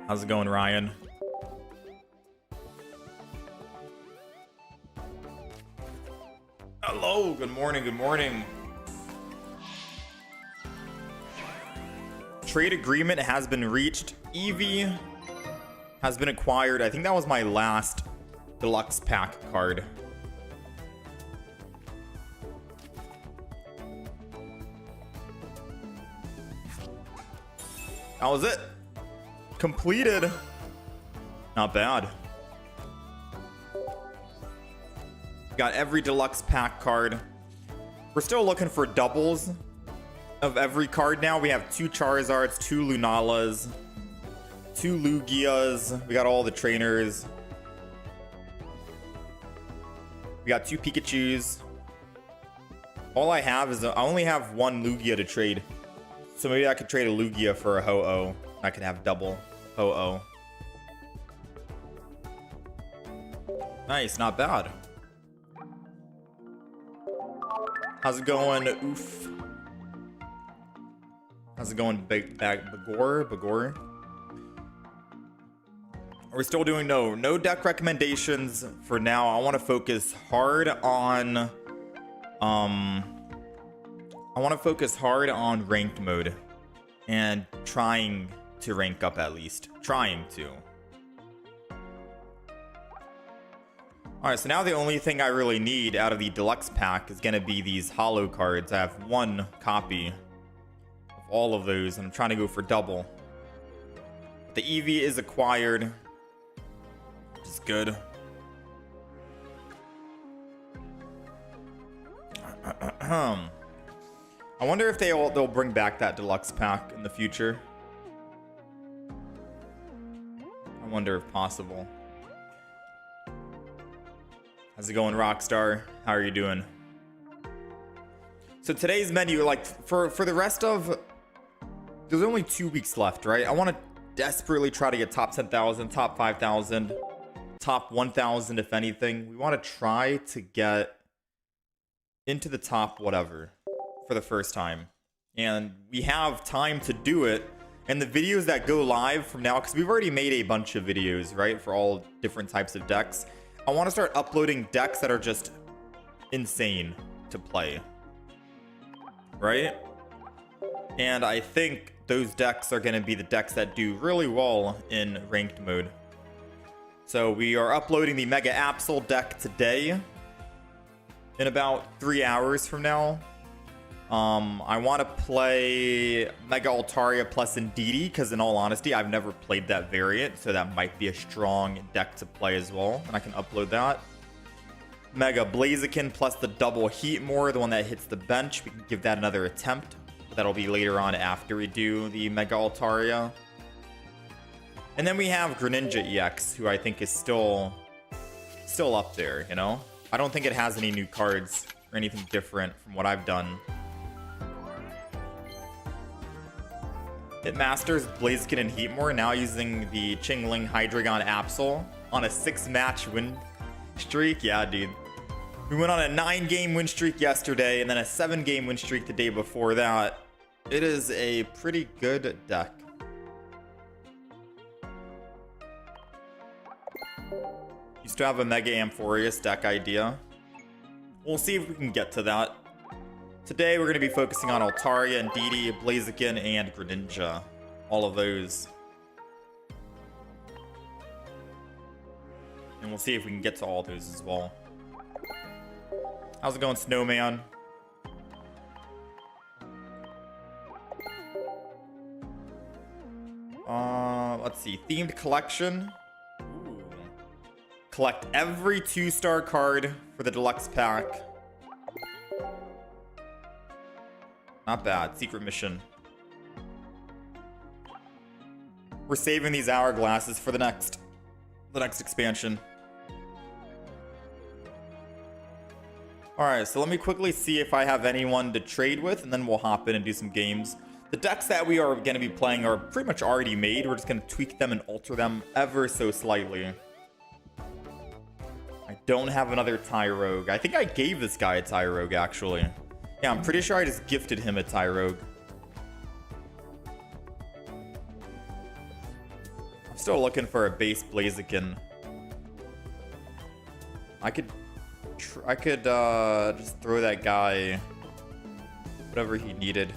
How's it going, Ryan? Hello, good morning, good morning. Trade agreement has been reached. Eevee has been acquired. I think that was my last deluxe pack card. That was it. Completed. Not bad. Got every deluxe pack card. We're still looking for doubles of every card now. We have 2 Charizards, 2 Lunalas, 2 Lugias. We got all the trainers. We got 2 Pikachus. All I have is I only have 1 Lugia to trade. So maybe I could trade a Lugia for a Ho-Oh. I could have double Ho-Oh. Nice, not bad. How's it going? Oof. How's it going, Bagor? We're still doing no deck recommendations for now. I want to focus hard on ranked mode and trying to rank up, at least trying to. All right, so now the only thing I really need out of the deluxe pack is gonna be these holo cards. I have 1 copy of all of those. I'm trying to go for double. The Eevee is acquired, which is good. I wonder if they'll bring back that deluxe pack in the future. I wonder if possible. How's it going, Rockstar? How are you doing? So today's menu, like for the rest of, there's only 2 weeks left, right? I want to desperately try to get top 10,000, top 5,000, top 1,000 if anything. We want to try to get into the top whatever for the first time, and we have time to do it. And the videos that go live from now, because we've already made a bunch of videos, right, for all different types of decks, I want to start uploading decks that are just insane to play, right? And I think those decks are going to be the decks that do really well in ranked mode. So we are uploading the Mega Absol deck today in about 3 hours from now. I want to play Mega Altaria plus Indeedee, because in all honesty, I've never played that variant, so that might be a strong deck to play as well, and I can upload that. Mega Blaziken plus the double Heatmore, the one that hits the bench. We can give that another attempt. That'll be later on after we do the Mega Altaria. And then we have Greninja EX, who I think is still up there, you know? I don't think it has any new cards or anything different from what I've done. It masters Blaziken and Heatmore, now using the Chingling Hydreigon Absol on a 6-match win streak. Yeah, dude. We went on a 9-game win streak yesterday, and then a 7-game win streak the day before that. It is a pretty good deck. Used to have a Mega Amphoreus deck idea. We'll see if we can get to that. Today, we're going to be focusing on Altaria, Indeedee, Blaziken, and Greninja. All of those. And we'll see if we can get to all those as well. How's it going, Snowman? Let's see. Themed collection. Ooh. Collect every 2-star card for the deluxe pack. Not bad. Secret mission. We're saving these hourglasses for the next expansion. Alright, so let me quickly see if I have anyone to trade with, and then we'll hop in and do some games. The decks that we are going to be playing are pretty much already made. We're just going to tweak them and alter them ever so slightly. I don't have another Tyrogue. I think I gave this guy a Tyrogue, actually. Yeah, I'm pretty sure I just gifted him a Tyrogue. I'm still looking for a base Blaziken. I could just throw that guy whatever he needed.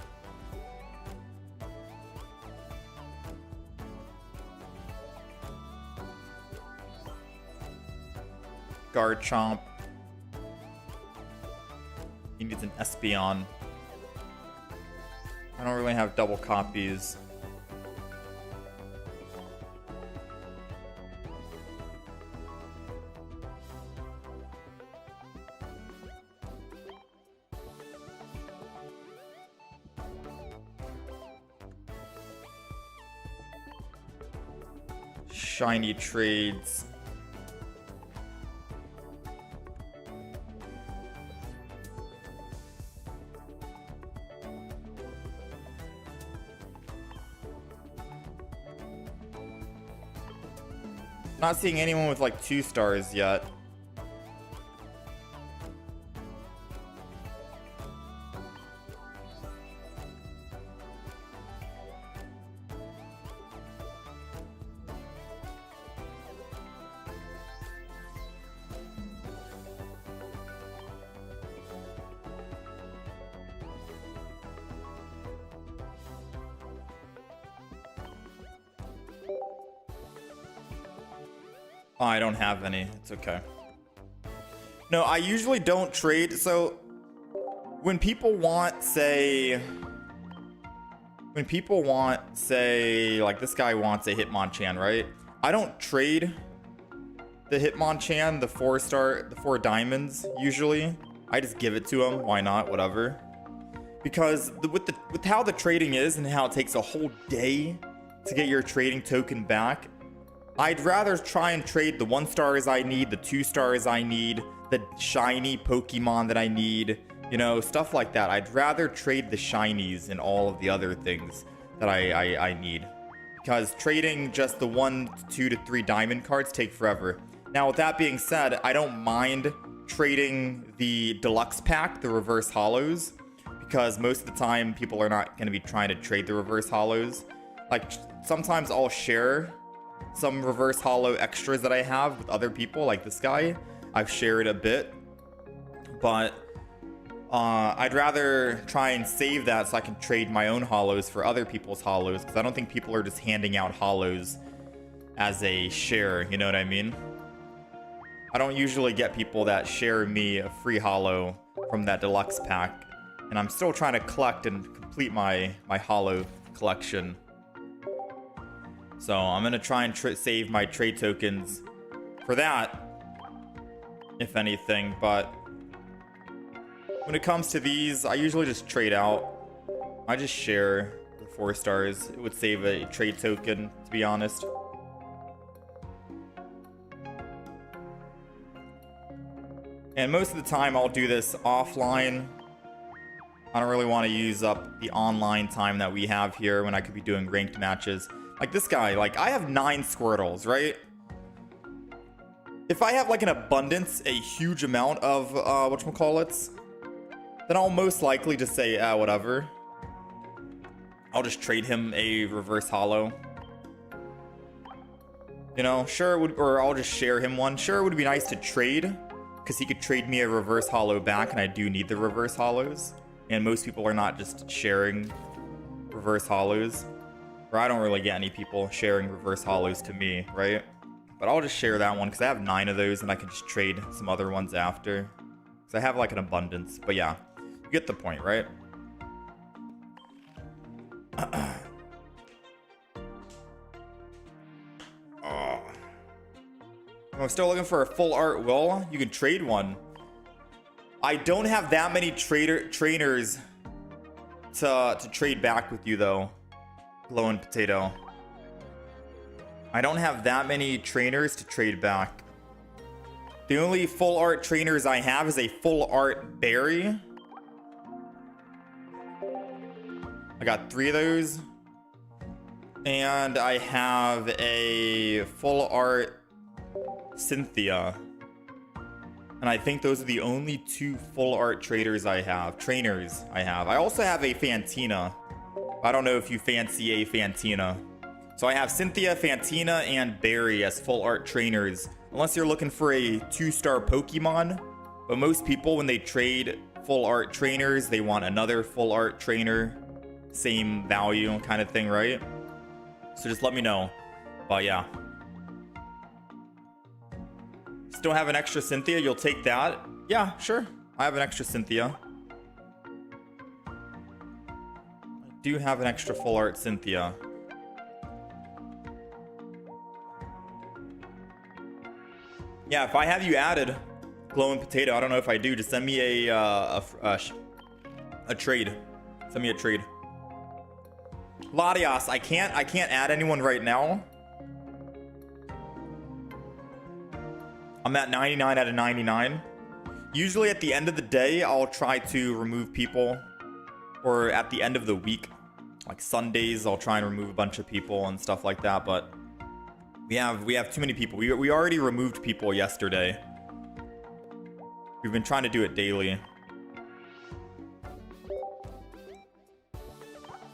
Garchomp. He needs an Espeon. I don't really have double copies. Shiny trades. Not seeing anyone with like 2 stars yet. Oh, I don't have any. It's okay. No, I usually don't trade. So when people want, say, like this guy wants a Hitmonchan, right? I don't trade the Hitmonchan, the 4-star, the 4 diamonds usually. I just give it to him. Why not? Whatever. Because with how the trading is and how it takes a whole day to get your trading token back, I'd rather try and trade the 1 stars I need, the 2 stars I need, the shiny Pokemon that I need, you know, stuff like that. I'd rather trade the shinies and all of the other things that I need. Because trading just the 1, 2 to 3 diamond cards take forever. Now, with that being said, I don't mind trading the deluxe pack, the reverse hollows, because most of the time people are not going to be trying to trade the reverse hollows. Like, sometimes I'll share some reverse hollow extras that I have with other people, like this guy. I've shared a bit, but I'd rather try and save that so I can trade my own hollows for other people's hollows, because I don't think people are just handing out hollows as a share, you know what I mean? I don't usually get people that share me a free hollow from that deluxe pack, and I'm still trying to collect and complete my hollow collection. So I'm going to try and save my trade tokens for that, if anything. But when it comes to these, I usually just trade out. I just share the 4 stars. It would save a trade token, to be honest. And most of the time I'll do this offline. I don't really want to use up the online time that we have here when I could be doing ranked matches. Like this guy, like I have 9 Squirtles, right? If I have like an abundance, a huge amount of whatchamacallits, then I'll most likely just say, whatever. I'll just trade him a reverse hollow. You know, sure it would, or I'll just share him one. Sure, it would be nice to trade, because he could trade me a reverse hollow back, and I do need the reverse hollows. And most people are not just sharing reverse hollows. Or I don't really get any people sharing reverse hollows to me, right? But I'll just share that one because I have 9 of those and I can just trade some other ones after. because I have like an abundance. But yeah, you get the point, right? Oh. I'm still looking for a full art will. You can trade one. I don't have that many trainers to trade back with you though. Glowing potato. I don't have that many trainers to trade back. The only full art trainers I have is a full art berry. I got 3 of those. And I have a full art Cynthia. And I think those are the only 2 full art trainers I have. I also have a Fantina. I don't know if you fancy a Fantina. So I have Cynthia, Fantina, and Barry as full art trainers. Unless you're looking for a 2-star Pokemon. But most people, when they trade full art trainers, they want another full art trainer. Same value kind of thing, right? So just let me know. But yeah. Still have an extra Cynthia? You'll take that? Yeah, sure. I have an extra Cynthia. I do have an extra full art Cynthia. Yeah, if I have you added, glowing potato, I don't know if I do. Just send me a trade. Send me a trade. Latias, I can't add anyone right now. I'm at 99 out of 99. Usually at the end of the day, I'll try to remove people, or at the end of the week, like Sundays, I'll try and remove a bunch of people and stuff like that. But we have too many people. We already removed people yesterday. We've been trying to do it daily.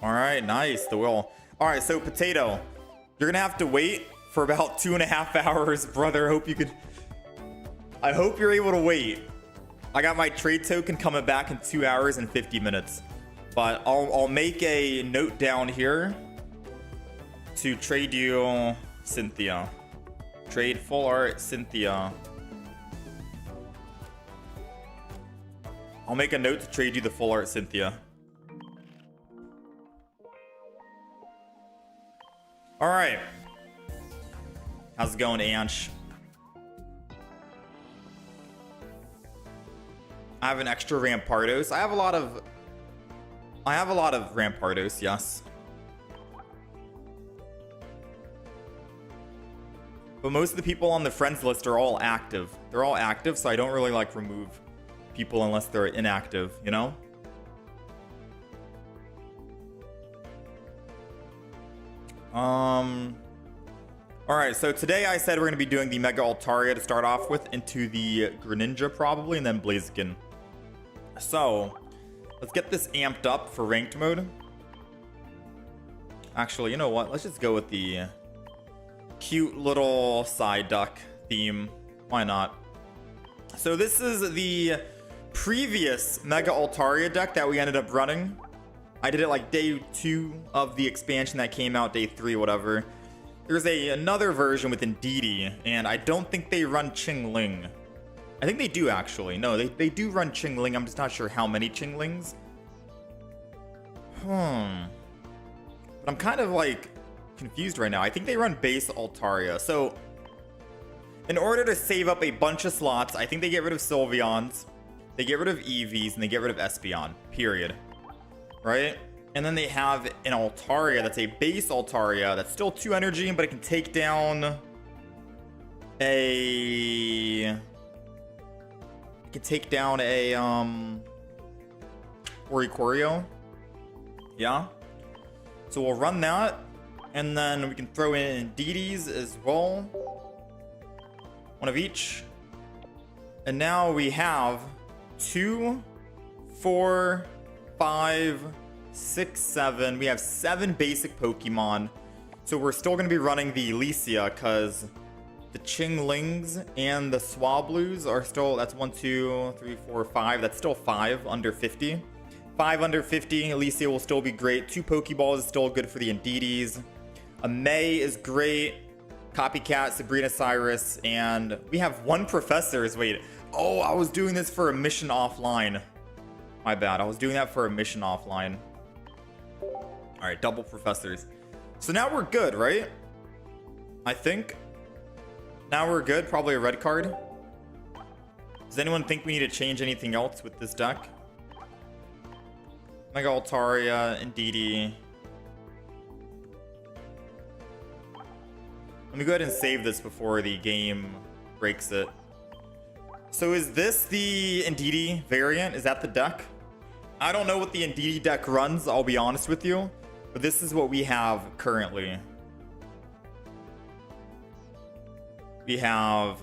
All right, nice, the will. All right, so potato, you're gonna have to wait for about 2.5 hours, brother. I hope you're able to wait. I got my trade token coming back in 2 hours and 50 minutes. But I'll make a note down here to trade you Cynthia. Trade full art Cynthia. I'll make a note to trade you the full art Cynthia. All right. How's it going, Ansh? I have an extra Rampardos. I have a lot of Rampardos, yes. But most of the people on the friends list are all active. They're all active, so I don't really like remove people unless they're inactive, you know? Alright, so today I said we're going to be doing the Mega Altaria to start off with, into the Greninja probably, and then Blaziken. So, let's get this amped up for ranked mode. Actually, you know what? Let's just go with the cute little Psyduck theme. Why not? So this is the previous Mega Altaria deck that we ended up running. I did it like day 2 of the expansion that came out, day 3, whatever. There's another version with Indeedee, and I don't think they run Qingling. I think they do, actually. No, they do run Qingling. I'm just not sure how many Qinglings. But I'm kind of like confused right now. I think they run base Altaria. So in order to save up a bunch of slots, I think they get rid of Sylveons, they get rid of Eevees, and they get rid of Espeon, period. Right? And then they have an Altaria that's a base Altaria that's still 2 energy, but it can take down a Oricorio. Yeah. So we'll run that, and then we can throw in Indeedees as well. One of each. And now we have 2, 4, 5, 6, 7. We have 7 basic Pokemon. So we're still going to be running the Elysia because the Qinglings and the Swablues are still, that's 1, 2, 3, 4, 5. That's still 5 under 50. 5 under 50. Elysia will still be great. 2 Pokeballs is still good for the Indeedees. A May is great. Copycat, Sabrina Cyrus, and we have 1 Professors. Wait, Oh, I was doing this for a mission offline. My bad. I was doing that for a mission offline. All right, double professors. So now we're good, right? I think. Now we're good. Probably a red card. Does anyone think we need to change anything else with this deck? Mega Altaria, Indeedee. Let me go ahead and save this before the game breaks it. So is this the Indeedee variant? Is that the deck? I don't know what the Indeedee deck runs, I'll be honest with you. But this is what we have currently. We have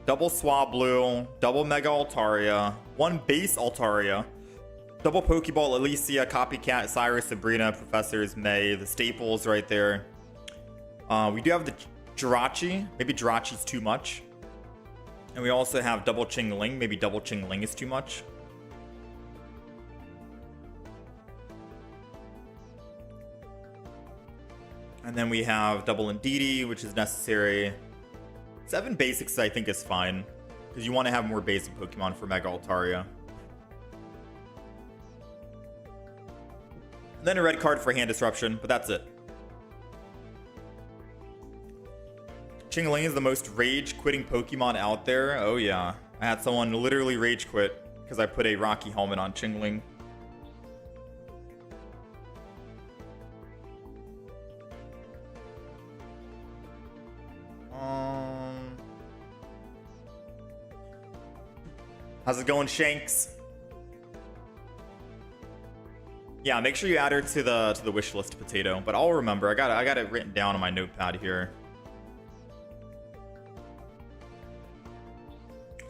double Swablu, double Mega Altaria, one base Altaria, double Pokeball Alicia, Copycat, Cyrus, Sabrina, Professors, May, the staples right there. We do have the Jirachi. Maybe Jirachi's too much. And we also have double Chingling. Maybe double Chingling is too much. And then we have double Indeedee, which is necessary. 7 basics I think is fine, because you want to have more basic Pokemon for Mega Altaria. And then a red card for Hand Disruption, but that's it. Chingling is the most rage quitting Pokemon out there. Oh yeah, I had someone literally rage quit because I put a Rocky helmet on Chingling. How's it going, Shanks? Yeah, make sure you add her to the wish list, Potato. But I'll remember. I got it written down on my notepad here.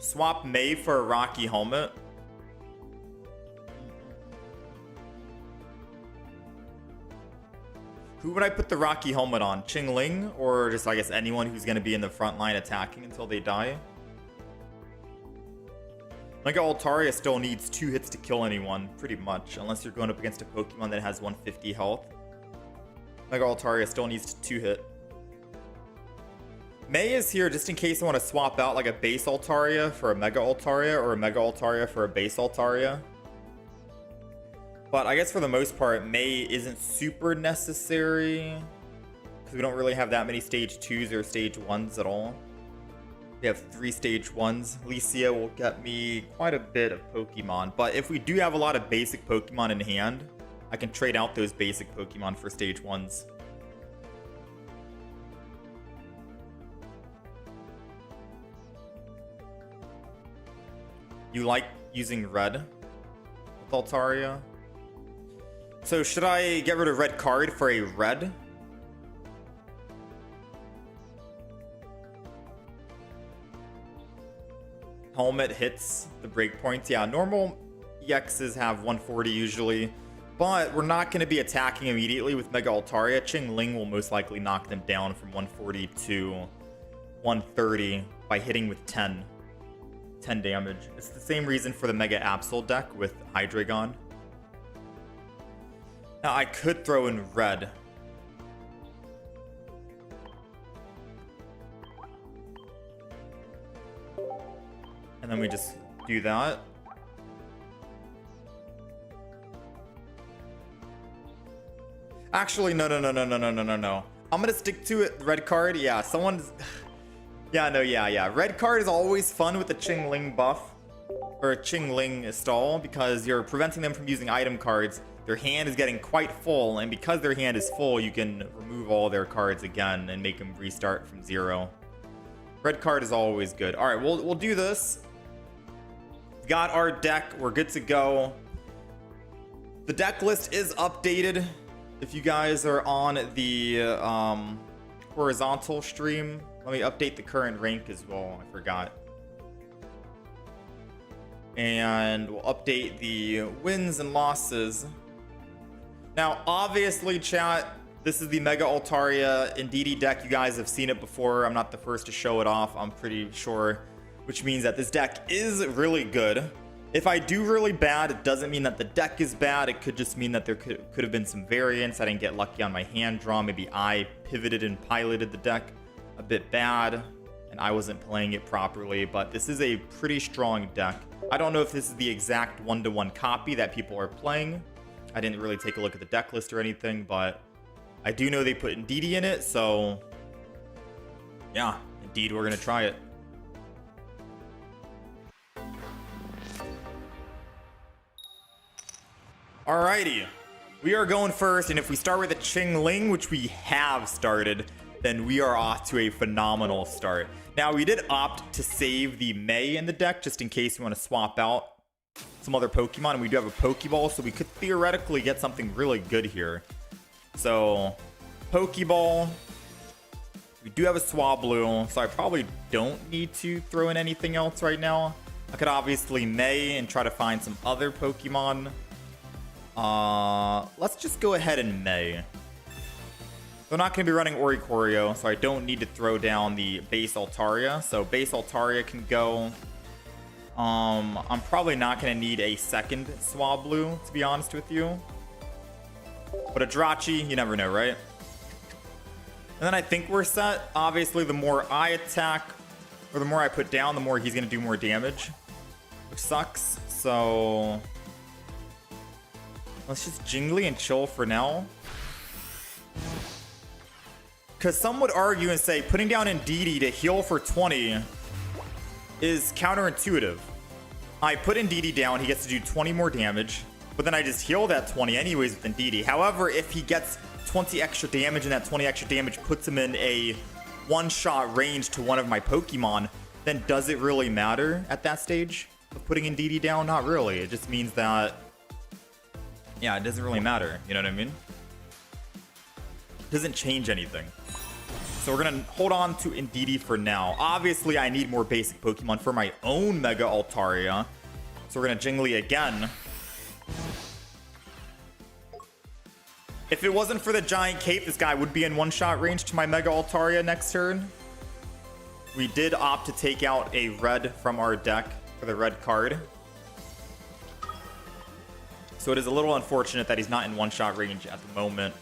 Swap May for a Rocky helmet. Who would I put the Rocky helmet on? Chingling, or just I guess anyone who's going to be in the front line attacking until they die? Mega Altaria still needs 2 hits to kill anyone, pretty much, unless you're going up against a Pokemon that has 150 health. Mega Altaria still needs 2 hit. May is here just in case I want to swap out like a base Altaria for a Mega Altaria or a Mega Altaria for a base Altaria. But I guess for the most part, May isn't super necessary because we don't really have that many stage 2s or stage 1s at all. We have 3 stage 1s. Alicia will get me quite a bit of Pokemon, but if we do have a lot of basic Pokemon in hand, I can trade out those basic Pokemon for stage 1s. You like using red with Altaria? So should I get rid of red card for a red? Helmet hits the breakpoints. Yeah, normal EXs have 140 usually, but we're not going to be attacking immediately with Mega Altaria. Chingling will most likely knock them down from 140 to 130 by hitting with 10 damage. It's the same reason for the Mega Absol deck with Hydreigon. Now I could throw in red. And then we just do that. Actually, no. I'm gonna stick to it. Red card, yeah. Someone's... Yeah. Red card is always fun with the Chingling buff. Or a Chingling stall, because you're preventing them from using item cards. Their hand is getting quite full, and because their hand is full, you can remove all their cards again and make them restart from 0. Red card is always good. Alright, we'll do this. Got our deck. We're good to go. The deck list is updated. If you guys are on the horizontal stream, let me update the current rank as well. I forgot. And we'll update the wins and losses. Now, obviously, chat, this is the Mega Altaria Indeedee deck. You guys have seen it before. I'm not the first to show it off, I'm pretty sure. Which means that this deck is really good. If I do really bad, it doesn't mean that the deck is bad. It could just mean that there could have been some variance. I didn't get lucky on my hand draw. Maybe I pivoted and piloted the deck a bit bad. and I wasn't playing it properly, but this is a pretty strong deck. I don't know if this is the exact one-to-one copy that people are playing. I didn't really take a look at the deck list or anything, but I do know they put Indeedee in it, so yeah, indeed, we're gonna try it. Alrighty, we are going first, and if we start with a Qingling, which we have started, then we are off to a phenomenal start. Now, we did opt to save the May in the deck, just in case we want to swap out some other Pokemon, and we do have a Pokeball, so we could theoretically get something really good here. So, Pokeball. We do have a Swablu, so I probably don't need to throw in anything else right now. I could obviously May and try to find some other Pokemon. Let's just go ahead and May. So I'm not going to be running Oricorio, so I don't need to throw down the base Altaria. So base Altaria can go. I'm probably not going to need a second Swablu, to be honest with you. But a Drachi, you never know, right? And then I think we're set. Obviously, the more I attack, or the more I put down, the more he's going to do more damage, which sucks. So let's just Jingly and chill for now. Because some would argue and say putting down Indeedee to heal for 20 is counterintuitive. I put Indeedee down, he gets to do 20 more damage, but then I just heal that 20 anyways with Indeedee. However, if he gets 20 extra damage and that 20 extra damage puts him in a one-shot range to one of my Pokemon, then does it really matter at that stage of putting Indeedee down? Not really. It just means that, yeah, it doesn't really matter. You know what I mean? It doesn't change anything. So we're going to hold on to Indeedee for now. Obviously, I need more basic Pokemon for my own Mega Altaria. So we're going to Jingly again. If it wasn't for the Giant Cape, this guy would be in one-shot range to my Mega Altaria next turn. We did opt to take out a red from our deck for the red card. So it is a little unfortunate that he's not in one-shot range at the moment.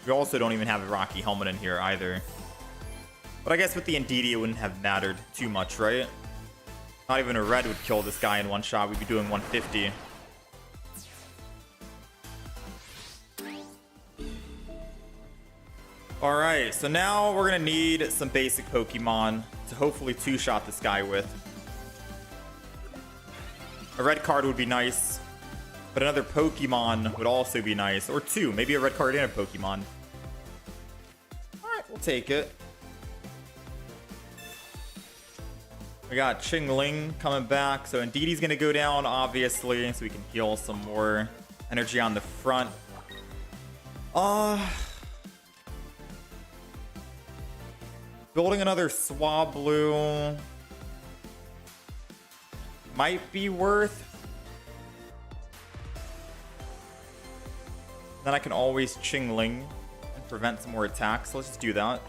We also don't even have a Rocky Helmet in here either. But I guess with the Indeedee, it wouldn't have mattered too much, right? Not even a red would kill this guy in one shot. We'd be doing 150. Alright, so now we're going to need some basic Pokemon to hopefully two-shot this guy with. A red card would be nice, but another Pokemon would also be nice. Or two, maybe a red card and a Pokemon. Alright, we'll take it. We got Qingling coming back, so Indeedee's going to go down, obviously, so we can heal some more energy on the front. Building another Swablu might be worth. Then I can always Qingling and prevent some more attacks. So let's just do that.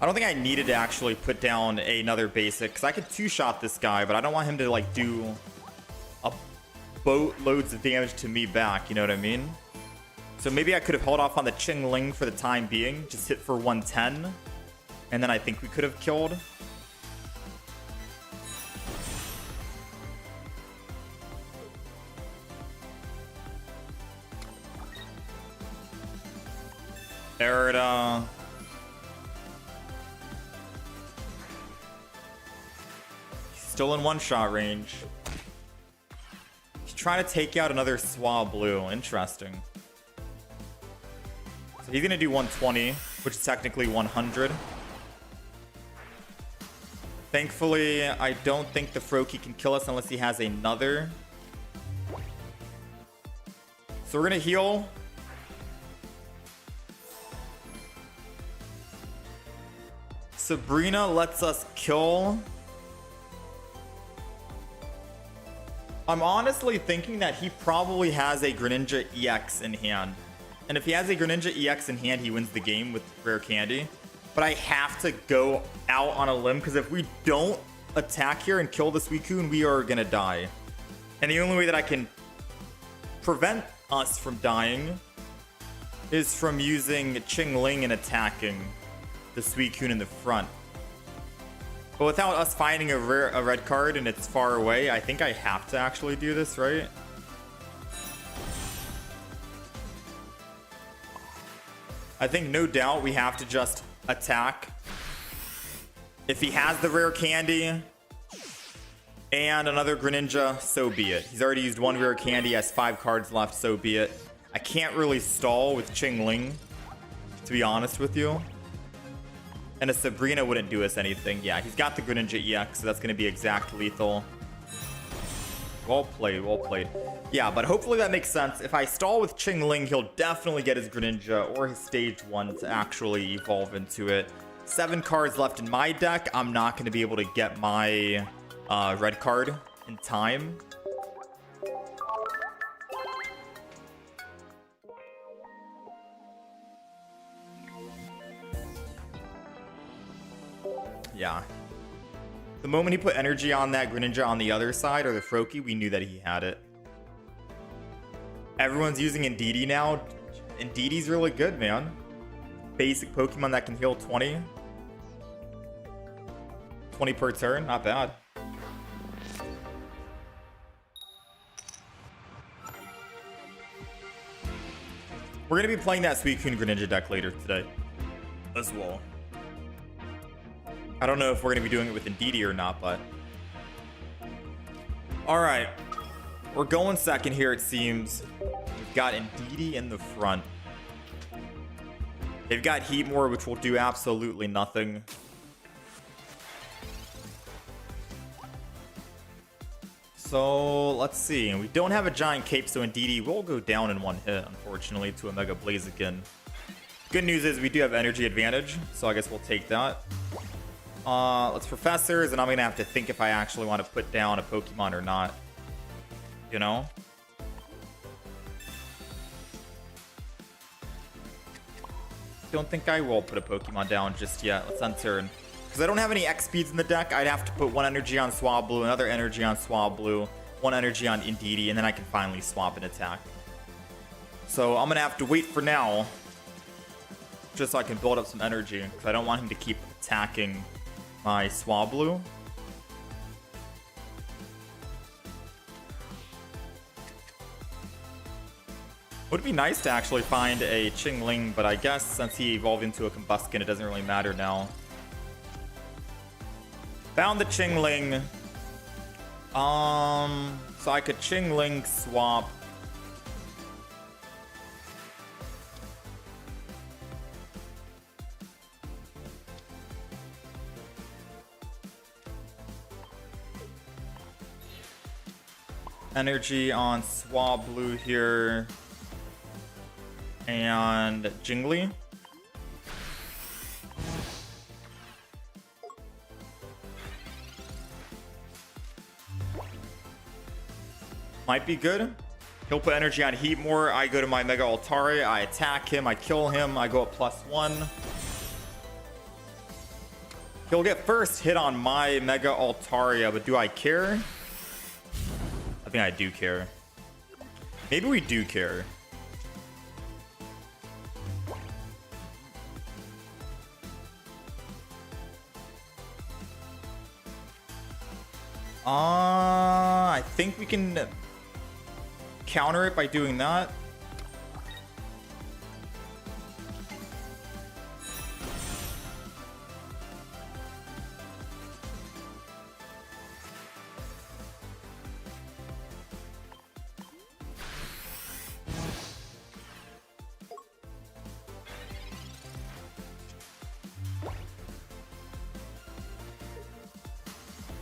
I don't think I needed to actually put down another basic, because I could two-shot this guy, but I don't want him to like do a boatloads of damage to me back, you know what I mean? So maybe I could have held off on the Qingling for the time being, just hit for 110, and then I think we could have killed. Erida. Still in one-shot range. He's trying to take out another Swablu. Interesting. So he's going to do 120, which is technically 100. Thankfully, I don't think the Froakie can kill us unless he has another. So we're going to heal. Sabrina lets us kill. I'm honestly thinking that he probably has a Greninja EX in hand. And if he has a Greninja EX in hand, he wins the game with Rare Candy. But I have to go out on a limb, because if we don't attack here and kill the Suicune, we are going to die. And the only way that I can prevent us from dying is from using Qingling and attacking the Suicune in the front. But without us finding a red card and it's far away, I think I have to actually do this, right? I think no doubt we have to just attack. If he has the rare candy and another Greninja, so be it. He's already used one rare candy, has 5 cards left, so be it. I can't really stall with Qingling, to be honest with you. And a Sabrina wouldn't do us anything. Yeah, he's got the Greninja EX, so that's going to be exact lethal. Well played, well played. Yeah, but hopefully that makes sense. If I stall with Qingling, he'll definitely get his Greninja or his stage 1 to actually evolve into it. 7 cards left in my deck. I'm not going to be able to get my red card in time. Yeah. The moment he put energy on that Greninja on the other side, or the Froakie, we knew that he had it. Everyone's using Indeedee now. Indeedee's really good, man. Basic Pokemon that can heal 20. 20 per turn, not bad. We're going to be playing that Suicune Greninja deck later today as well. I don't know if we're going to be doing it with Indeedee or not, but... Alright. We're going second here, it seems. We've got Indeedee in the front. They've got Heatmore, which will do absolutely nothing. So, let's see. We don't have a giant cape, so Indeedee will go down in one hit, unfortunately, to a Mega Blaziken. Good news is we do have energy advantage, so I guess we'll take that. Let's Professors, and I'm gonna have to think if I actually want to put down a Pokemon or not. You know? Don't think I will put a Pokemon down just yet. Let's unturn. Because I don't have any X speeds in the deck, I'd have to put 1 energy on Swablu, another energy on Swablu, 1 energy on Indeedee, and then I can finally swap and attack. So I'm gonna have to wait for now, just so I can build up some energy, because I don't want him to keep attacking my Swablu. Would be nice to actually find a Qingling, but I guess since he evolved into a Combuskin, it doesn't really matter now. Found the Qingling. So I could Qingling swap. Energy on Swablu here. And Jingli. Might be good. He'll put energy on Heatmore. I go to my Mega Altaria. I attack him. I kill him. I go up +1. He'll get first hit on my Mega Altaria, but do I care? I think I do care. Maybe we do care. I think we can counter it by doing that.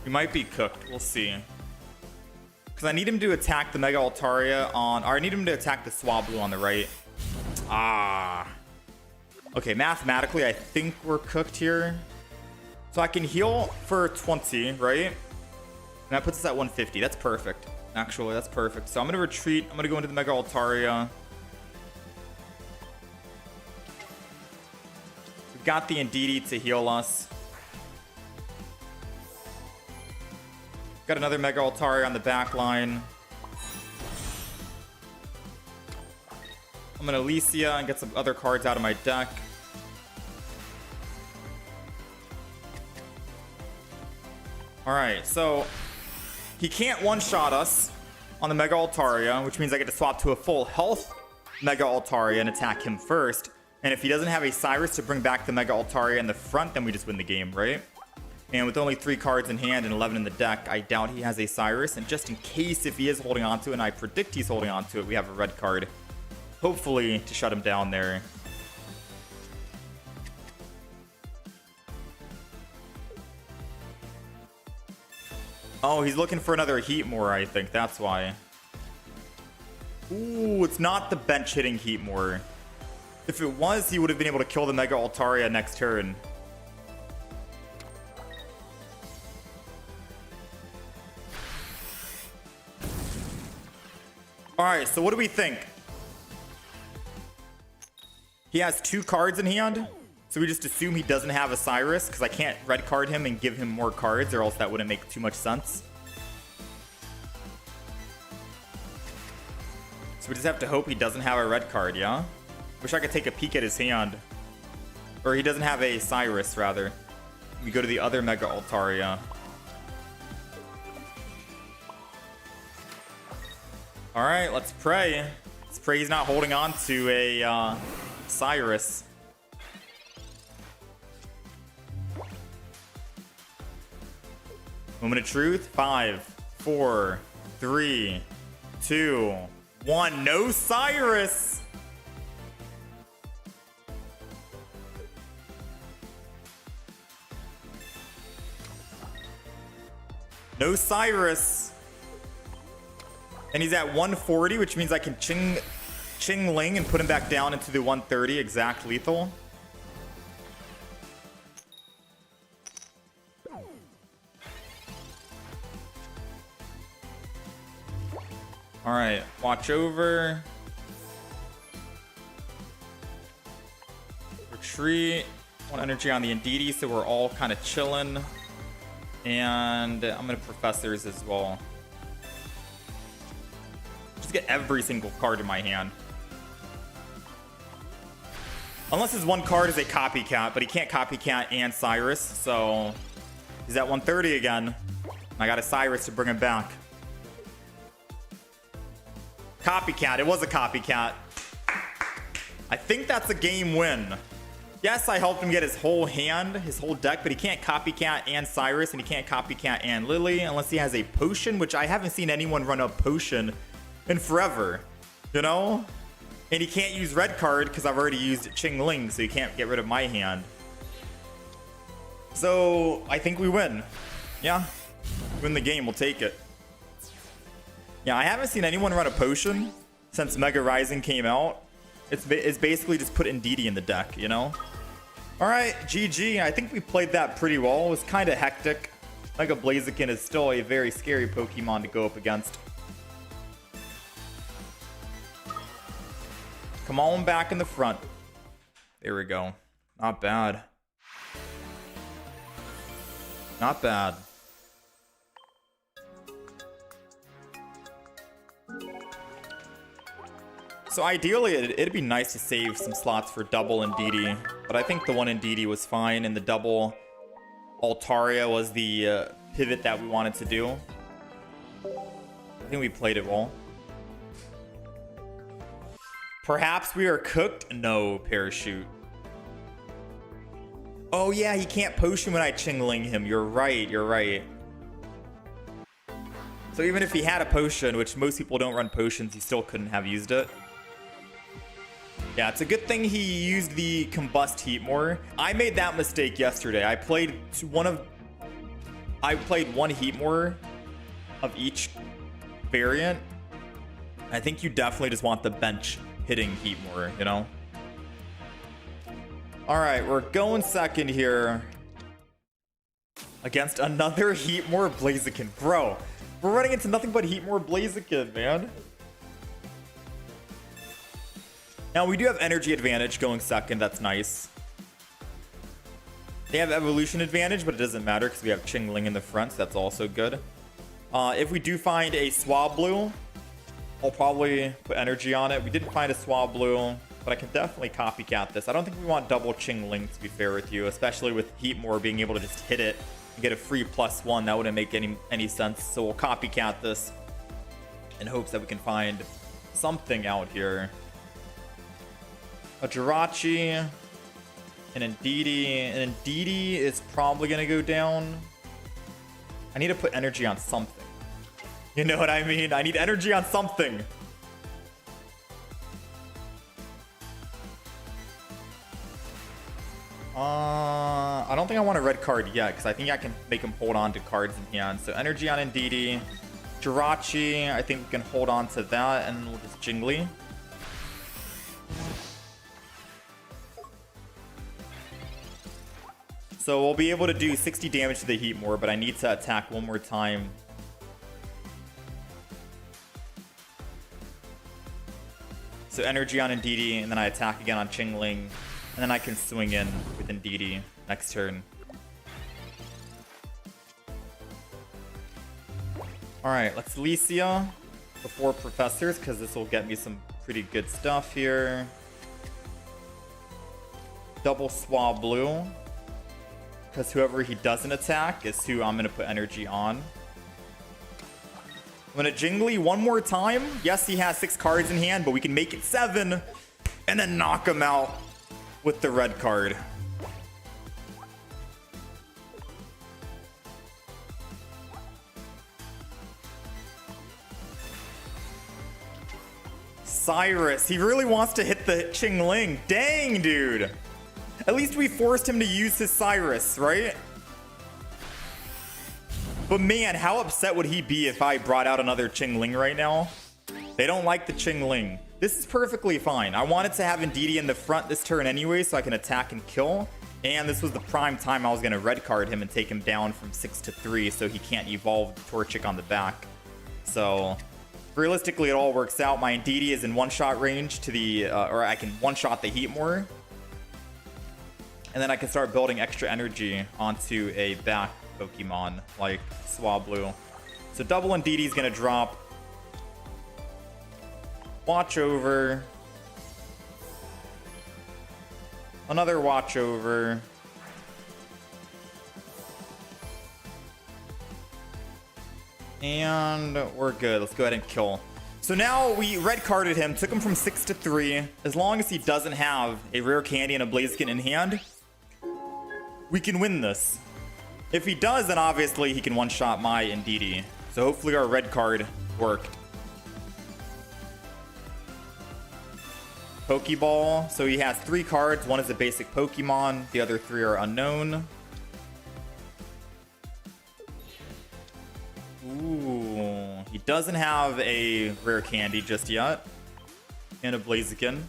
We might be cooked. We'll see. Because I need him to attack the Mega Altaria on... Or I need him to attack the Swablu on the right. Ah. Okay, mathematically, I think we're cooked here. So I can heal for 20, right? And that puts us at 150. That's perfect. Actually, that's perfect. So I'm going to retreat. I'm going to go into the Mega Altaria. We've got the Indeedee to heal us. Got another Mega Altaria on the back line. I'm gonna Alicia and get some other cards out of my deck. All right, so he can't one-shot us on the Mega Altaria, which means I get to swap to a full health Mega Altaria and attack him first. And if he doesn't have a Cyrus to bring back the Mega Altaria in the front, then we just win the game, right? And with only 3 cards in hand and 11 in the deck, I doubt he has a Cyrus. And just in case if he is holding on to it, and I predict he's holding on to it, we have a red card. Hopefully to shut him down there. Oh, he's looking for another Heatmore, I think. That's why. Ooh, it's not the bench hitting Heatmore. If it was, he would have been able to kill the Mega Altaria next turn. Alright, so what do we think? He has 2 cards in hand. So we just assume he doesn't have a Cyrus, because I can't red card him and give him more cards, or else that wouldn't make too much sense. So we just have to hope he doesn't have a red card, yeah? Wish I could take a peek at his hand. Or he doesn't have a Cyrus, rather. We go to the other Mega Altaria. Alright, let's pray. Let's pray he's not holding on to a Cyrus. Moment of truth. 5, 4, 3, 2, 1. No Cyrus. No Cyrus. And he's at 140, which means I can Ching Ling and put him back down into the 130 exact lethal. All right, watch over. Retreat. 1 energy on the Indeedee, so we're all kind of chilling. And I'm gonna Professors as well. Just get every single card in my hand. Unless his 1 card is a copycat, but he can't copycat and Cyrus, so he's at 130 again. I got a Cyrus to bring him back. Copycat. It was a copycat. I think that's a game win. Yes, I helped him get his whole hand, his whole deck, but he can't copycat and Cyrus, and he can't copycat and Lily unless he has a potion, which I haven't seen anyone run a potion in forever, you know? And he can't use red card because I've already used Ching Ling, so he can't get rid of my hand. So I think we win. Yeah, win the game. We'll take it. Yeah, I haven't seen anyone run a potion since Mega Rising came out. It's basically just put Indeedee in the deck, you know? All right, GG. I think we played that pretty well. It was kind of hectic. Mega Blaziken is still a very scary Pokemon to go up against. Come on back in the front. There we go. Not bad. Not bad. So ideally, it'd be nice to save some slots for double Indeedee, but I think the 1 Indeedee was fine, and the double Altaria was the pivot that we wanted to do. I think we played it well. Perhaps we are cooked? No, Parachute. Oh yeah, he can't potion when I Ching Ling him. You're right, you're right. So even if he had a potion, which most people don't run potions, he still couldn't have used it. Yeah, it's a good thing he used the Combust Heatmore. I made that mistake yesterday. I played one Heatmore of each variant. I think you definitely just want the bench hitting Heatmore, you know? All right, we're going second here against another Heatmore Blaziken. Bro, we're running into nothing but Heatmore Blaziken, man. Now, we do have energy advantage going second. That's nice. They have evolution advantage, but it doesn't matter because we have Ching Ling in the front, so that's also good. If we do find a Swablu, I'll probably put energy on it. We didn't find a Swablu, but I can definitely copycat this. I don't think we want double Ching Ling, to be fair with you, especially with Heatmore being able to just hit it and get a free +1. That wouldn't make any sense. So we'll copycat this in hopes that we can find something out here. A Jirachi, an Indeedee. An Indeedee is probably gonna go down. I need to put energy on something. You know what I mean? I need energy on something. I don't think I want a red card yet, because I think I can make him hold on to cards in hand. So energy on Indeedee. Jirachi, I think we can hold on to that, and we'll just Jingly. So we'll be able to do 60 damage to the Heatmor, but I need to attack one more time. So energy on Indeedee, and then I attack again on Chingling, and then I can swing in with Indeedee next turn. Alright, let's Licia before Professors, because this will get me some pretty good stuff here. Double Swablu, because whoever he doesn't attack is who I'm going to put energy on. I'm going to Jingly one more time. Yes, he has 6 cards in hand, but we can make it 7 and then knock him out with the red card. Cyrus, he really wants to hit the Chingling. Dang, dude. At least we forced him to use his Cyrus, right? But man, how upset would he be if I brought out another Chingling right now? They don't like the Chingling. This is perfectly fine. I wanted to have Indeedee in the front this turn anyway, so I can attack and kill. And this was the prime time I was going to red card him and take him down from 6 to 3, so he can't evolve Torchic on the back. So realistically, it all works out. My Indeedee is in one-shot range to the, or I can one-shot the Heatmor. And then I can start building extra energy onto a back Pokemon like Swablu. So double Indeedee is going to drop. Watch Over. Another Watch Over. And we're good. Let's go ahead and kill. So now we red carded him, took him from 6 to 3. As long as he doesn't have a rare candy and a Blaziken in hand, we can win this. If he does, then obviously he can one-shot my Indeedee. So hopefully our red card worked. Pokeball. So he has 3 cards. One is a basic Pokemon. The other 3 are unknown. Ooh. He doesn't have a rare candy just yet. And a Blaziken.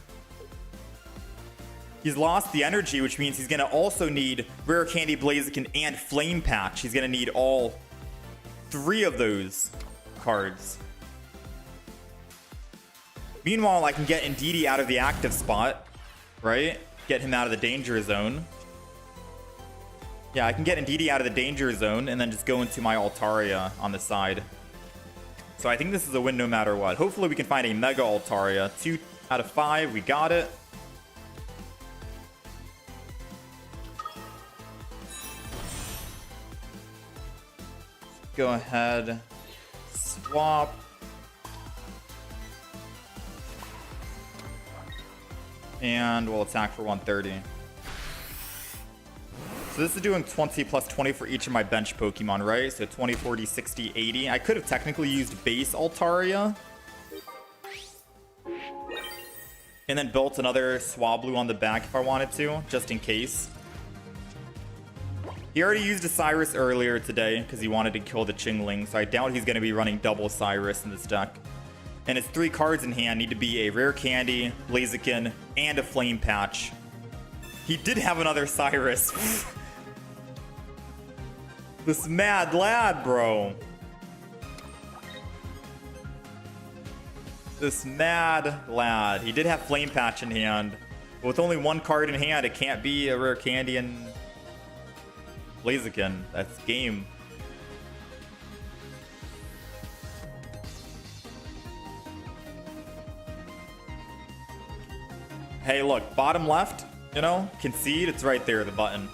He's lost the energy, which means he's going to also need Rare Candy, Blaziken, and Flame Patch. He's going to need all 3 of those cards. Meanwhile, I can get Indeedee out of the active spot, right? Get him out of the danger zone. Yeah, I can get Indeedee out of the danger zone and then just go into my Altaria on the side. So I think this is a win no matter what. Hopefully we can find a Mega Altaria. 2 out of 5, we got it. Go ahead, swap. And we'll attack for 130. So this is doing 20 plus 20 for each of my bench Pokemon, right? So 20, 40, 60, 80. I could have technically used base Altaria. And then built another Swablu on the back if I wanted to, just in case. He already used a Cyrus earlier today because he wanted to kill the Chingling, so I doubt he's going to be running double Cyrus in this deck. And his 3 cards in hand need to be a Rare Candy, Blaziken, and a Flame Patch. He did have another Cyrus. This mad lad, bro. This mad lad. He did have Flame Patch in hand. But with only 1 card in hand, it can't be a Rare Candy and Blaziken. That's game. Hey, look, bottom left, you know, concede, it's right there, the button.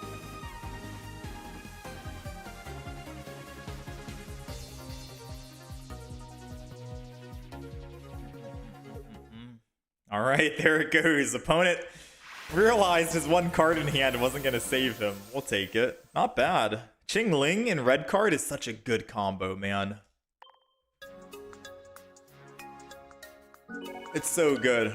All right, there it goes. Opponent realized his one card in hand wasn't going to save him. We'll take it. Not bad. Qingling and red card is such a good combo, man. It's so good.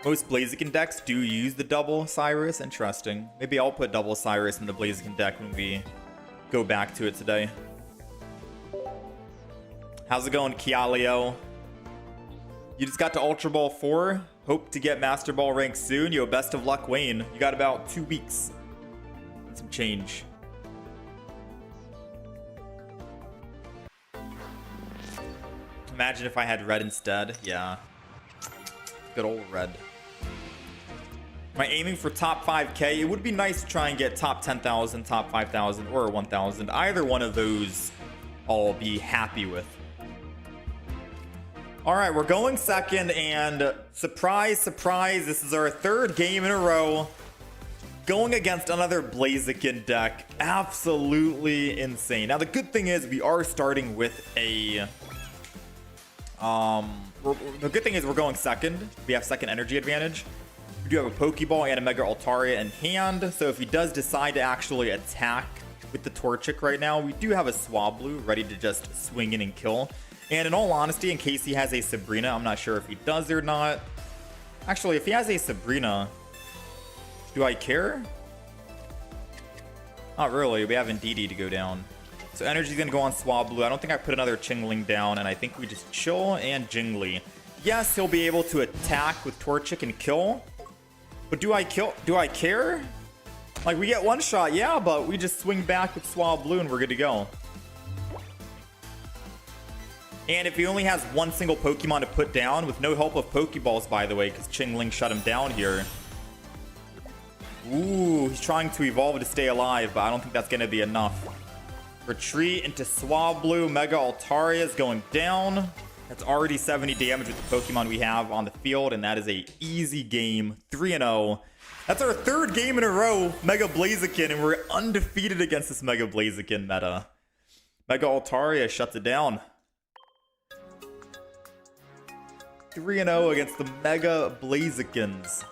Most Blaziken decks do use the double Cyrus. Interesting. Maybe I'll put double Cyrus in the Blaziken deck when we go back to it today. How's it going, Kialio? You just got to Ultra Ball 4. Hope to get Master Ball rank soon. Yo, best of luck, Wayne. You got about 2 weeks. And some change. Imagine if I had red instead. Yeah. Good old red. Am I aiming for top 5k? It would be nice to try and get top 10,000, top 5,000, or 1,000. Either one of those I'll be happy with. All right, we're going second, and surprise, surprise, this is our third game in a row going against another Blaziken deck. Absolutely insane. Now, the good thing is we are starting with a... the good thing is we're going second. We have second energy advantage. We do have a Pokeball and a Mega Altaria in hand, so if he does decide to actually attack with the Torchic right now, we do have a Swablu ready to just swing in and kill. And in all honesty, in case he has a Sabrina, I'm not sure if he does or not. Actually, if he has a Sabrina, do I care? Not really. We have Indeedee to go down. So energy's gonna go on Swablu. I don't think I put another Qingling down, and I think we just chill and Jingli. Yes, he'll be able to attack with Torchic and kill. But do I kill? Do I care? Like, we get one shot, yeah, but we just swing back with Swablu and we're good to go. And if he only has one single Pokemon to put down, with no help of Pokeballs, by the way, because Qingling shut him down here. Ooh, he's trying to evolve to stay alive, but I don't think that's going to be enough. Retreat into Swablu. Mega Altaria is going down. That's already 70 damage with the Pokemon we have on the field, and that is a easy game. 3-0. That's our third game in a row, Mega Blaziken, and we're undefeated against this Mega Blaziken meta. Mega Altaria shuts it down. 3-0 against the Mega Blazikens.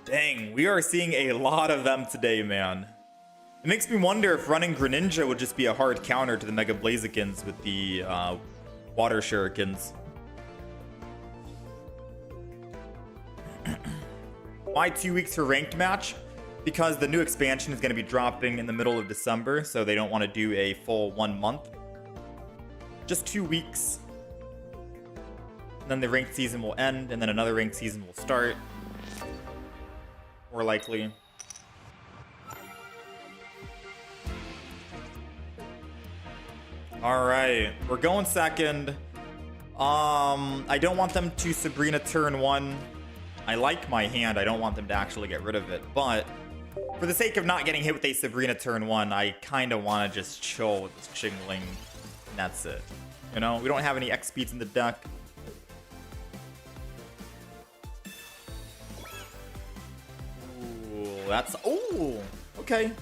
Dang, we are seeing a lot of them today, man. It makes me wonder if running Greninja would just be a hard counter to the Mega Blazikens with the Water Shurikens. Why 2 weeks for ranked match? Because the new expansion is going to be dropping in the middle of December, so they don't want to do a full 1 month. Just 2 weeks. And then the ranked season will end, and then another ranked season will start. More likely. Alright, we're going second. I don't want them to Sabrina turn 1. I like my hand, I don't want them to actually get rid of it, but for the sake of not getting hit with a Sabrina turn 1, I kind of want to just chill with this Qingling, and that's it. You know, we don't have any X speeds in the deck. Ooh, that's... Ooh, okay.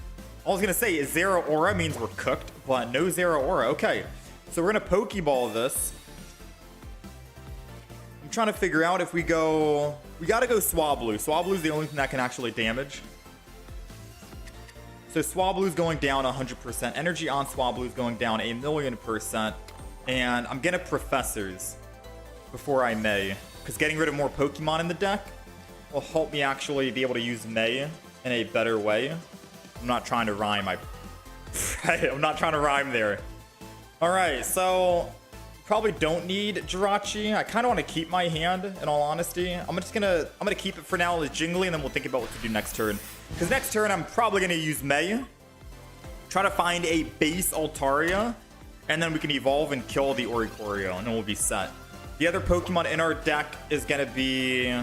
I was going to say, Zero Aura means we're cooked, but no Zero Aura. Okay, so we're going to Pokeball this. I'm trying to figure out if we go... We got to go Swablu. Swablu's the only thing that can actually damage. So Swablu's going down 100%. Energy on Swablu's going down 1,000,000%. And I'm going to Professors before I May. Because getting rid of more Pokemon in the deck will help me actually be able to use May in a better way. I'm not trying to rhyme. I'm not trying to rhyme there. Alright, so probably don't need Jirachi. I kind of want to keep my hand, in all honesty. I'm gonna keep it for now as Jingli, and then we'll think about what to do next turn. Because next turn, I'm probably gonna use May. Try to find a base Altaria, and then we can evolve and kill the Oricorio, and then we'll be set. The other Pokemon in our deck is gonna be...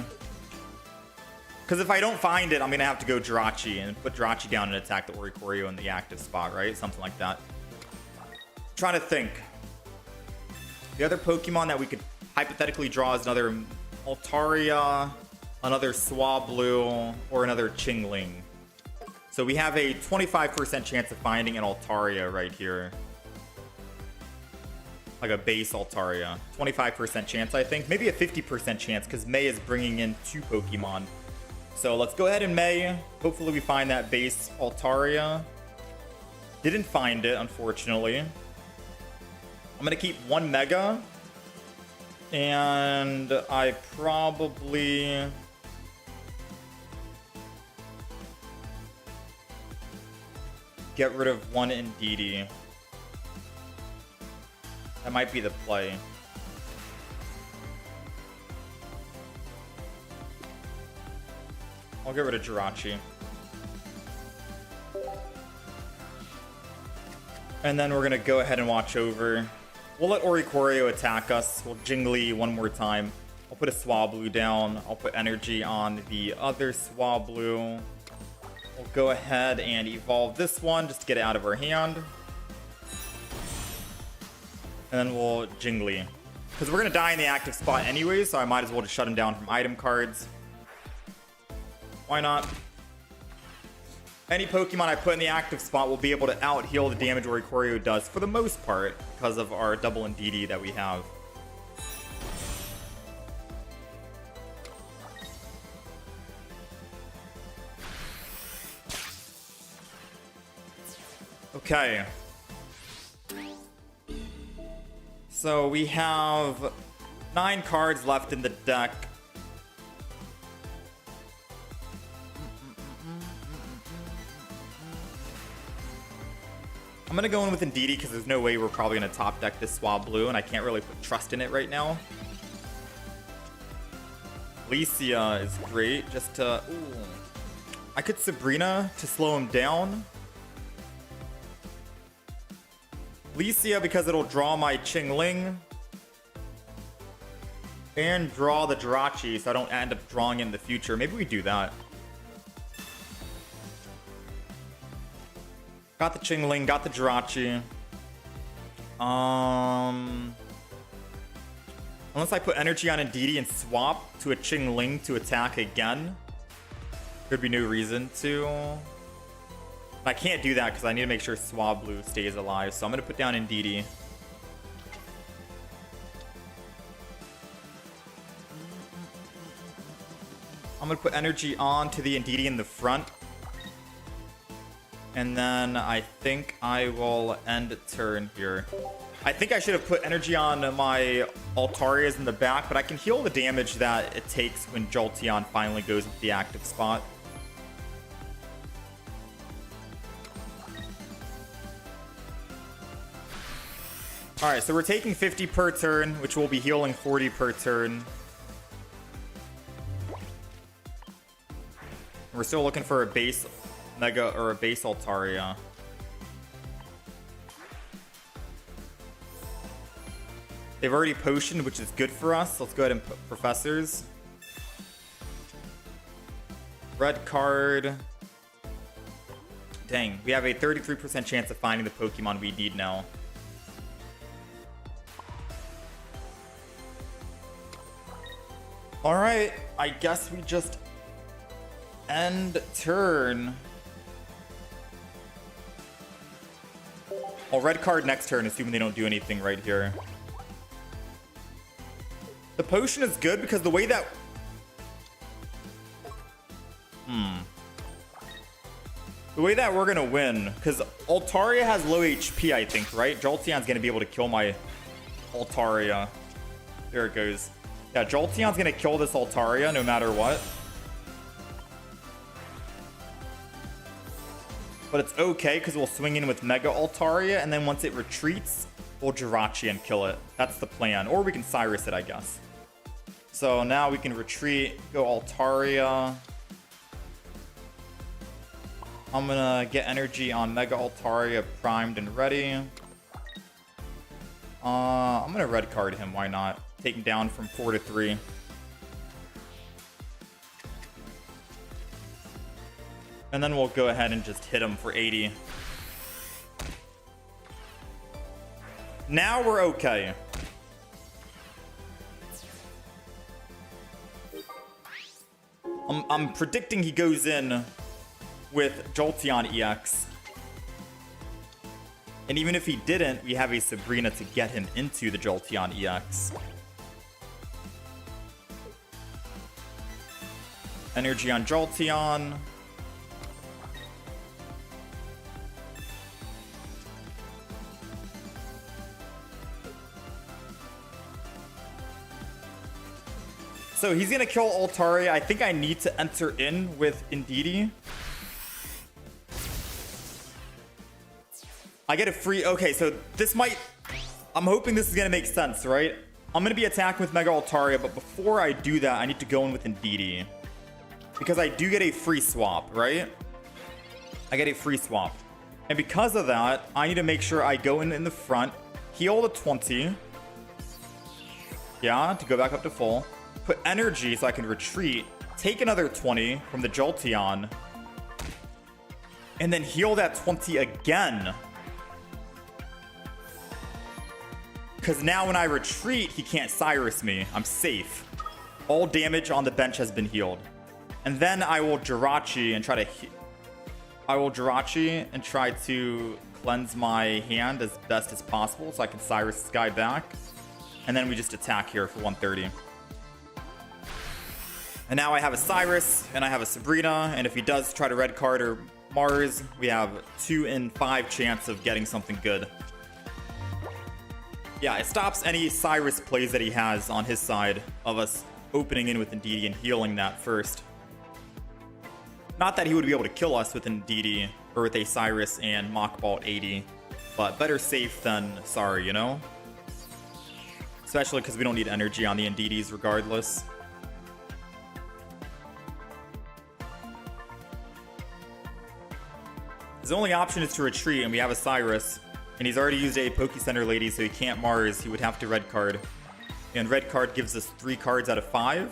Because if I don't find it, I'm gonna have to go Jirachi and put Jirachi down and attack the Oricorio in the active spot, right? Something like that. Trying to think. The other Pokemon that we could hypothetically draw is another Altaria. another Swablu, or another Chingling. So we have a 25% chance of finding an Altaria right here. Like a base Altaria. 25% chance, I think. Maybe a 50% chance, because May is bringing in 2 Pokemon. So let's go ahead and May. Hopefully we find that base Altaria. Didn't find it, unfortunately. I'm going to keep 1 Mega. And I probably... get rid of 1 Indeedee. That might be the play. I'll get rid of Jirachi. And then we're going to go ahead and watch over. We'll let Oricorio attack us. We'll Jingly 1 more time. I'll put a Swablu down. I'll put energy on the other Swablu. We'll go ahead and evolve this one just to get it out of our hand. And then we'll Jingly. Because we're going to die in the active spot anyway, so I might as well just shut him down from item cards. Why not? Any Pokemon I put in the active spot will be able to out-heal the damage Oricorio does for the most part because of our double Indeedee that we have. Okay. So we have 9 cards left in the deck. I'm going to go in with Indeedee because there's no way we're probably going to top deck this Swablu, and I can't really put trust in it right now. Licia is great just to... Ooh. I could Sabrina to slow him down. Licia because it'll draw my Chingling. And draw the Jirachi so I don't end up drawing in the future. Maybe we do that. Got the Chingling, got the Jirachi. Unless I put energy on Indeedee and swap to a Chingling to attack again. Could be no reason to. I can't do that because I need to make sure Swablu stays alive. So I'm going to put down Indeedee. I'm going to put energy on to the Indeedee in the front. And then I think I will end turn here. I think I should have put energy on my Altarias in the back, but I can heal the damage that it takes when Jolteon finally goes into the active spot. Alright, so we're taking 50 per turn, which will be healing 40 per turn. We're still looking for a base Mega or a base Altaria. They've already potioned, which is good for us. Let's go ahead and put Professors. Red card. Dang, we have a 33% chance of finding the Pokemon we need now. Alright, I guess we just end turn. I'll red card next turn, assuming they don't do anything right here. The potion is good because the way that... The way that we're going to win, because Altaria has low HP, I think, right? Jolteon's going to be able to kill my Altaria. There it goes. Yeah, Jolteon's going to kill this Altaria no matter what. But it's okay, because we'll swing in with Mega Altaria, and then once it retreats, we'll Jirachi and kill it. That's the plan. Or we can Cyrus it, I guess. So now we can retreat, go Altaria. I'm gonna get energy on Mega Altaria primed and ready. I'm gonna red card him, why not? Take him down from 4 to 3. And then we'll go ahead and just hit him for 80. Now we're okay. I'm predicting he goes in with Jolteon EX. And even if he didn't, we have a Sabrina to get him into the Jolteon EX. Energy on Jolteon. So he's gonna kill Altaria. I think I need to enter in with Indeedee. I get a free... Okay, so this might... I'm hoping this is gonna make sense, right? I'm gonna be attacking with Mega Altaria, but before I do that, I need to go in with Indeedee. Because I do get a free swap, right? I get a free swap. And because of that, I need to make sure I go in the front, heal the 20. Yeah, to go back up to full. Put energy so I can retreat. Take another 20 from the Jolteon. And then heal that 20 again. Because now when I retreat, he can't Cyrus me. I'm safe. All damage on the bench has been healed. And then I will Jirachi and try to cleanse my hand as best as possible so I can Cyrus this guy back. And then we just attack here for 130. And now I have a Cyrus and I have a Sabrina. And if he does try to red card or Mars, we have 2 in 5 chance of getting something good. Yeah, it stops any Cyrus plays that he has on his side of us opening in with Indeedee and healing that first. Not that he would be able to kill us with Indeedee or with a Cyrus and Mach Ball at 80, but better safe than sorry, you know? Especially because we don't need energy on the Indeedees regardless. His only option is to retreat, and we have a Cyrus. And he's already used a Poke Center Lady, so he can't Mars. He would have to red card. And red card gives us 3 cards out of 5.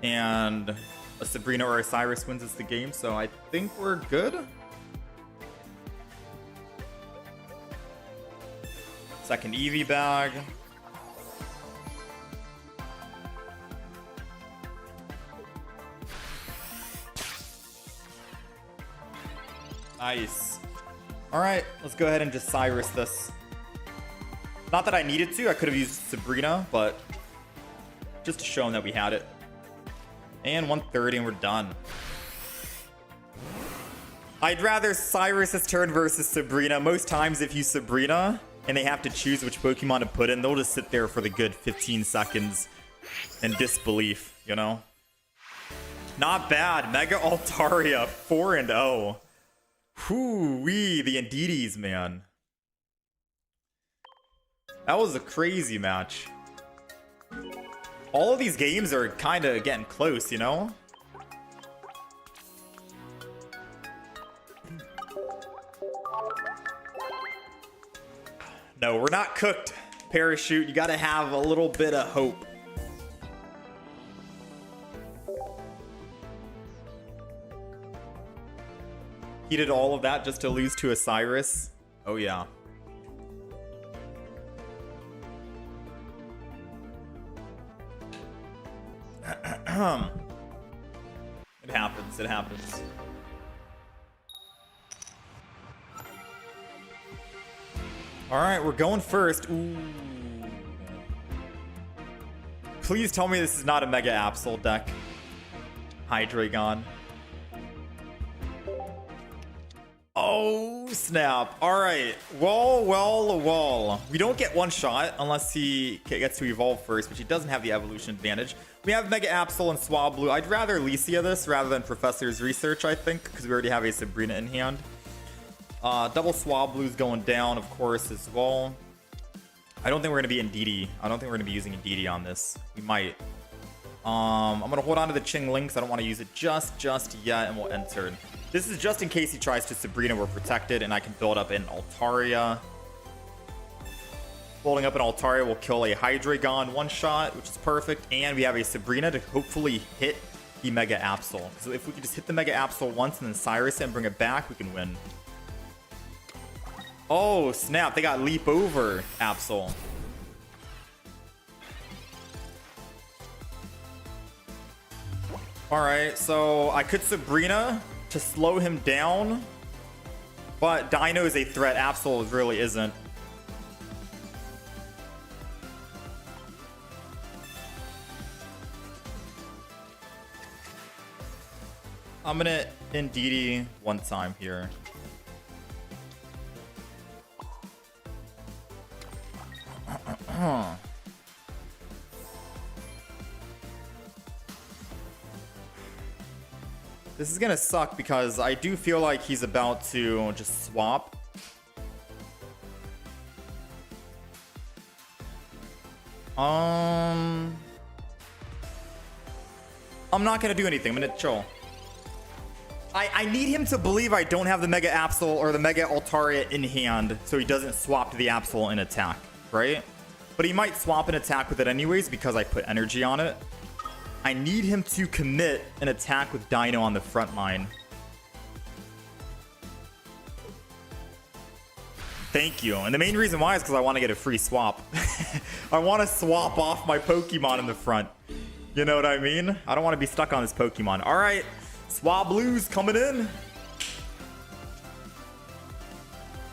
And a Sabrina or a Cyrus wins us the game, so I think we're good. Second Eevee bag. Nice. Alright, let's go ahead and just Cyrus this. Not that I needed to, I could have used Sabrina, but just to show him that we had it. And 130 and we're done. I'd rather Cyrus this turn versus Sabrina. Most times if you Sabrina and they have to choose which Pokemon to put in, they'll just sit there for the good 15 seconds in disbelief, you know? Not bad. Mega Altaria 4-0. Whoo-wee, the Indeedees, man. That was a crazy match. All of these games are kind of getting close, you know? No, we're not cooked. Parachute, you gotta have a little bit of hope. He did all of that just to lose to a Cyrus. Oh yeah. It happens, it happens. Alright, we're going first. Ooh. Please tell me this is not a Mega Absol deck. Hydreigon. Oh, snap. Alright. Well. We don't get one shot unless he gets to evolve first, which he doesn't have the evolution advantage. We have Mega Absol and Swablu. I'd rather Licia this rather than Professor's Research, I think, because we already have a Sabrina in hand. Double Swablu's going down, of course, as well. I don't think we're going to be Indeedee. I don't think we're going to be using Indeedee on this. We might. I'm going to hold on to the Ching Links. I don't want to use it just yet, and we'll enter. This is just in case he tries to Sabrina. We're protected, and I can build up an Altaria. Building up an Altaria will kill a Hydreigon one shot, which is perfect. And we have a Sabrina to hopefully hit the Mega Absol. So if we can just hit the Mega Absol once and then Cyrus it and bring it back, we can win. Oh, snap. They got Leap Over Absol. Alright, so I could Sabrina to slow him down, but Dino is a threat. Absol really isn't. I'm gonna Indeedee one time here. This is gonna suck because I do feel like he's about to just swap. I'm not gonna do anything. I'm gonna chill. I need him to believe I don't have the Mega Absol or the Mega Altaria in hand, so he doesn't swap to the Absol in attack, right? But he might swap an attack with it anyways because I put energy on it. I need him to commit an attack with Dino on the front line. Thank you. And the main reason why is because I want to get a free swap. I want to swap off my Pokemon in the front. You know what I mean? I don't want to be stuck on this Pokemon. All right. Swablu's coming in.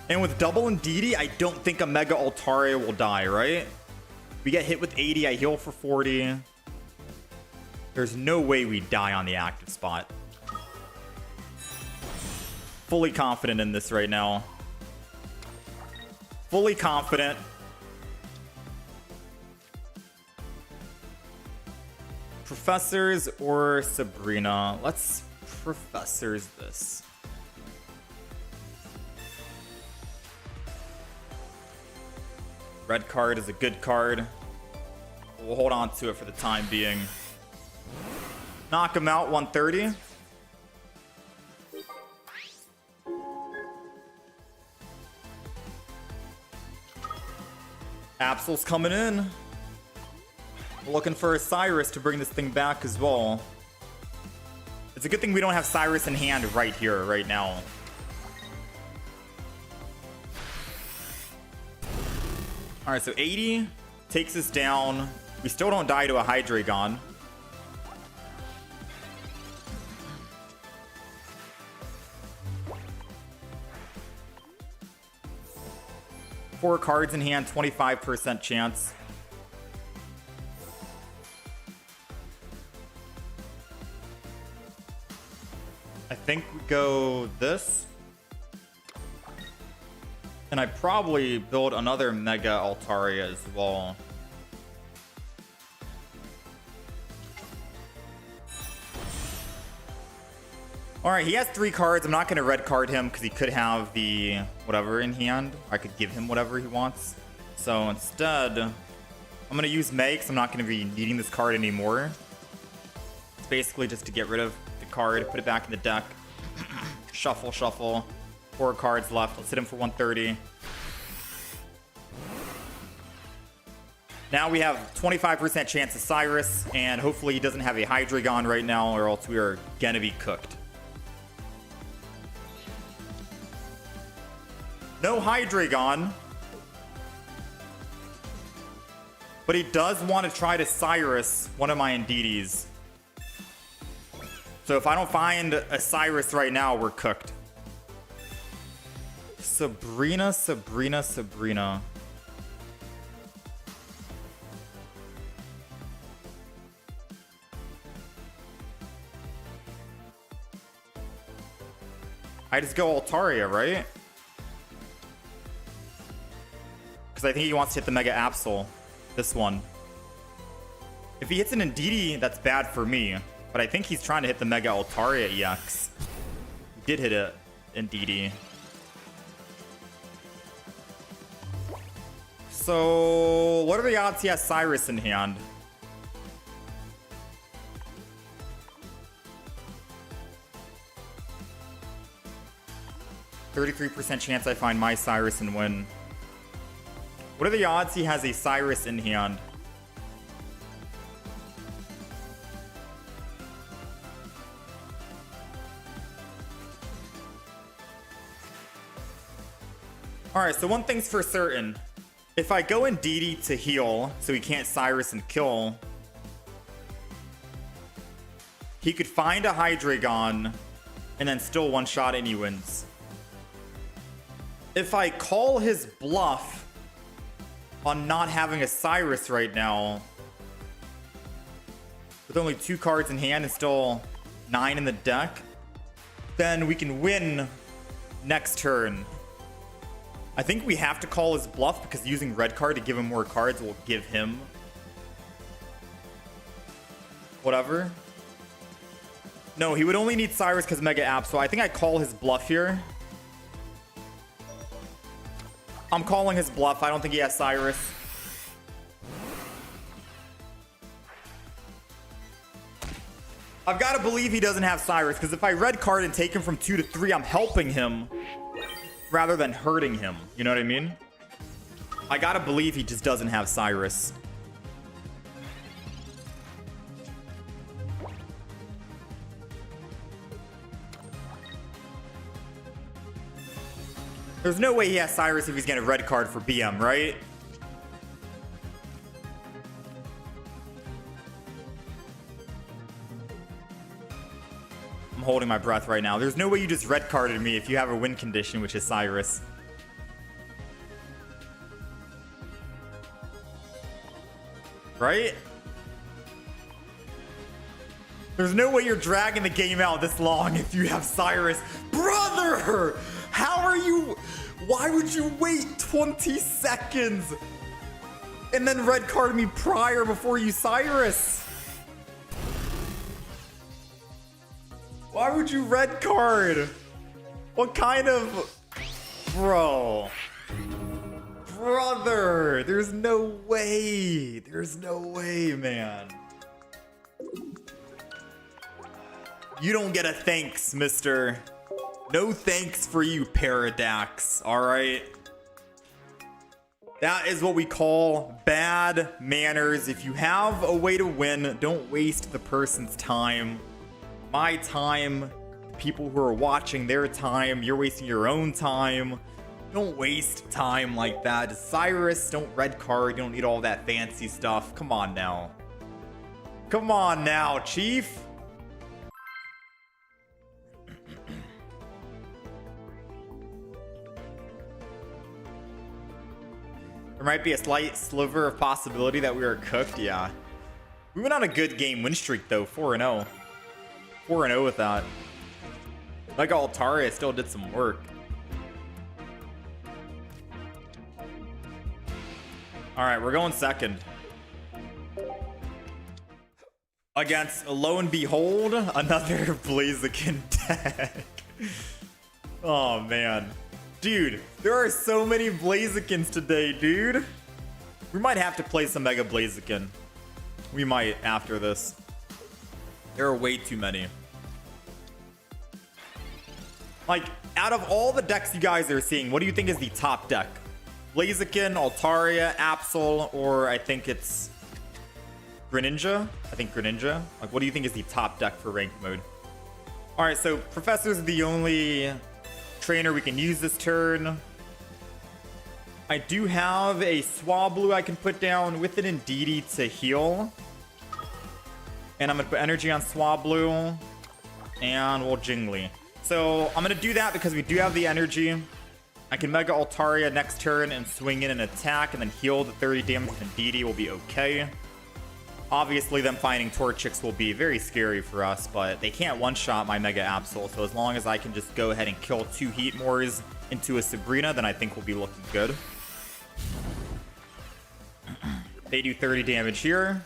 And with double Indeedee, I don't think a Mega Altaria will die, right? We get hit with 80. I heal for 40. There's no way we die on the active spot. Fully confident in this right now. Fully confident. Professors or Sabrina? Let's Professors this. Red card is a good card. We'll hold on to it for the time being. Knock him out, 130. Absol's coming in. We're looking for a Cyrus to bring this thing back as well. It's a good thing we don't have Cyrus in hand right here, right now. Alright, so 80 takes us down. We still don't die to a Hydreigon. Four cards in hand, 25% chance. I think we go this. And I probably build another Mega Altaria as well. Alright, he has 3 cards. I'm not going to red card him because he could have the whatever in hand. I could give him whatever he wants. So instead, I'm going to use Meg because I'm not going to be needing this card anymore. It's basically just to get rid of the card, put it back in the deck. Shuffle, shuffle. 4 cards left. Let's hit him for 130. Now we have 25% chance of Cyrus, and hopefully he doesn't have a Hydreigon right now, or else we are going to be cooked. No Hydreigon. But he does want to try to Cyrus one of my Indeedees. So if I don't find a Cyrus right now, we're cooked. Sabrina, Sabrina, Sabrina. I just go Altaria, right? Because I think he wants to hit the Mega Absol. This one. If he hits an Indeedee, that's bad for me. But I think he's trying to hit the Mega Altaria EX. He did hit it, Indeedee. So, what are the odds he has Cyrus in hand? %33% chance I find my Cyrus and win. What are the odds he has a Cyrus in hand? Alright, so one thing's for certain. If I go Indeedee to heal, so he can't Cyrus and kill, he could find a Hydreigon and then still one-shot and he wins. If I call his bluff on not having a Cyrus right now, with only 2 cards in hand and still 9 in the deck, then we can win next turn. I think we have to call his bluff because using red card to give him more cards will give him whatever. No, he would only need Cyrus because Mega App, so I think I call his bluff here. I'm calling his bluff. I don't think he has Cyrus. I've got to believe he doesn't have Cyrus, because if I red card and take him from 2 to 3, I'm helping him rather than hurting him. You know what I mean? I got to believe he just doesn't have Cyrus. There's no way he has Cyrus if he's getting a red card for BM, right? I'm holding my breath right now. There's no way you just red carded me if you have a win condition, which is Cyrus. Right? There's no way you're dragging the game out this long if you have Cyrus. Brother! How are you? Why would you wait 20 seconds and then red card me prior before you Cyrus? Why would you red card? What kind of... Bro. Brother. There's no way. There's no way, man. You don't get a thanks, mister. No thanks for you, Paradax. Alright? That is what we call bad manners. If you have a way to win, don't waste the person's time. My time, the people who are watching their time, you're wasting your own time. Don't waste time like that. Cyrus, don't red card. You don't need all that fancy stuff. Come on now. Come on now, Chief. There might be a slight sliver of possibility that we are cooked. Yeah. We went on a good game win streak, though. 4-0. 4-0 with that. Mega Altaria still did some work. Alright, we're going second. Against, lo and behold, another Blaziken deck. Oh, man. Dude, there are so many Blazikens today, dude. We might have to play some Mega Blaziken. We might after this. There are way too many. Like, out of all the decks you guys are seeing, what do you think is the top deck? Blaziken, Altaria, Absol, or I think it's Greninja? I think Greninja. Like, what do you think is the top deck for ranked mode? Alright, so Professor's the only trainer we can use this turn. I do have a Swablu I can put down with an Indeedee to heal. And I'm going to put energy on Swablu. And we'll Jingli. So I'm going to do that because we do have the energy. I can Mega Altaria next turn and swing in an attack and then heal the 30 damage with Indeedee will be okay. Obviously, them finding Torchics will be very scary for us, but they can't one-shot my Mega Absol. So as long as I can just go ahead and kill 2 Heatmores into a Sabrina, then I think we'll be looking good. They do 30 damage here.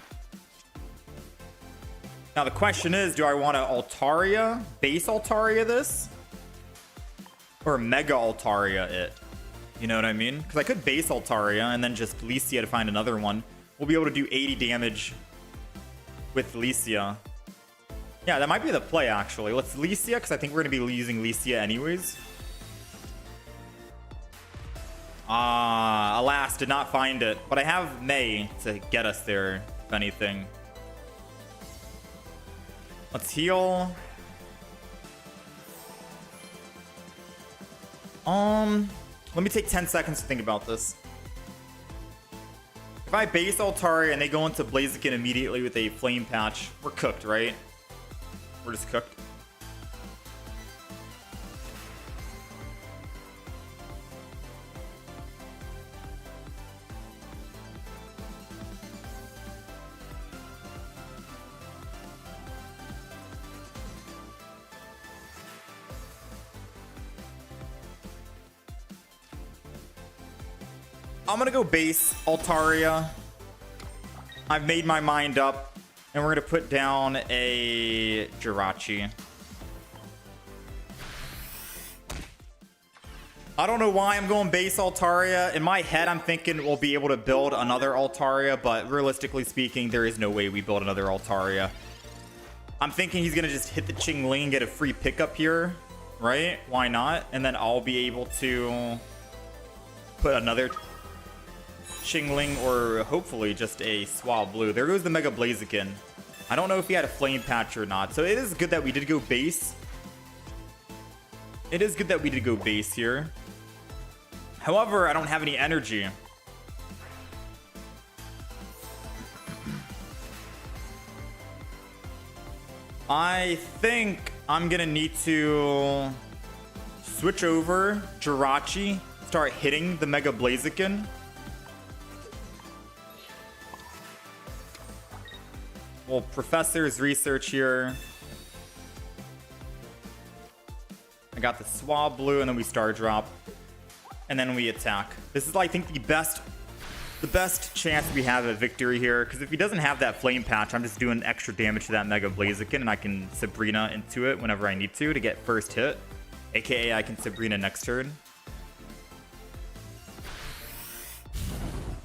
Now the question is, do I want to Altaria, base Altaria this? Or Mega Altaria it? You know what I mean? Because I could base Altaria and then just Licia to find another one. We'll be able to do 80 damage with Licia. Yeah, that might be the play actually. Let's Licia, because I think we're going to be using Licia anyways. Alas, did not find it. But I have May to get us there, if anything. Let's heal. Let me take 10 seconds to think about this. If I base Altaria and they go into Blaziken immediately with a Flame Patch, we're cooked, right? We're just cooked. I'm gonna go base Altaria. I've made my mind up, and we're gonna put down a Jirachi. I don't know why I'm going base Altaria. In my head, I'm thinking we'll be able to build another Altaria, but realistically speaking, there is no way we build another Altaria. I'm thinking he's gonna just hit the Qingling, get a free pickup here, right? Why not? And then I'll be able to put another Qingling, or hopefully just a Swablu. There goes the Mega Blaziken. I don't know if he had a Flame Patch or not. So it is good that we did go base. It is good that we did go base here. However, I don't have any energy. I think I'm gonna need to switch over Jirachi, start hitting the Mega Blaziken. Well, Professor's research here. I got the Swablu, and then we Star Drop, and then we attack. This is, I think, the best chance we have at victory here, because if he doesn't have that Flame Patch, I'm just doing extra damage to that Mega Blaziken, and I can Sabrina into it whenever I need to get first hit. AKA, I can Sabrina next turn.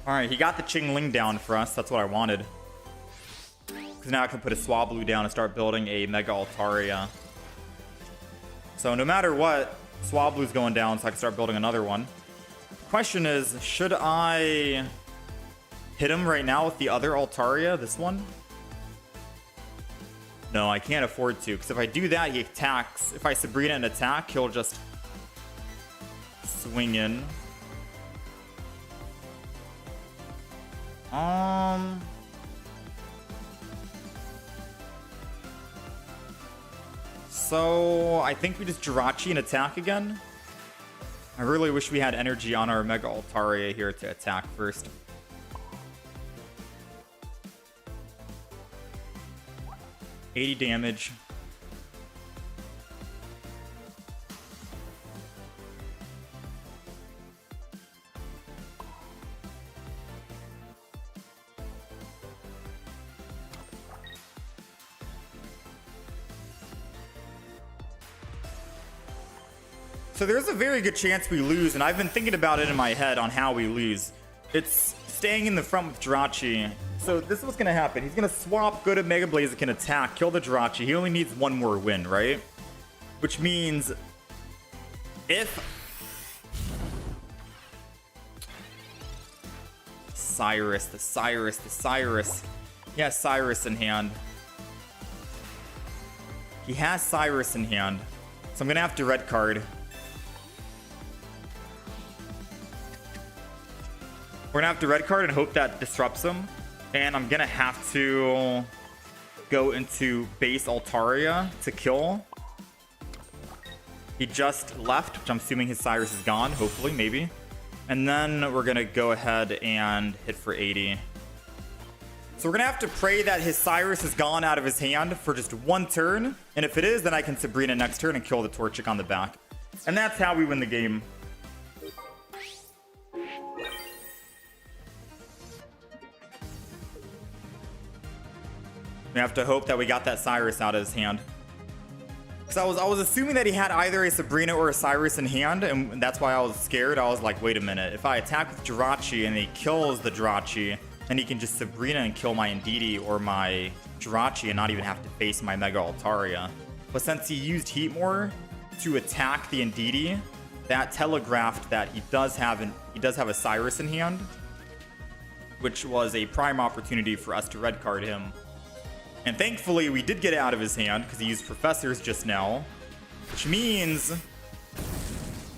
Alright, he got the Qingling down for us. That's what I wanted. Because now I can put a Swablu down and start building a Mega Altaria. So no matter what, Swablu's going down, so I can start building another one. Question is, should I hit him right now with the other Altaria, this one? No, I can't afford to, because if I do that, he attacks. If I Sabrina and attack, he'll just swing in. So I think we just Jirachi and attack again. I really wish we had energy on our Mega Altaria here to attack first. $80 damage. So there's a very good chance we lose, and I've been thinking about it in my head on how we lose. It's staying in the front with Jirachi. So this is what's going to happen. He's going to swap, go to Mega Blaziken, attack, kill the Jirachi. He only needs one more win, right? Which means if the Cyrus. He has Cyrus in hand. He has Cyrus in hand. So I'm going to have to red card. We're gonna have to red card and hope that disrupts him. And I'm gonna have to go into base Altaria to kill. He just left, which I'm assuming his Cyrus is gone, hopefully, maybe. And then we're gonna go ahead and hit for 80. So we're gonna have to pray that his Cyrus is gone out of his hand for just one turn. And if it is, then I can Sabrina next turn and kill the Torchic on the back. And that's how we win the game. We have to hope that we got that Cyrus out of his hand. Because I was assuming that he had either a Sabrina or a Cyrus in hand, and that's why I was scared. I was like, wait a minute. If I attack with Jirachi and he kills the Jirachi, then he can just Sabrina and kill my Indeedee or my Jirachi and not even have to face my Mega Altaria. But since he used Heatmore to attack the Indeedee, that telegraphed that he does have a Cyrus in hand, which was a prime opportunity for us to red card him. And thankfully, we did get it out of his hand because he used Professors just now. Which means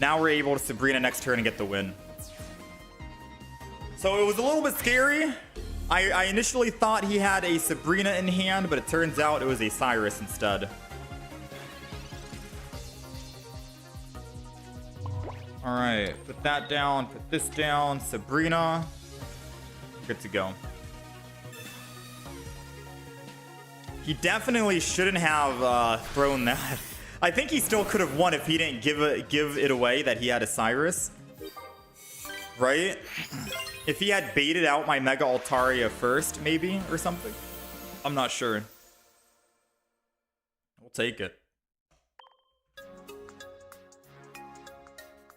now we're able to Sabrina next turn and get the win. So it was a little bit scary. I initially thought he had a Sabrina in hand, but it turns out it was a Cyrus instead. All right, put that down, put this down. Sabrina, good to go. He definitely shouldn't have thrown that. I think he still could have won if he didn't give it away that he had a Cyrus. Right? If he had baited out my Mega Altaria first, maybe, or something. I'm not sure. We'll take it.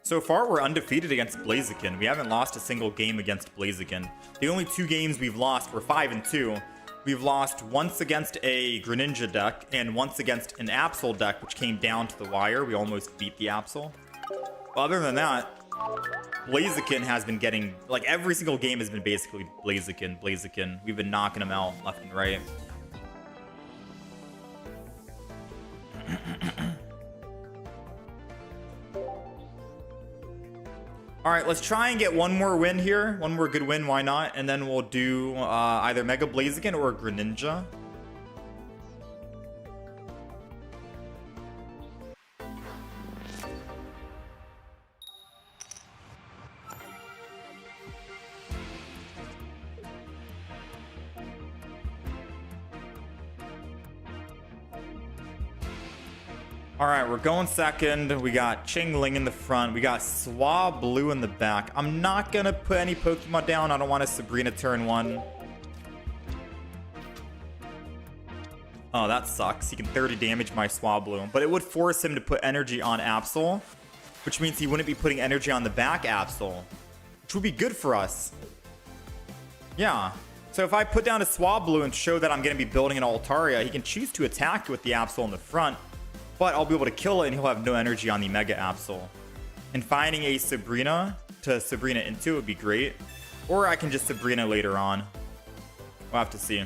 So far, we're undefeated against Blaziken. We haven't lost a single game against Blaziken. The only 2 games we've lost were 5-2. We've lost once against a Greninja deck and once against an Absol deck, which came down to the wire. We almost beat the Absol. But other than that, Blaziken has been getting, like, every single game has been basically Blaziken. We've been knocking him out left and right. All right, let's try and get one more win here. One more good win, why not? And then we'll do either Mega Blaziken or Greninja. All right, we're going second. We got Chingling in the front. We got Swablu in the back. I'm not going to put any Pokemon down. I don't want a Sabrina turn 1. Oh, that sucks. He can 30 damage my Swablu. But it would force him to put energy on Absol, which means he wouldn't be putting energy on the back Absol, which would be good for us. Yeah. So if I put down a Swablu and show that I'm going to be building an Altaria, he can choose to attack with the Absol in the front. But I'll be able to kill it and he'll have no energy on the Mega Absol. And finding a Sabrina to Sabrina into would be great. Or I can just Sabrina later on. We'll have to see.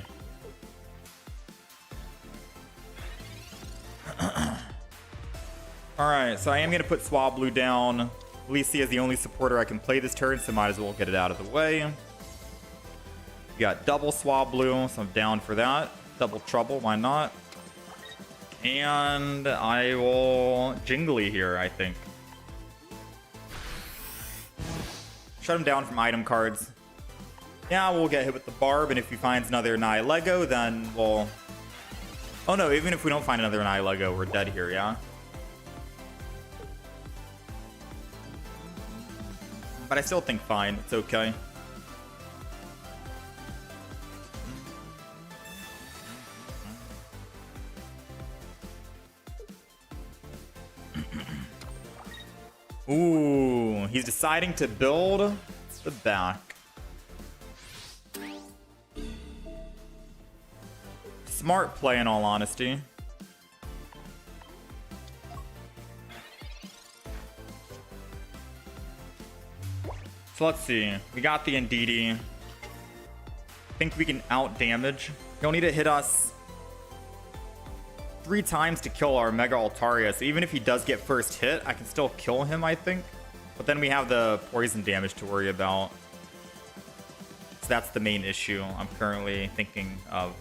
Alright, so I am going to put Swablu down. Lisi is the only supporter I can play this turn, so might as well get it out of the way. We got double Swablu, so I'm down for that. Double Trouble, why not? And I will Jingly here, I think. Shut him down from item cards. Yeah, we'll get hit with the Barb, and if he finds another Nihilego, then we'll... Oh no, even if we don't find another Nihilego, we're dead here, yeah? But I still think fine, it's okay. Ooh, he's deciding to build the back. Smart play, in all honesty. So let's see. We got the Indeedee. I think we can out damage. He'll need to hit us 3 times to kill our Mega Altaria, so even if he does get first hit, I can still kill him, I think. But then we have the poison damage to worry about. So that's the main issue I'm currently thinking of.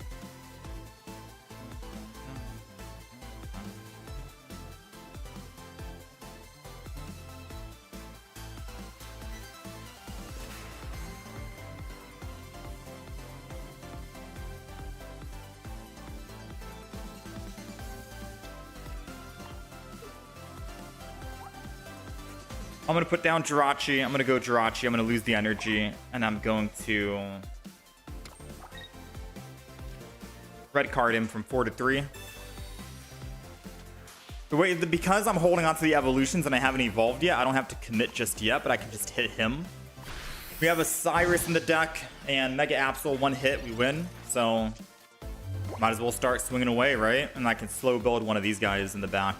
I'm going to put down Jirachi. I'm going to go Jirachi. I'm going to lose the energy. And I'm going to red card him from 4 to 3. Because I'm holding on to the evolutions and I haven't evolved yet, I don't have to commit just yet, but I can just hit him. We have a Cyrus in the deck and Mega Absol, 1 hit, we win. So might as well start swinging away, right? And I can slow build one of these guys in the back.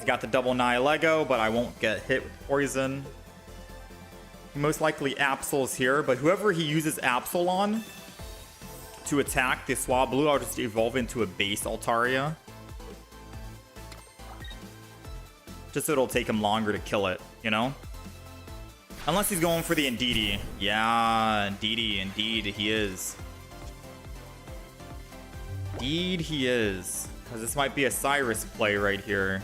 Got the double Nihilego, but I won't get hit with poison. Most likely Absol's here, but whoever he uses Absol on to attack the Swablu, I'll just evolve into a base Altaria. Just so it'll take him longer to kill it, you know? Unless he's going for the Indeedee. Yeah, Indeedee, indeed he is. Indeed he is. Because this might be a Cyrus play right here.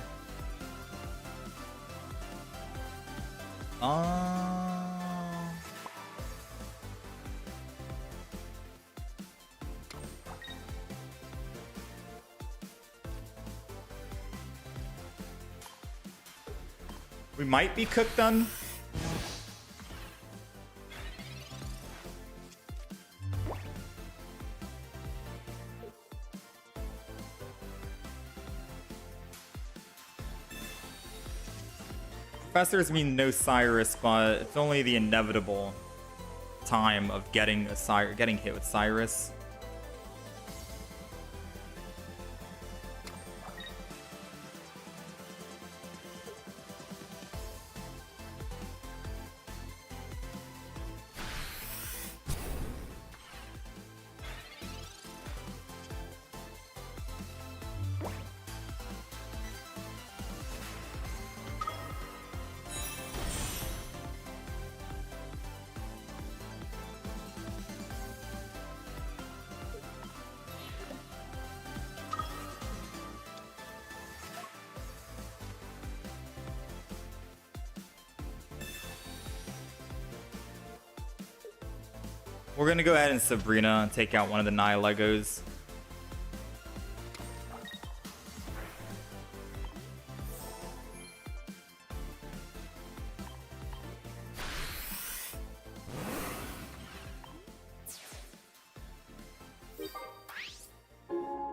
We might be cooked then. Professors mean no Cyrus, but it's only the inevitable time of getting hit with Cyrus. We're gonna go ahead and Sabrina and take out one of the Nai Legos.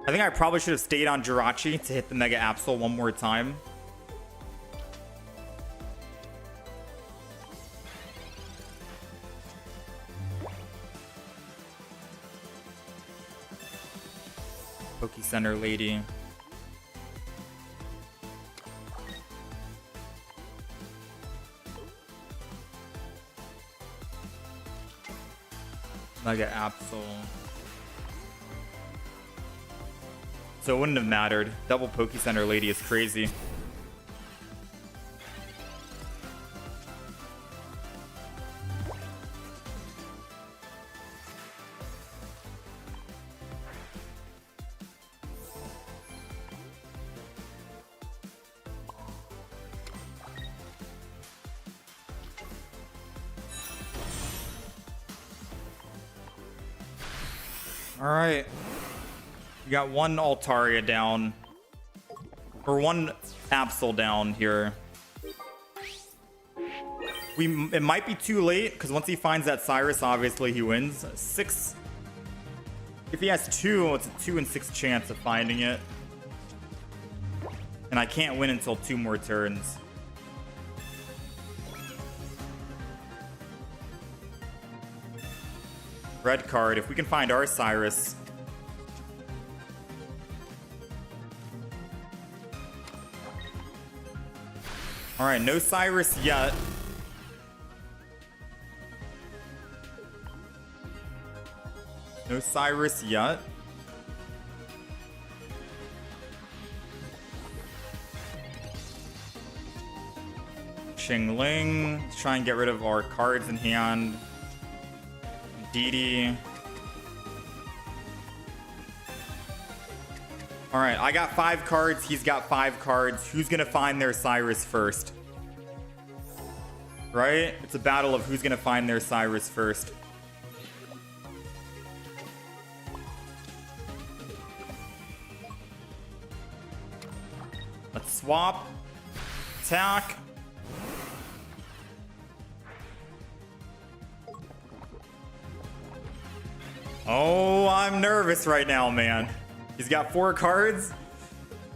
I think I probably should have stayed on Jirachi to hit the Mega Absol one more time. Poke Center Lady. Mega Absol. So it wouldn't have mattered. Double Poke Center Lady is crazy. All right. We got one Altaria down. Or one Absol down here. It might be too late, because once he finds that Cyrus, obviously he wins. 6. If he has 2, it's a 2 in 6 chance of finding it. And I can't win until 2 more turns. Red card, if we can find our Cyrus. Alright, no Cyrus yet. No Cyrus yet. Xingling. Let's try and get rid of our cards in hand. Didi. Alright, I got 5 cards. He's got 5 cards. Who's gonna find their Cyrus first? Right? It's a battle of who's gonna find their Cyrus first. Let's swap. Attack. Oh, I'm nervous right now, man. He's got 4 cards.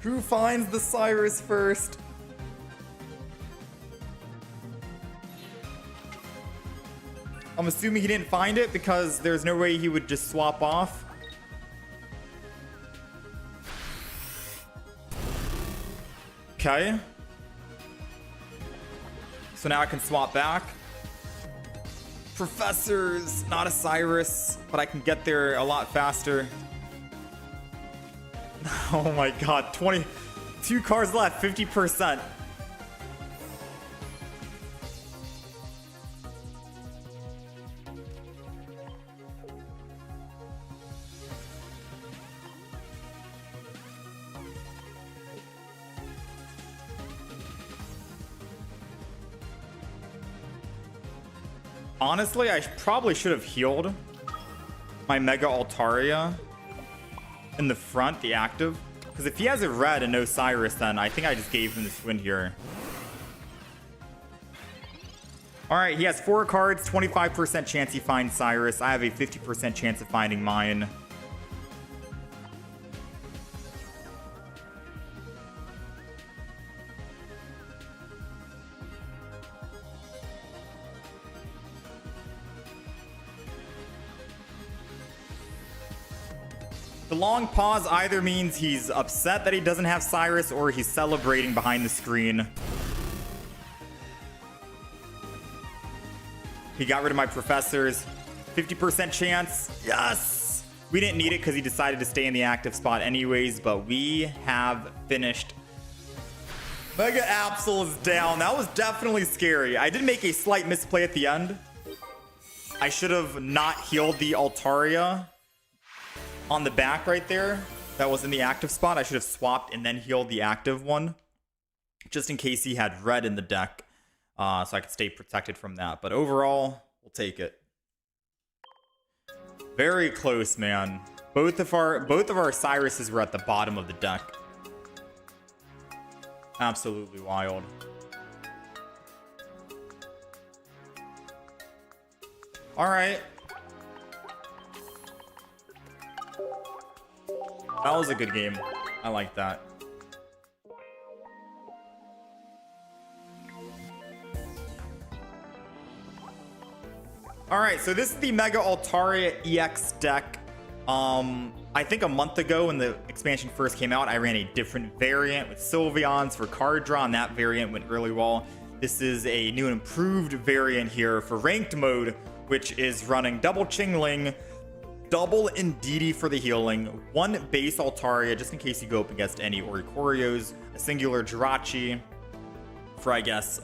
Who finds the Cyrus first? I'm assuming he didn't find it because there's no way he would just swap off. Okay. So now I can swap back. Professors, not a Cyrus, but I can get there a lot faster. Oh my god, 22 cards left, 50%. Honestly, I probably should have healed my Mega Altaria in the front, the active. Because if he has a red and no Cyrus, then I think I just gave him this win here. Alright, he has 4 cards, 25% chance he finds Cyrus. I have a 50% chance of finding mine. The long pause either means he's upset that he doesn't have Cyrus or he's celebrating behind the screen. He got rid of my professors. 50% chance. Yes! We didn't need it because he decided to stay in the active spot anyways, but we have finished. Mega Absol is down. That was definitely scary. I did make a slight misplay at the end. I should have not healed the Altaria on the back right there. That was in the active spot. I should have swapped and then healed the active one, just in case he had red in the deck. So I could stay protected from that. But overall, we'll take it. Very close, man. Both of our Cyruses were at the bottom of the deck. Absolutely wild. All right. That was a good game. I like that. Alright, so this is the Mega Altaria EX deck. I think a month ago when the expansion first came out, I ran a different variant with Sylveons for card draw, and that variant went really well. This is a new and improved variant here for ranked mode, which is running double Chingling, double Indeedee for the healing, 1 base Altaria just in case you go up against any Oricorios, a singular Jirachi for, I guess,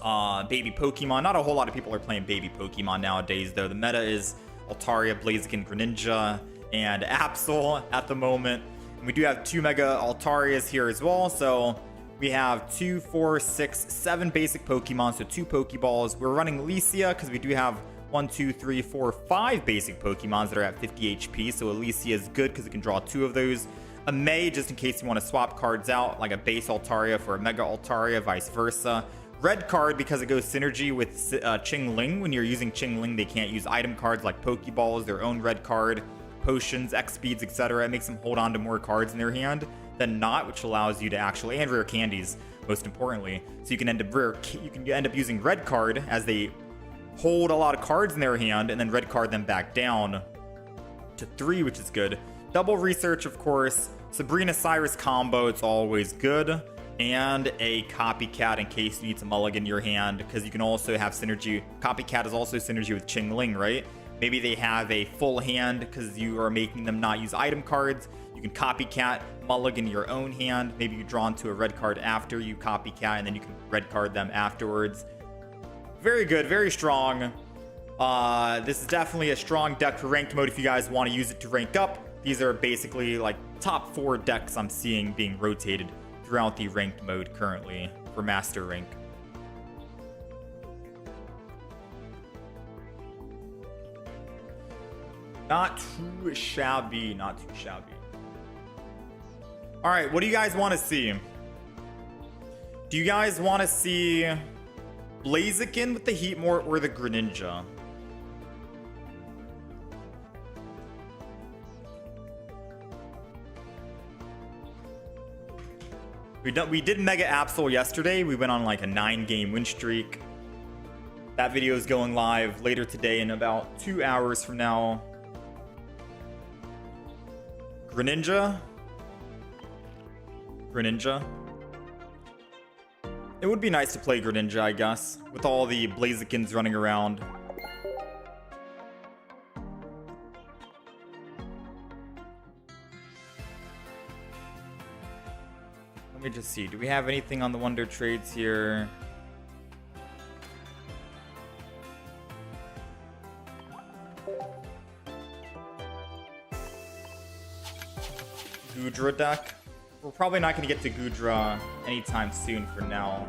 baby Pokemon. Not a whole lot of people are playing baby Pokemon nowadays, though. The meta is Altaria, Blaziken, Greninja, and Absol at the moment. And we do have 2 Mega Altarias here as well, so we have 2, 4, 6, 7 basic Pokemon, so 2 Pokeballs. We're running Alicia because we do have 1, 2, 3, 4, 5 basic Pokemons that are at 50 HP, so Alicia is good because it can draw 2 of those. A May, just in case you want to swap cards out, like a base Altaria for a Mega Altaria, vice versa. Red card because it goes synergy with Chingling. When you're using Chingling, they can't use item cards like Pokeballs, their own red card, potions, X speeds, etc. It makes them hold on to more cards in their hand than not, which allows you to actually, and rare candies, most importantly. So you can end up using red card as they hold a lot of cards in their hand, and then red card them back down to 3, which is good. Double research, of course. Sabrina Cyrus combo, it's always good. And a Copycat in case you need to mulligan your hand, because you can also have synergy. Copycat is also synergy with Chingling, right? Maybe they have a full hand because you are making them not use item cards. You can Copycat, mulligan your own hand. Maybe you draw into a red card after you Copycat, and then you can red card them afterwards. Very good, very strong. This is definitely a strong deck for ranked mode if you guys want to use it to rank up. These are basically like top 4 decks I'm seeing being rotated throughout the ranked mode currently for master rank. Not too shabby, not too shabby. All right, what do you guys want to see? Do you guys want to see Blaziken with the Heatmort or the Greninja? We did Mega Absol yesterday. We went on like a 9-game win streak. That video is going live later today in about 2 hours from now. Greninja. It would be nice to play Greninja, I guess, with all the Blazikens running around. Let me just see. Do we have anything on the Wonder Trades here? Goodra deck. We're probably not going to get to Goodra anytime soon for now.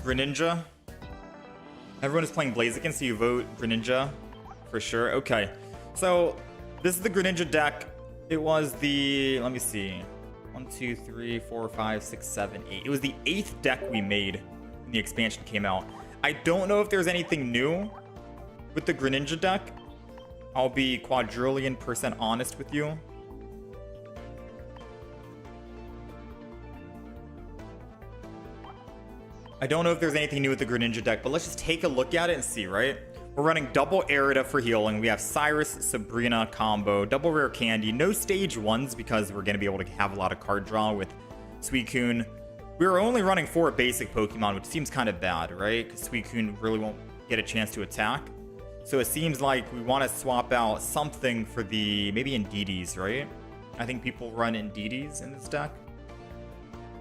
Greninja. Everyone is playing Blaziken, so you vote Greninja for sure. Okay, so this is the Greninja deck. It was the, let me see, 1, 2, 3, 4, 5, 6, 7, 8. It was the 8th deck we made when the expansion came out. I don't know if there's anything new with the Greninja deck. I'll be quadrillion% honest with you. I don't know if there's anything new with the Greninja deck, but let's just take a look at it and see, right? We're running double Arida for healing. We have Cyrus, Sabrina combo, double rare candy, no stage 1s because we're going to be able to have a lot of card draw with Suicune. We were only running 4 basic Pokemon, which seems kind of bad, right? Because Suicune really won't get a chance to attack. So it seems like we want to swap out something for the, maybe Indeedee, right? I think people run Indeedee in this deck.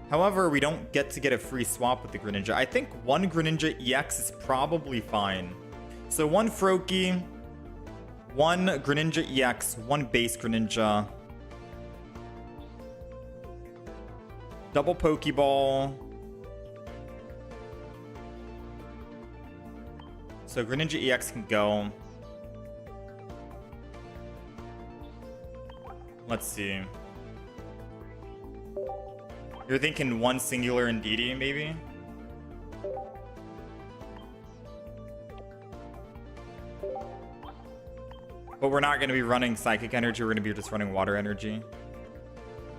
However, we don't get to get a free swap with the Greninja. I think one Greninja EX is probably fine. So one Froakie, one Greninja EX, one base Greninja, double Pokeball. So Greninja EX can go. Let's see. You're thinking one singular Indeedee, maybe? But we're not going to be running Psychic Energy. We're going to be just running Water Energy.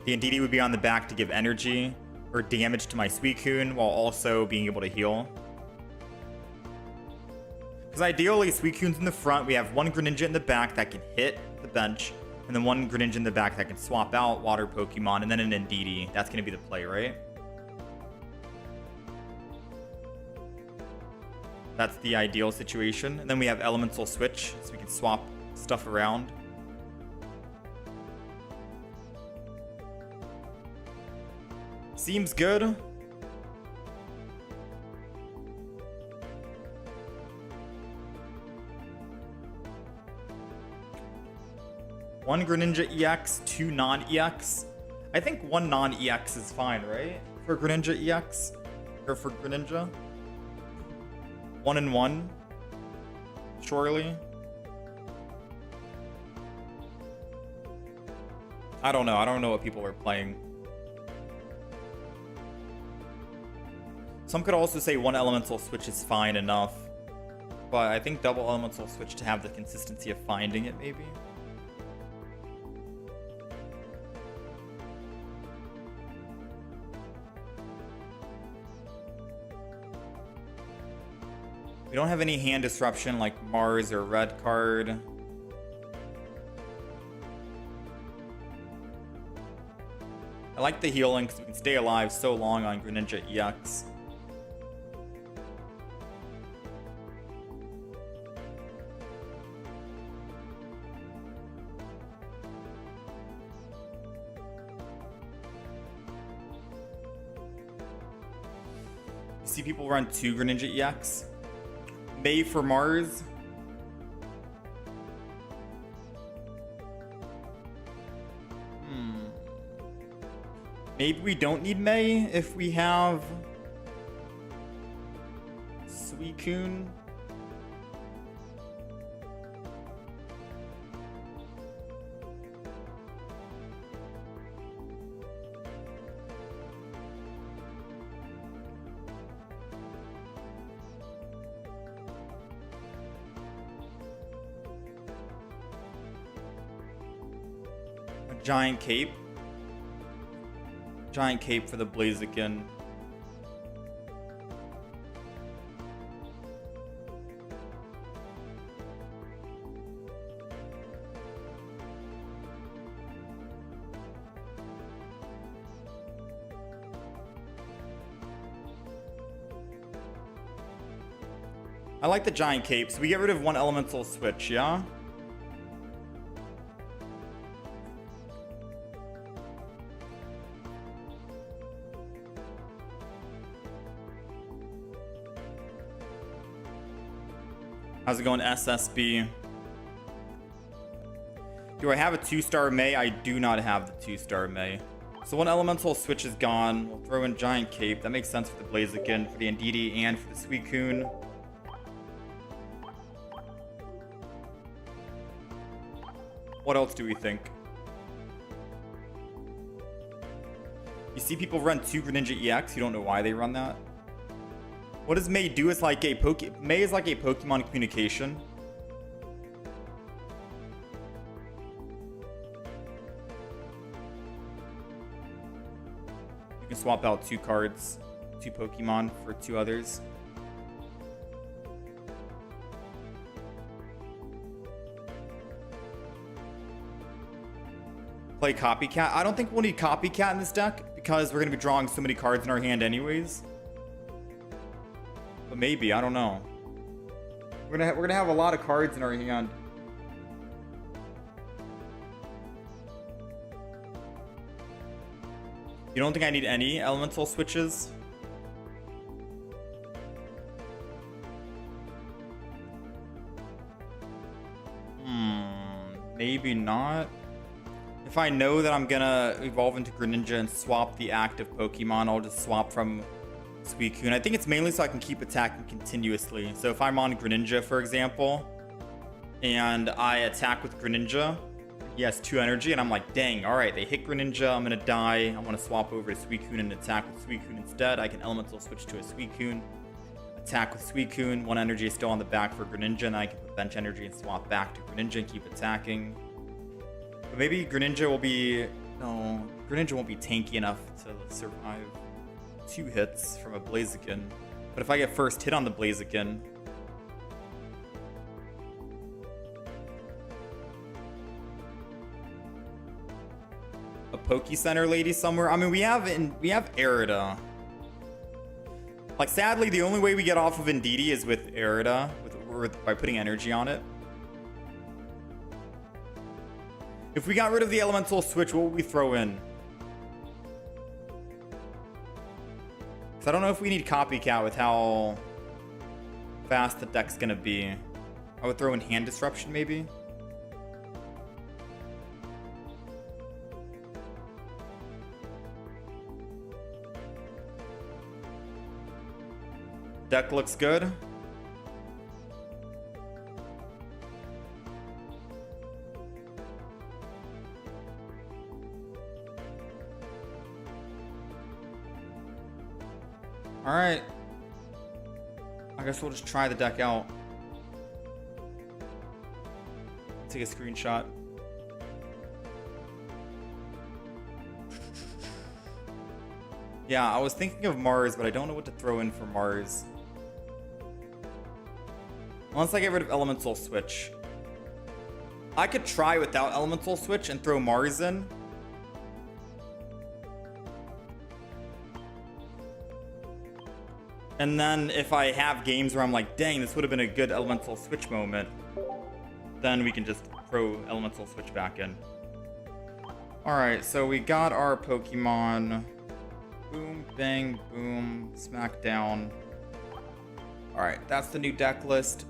The Indeedee would be on the back to give energy or damage to my Suicune while also being able to heal. Because ideally, Suicune's in the front. We have one Greninja in the back that can hit the bench. And then one Greninja in the back that can swap out Water Pokemon. And then an Indeedee. That's going to be the play, right? That's the ideal situation. And then we have Elemental Switch. So we can swap stuff around. Seems good. One Greninja EX, two non-EX. I think one non-EX is fine, right? For Greninja EX? Or for Greninja? 1 and 1? Surely? I don't know. I don't know what people are playing. Some could also say one Elemental Switch is fine enough. But I think double Elemental Switch to have the consistency of finding it, maybe. We don't have any hand disruption like Mars or Red card. I like the healing because we can stay alive so long on Greninja EX. You see people run 2 Greninja EX. May for Mars. Maybe we don't need May if we have Suicune. Giant Cape. Giant Cape for the Blaziken. I like the Giant Cape, so we get rid of one Elemental Switch, yeah? How's it going, SSB? Do I have a 2-star May? I do not have the 2-star May. So one elemental switch is gone. We'll throw in Giant Cape. That makes sense for the Blaziken, for the Indeedee, and for the Suicune. What else do we think? You see people run 2 Greninja EX. You don't know why they run that. What does May do? It's like a May is like a Pokemon communication. You can swap out 2 cards, 2 Pokemon for 2 others. Play Copycat. I don't think we'll need Copycat in this deck because we're going to be drawing so many cards in our hand anyways. But maybe, I don't know. We're gonna have a lot of cards in our hand. You don't think I need any elemental switches? Maybe not. If I know that I'm gonna evolve into Greninja and swap the active Pokemon, I'll just swap from Suicune. I think it's mainly so I can keep attacking continuously. So if I'm on Greninja, for example, and I attack with Greninja, he has 2 energy, and I'm like, dang, all right, they hit Greninja, I'm gonna die. I want to swap over to Suicune and attack with Suicune instead. I can elemental switch to a Suicune, attack with Suicune. 1 energy is still on the back for Greninja, and I can put bench energy and swap back to Greninja and keep attacking. But maybe Greninja will be... No, Greninja won't be tanky enough to survive 2 hits from a Blaziken. But if I get first hit on the Blaziken... A Poke Center lady somewhere? I mean, we have Erida. Like, sadly, the only way we get off of Indeedee is with Erida, by putting energy on it. If we got rid of the elemental switch, what would we throw in? Because I don't know if we need Copycat with how fast the deck's gonna be. I would throw in Hand Disruption, maybe. Deck looks good. All right. I guess we'll just try the deck out. Take a screenshot. Yeah, I was thinking of Mars, but I don't know what to throw in for Mars. Unless I get rid of Elemental Switch. I could try without Elemental Switch and throw Mars in. And then if I have games where I'm like, dang, this would have been a good Elemental Switch moment, then we can just throw Elemental Switch back in. Alright, so we got our Pokemon. Boom, bang, boom, smack down. Alright, that's the new deck list.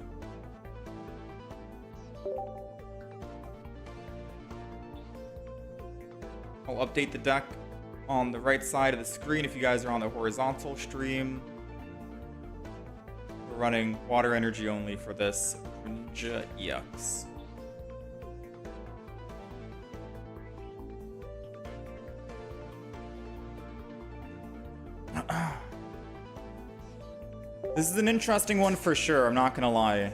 I'll update the deck on the right side of the screen if you guys are on the horizontal stream. We're running water energy only for this Greninja EX. This is an interesting one for sure, I'm not gonna lie.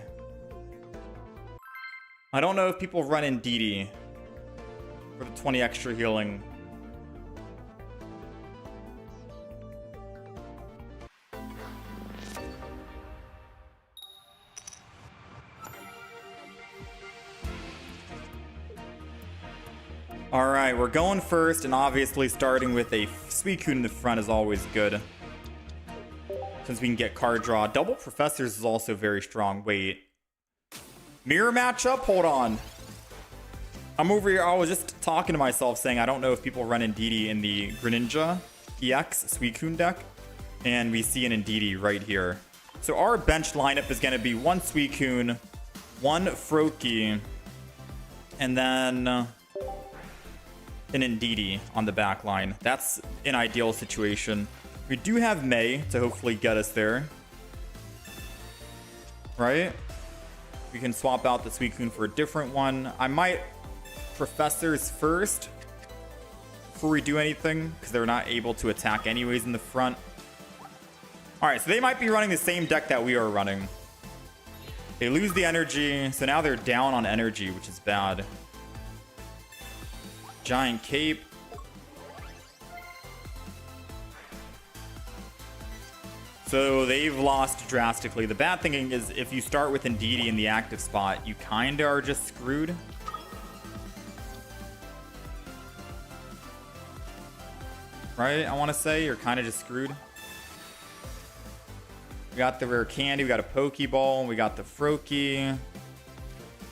I don't know if people run Indeedee for the 20 extra healing. Alright, we're going first, and obviously starting with a Suicune in the front is always good. Since we can get card draw. Double Professors is also very strong. Wait. Mirror matchup? Hold on. I'm over here. I was just talking to myself saying I don't know if people run Indeedee in the Greninja EX Suicune deck. And we see an Indeedee right here. So our bench lineup is going to be 1 Suicune, 1 Froakie, and then an Indeedee on the back line. That's an ideal situation. We do have May to hopefully get us there. Right? We can swap out the Suicune for a different one. I might Professors first before we do anything, because they're not able to attack anyways in the front. Alright, so they might be running the same deck that we are running. They lose the energy, so now they're down on energy, which is bad. Giant Cape. So they've lost drastically. The bad thing is if you start with Indeedee in the active spot, you kind of are just screwed. Right? I want to say you're kind of just screwed. We got the rare candy, we got a Pokeball, we got the Froakie.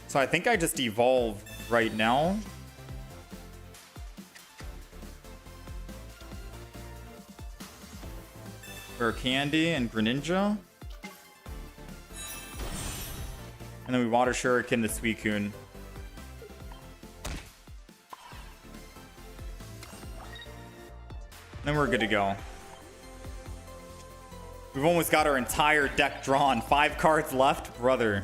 So I think I just evolve right now. Rare candy and Greninja. And then we Water Shuriken the Suicune. Then we're good to go. We've almost got our entire deck drawn. 5 cards left, brother.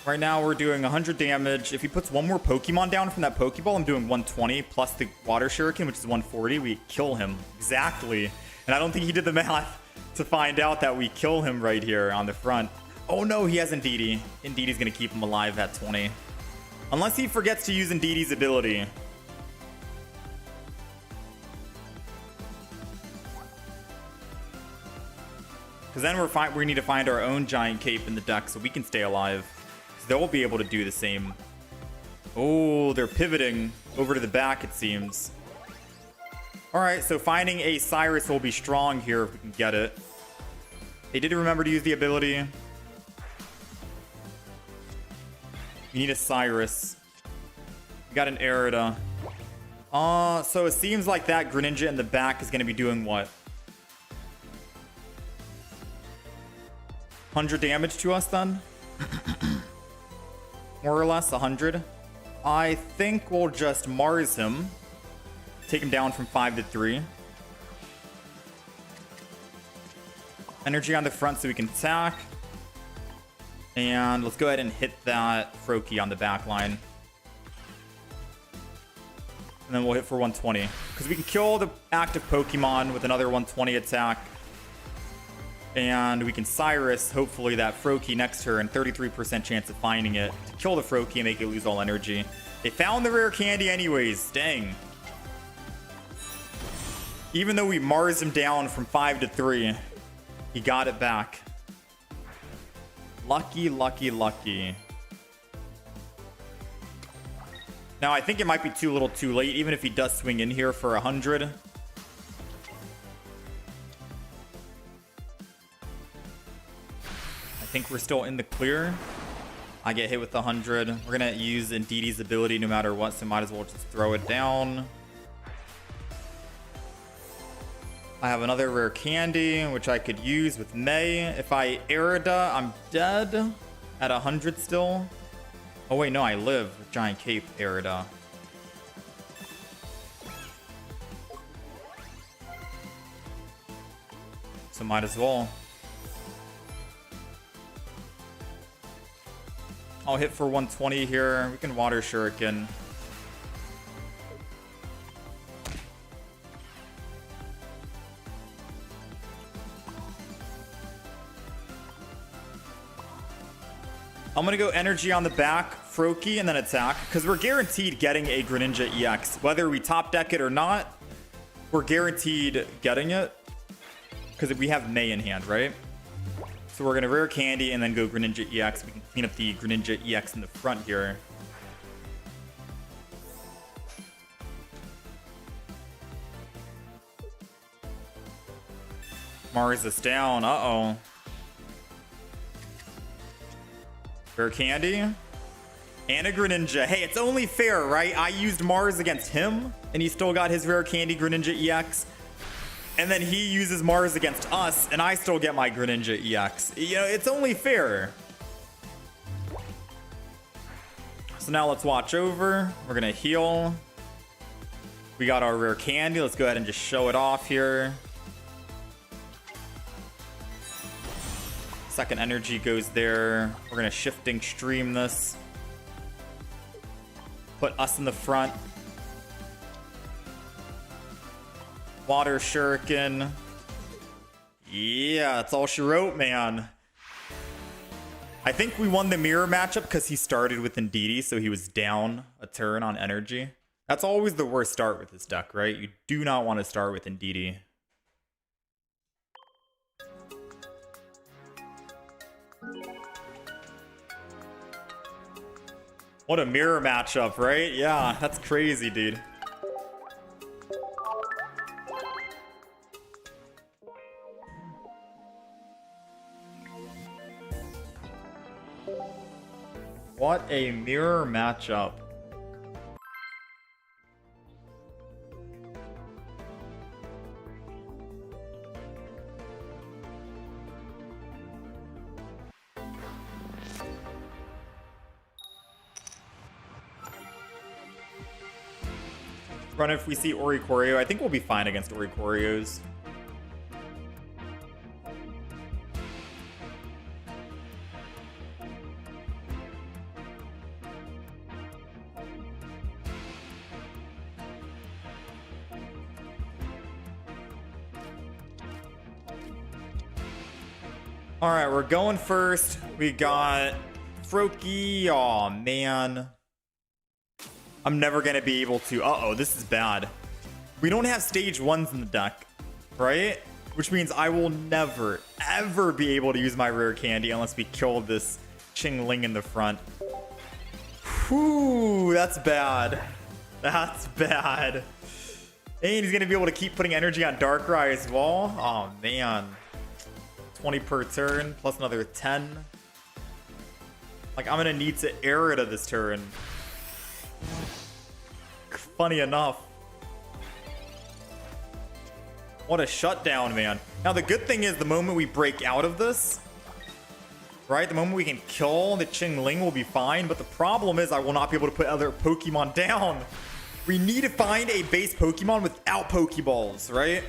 Right now we're doing 100 damage. If he puts one more Pokemon down from that Pokeball, I'm doing 120 plus the Water Shuriken, which is 140. We kill him. Exactly. And I don't think he did the math to find out that we kill him right here on the front. Oh no, he has Indeedee. Indeedee's going to keep him alive at 20. Unless he forgets to use Indeedee's ability. Because then we need to find our own Giant Cape in the deck so we can stay alive. So they'll be able to do the same. Oh, they're pivoting over to the back, it seems. Alright, so finding a Cyrus will be strong here if we can get it. They did remember to use the ability. We need a Cyrus. We got an Erida. So it seems like that Greninja in the back is going to be doing what? 100 damage to us then? More or less 100. I think we'll just Mars him. Take him down from 5 to 3. Energy on the front so we can attack. And let's go ahead and hit that Froakie on the back line. And then we'll hit for 120. Because we can kill the active Pokemon with another 120 attack. And we can Cyrus, hopefully, that Froakie next turn. 33% chance of finding it. To kill the Froakie and make it lose all energy. They found the rare candy anyways. Dang. Even though we Mars him down from 5 to 3, he got it back. Lucky, lucky, lucky. Now, I think it might be too little too late, even if he does swing in here for 100. I think we're still in the clear. I get hit with the 100. We're going to use Indeedee's ability no matter what, so might as well just throw it down. I have another rare candy, which I could use with May. If I Erida, I'm dead at 100 still. Oh, wait, no, I live with Giant Cape Erida. So might as well. I'll hit for 120 here. We can Water Shuriken. I'm going to go energy on the back, Froakie, and then attack. Because we're guaranteed getting a Greninja EX. Whether we top deck it or not, we're guaranteed getting it. Because we have May in hand, right? So we're going to rare candy and then go Greninja EX. We can clean up the Greninja EX in the front here. Mars us down. Uh-oh. Rare candy. And a Greninja. Hey, it's only fair, right? I used Mars against him, and he still got his rare candy Greninja EX. And then he uses Mars against us, and I still get my Greninja EX. You know, it's only fair. So now let's watch over. We're gonna heal. We got our rare candy. Let's go ahead and just show it off here. Second energy goes there. We're gonna shifting stream this. Put us in the front. Water shuriken. Yeah, that's all she wrote, man. I think we won the mirror matchup because he started with Indeedee, so he was down a turn on energy. That's always the worst start with this deck, right? You do not want to start with Indeedee. What a mirror matchup, right? Yeah, that's crazy, dude. What a mirror matchup. Run if we see Oricorio. I think we'll be fine against Oricorios. All right, we're going first. We got Froakie. Oh man. I'm never going to be able to... Uh-oh, this is bad. We don't have stage 1s in the deck, right? Which means I will never, ever be able to use my rare candy unless we kill this Qingling in the front. Whew, that's bad. That's bad. And he's going to be able to keep putting energy on Darkrai as well. Oh, man. 20 per turn, plus another 10. Like, I'm going to need to air it of this turn. Funny enough. What a shutdown, man. Now, the good thing is the moment we break out of this, right? The moment we can kill the Qingling will be fine. But the problem is I will not be able to put other Pokemon down. We need to find a base Pokemon without Pokeballs, right?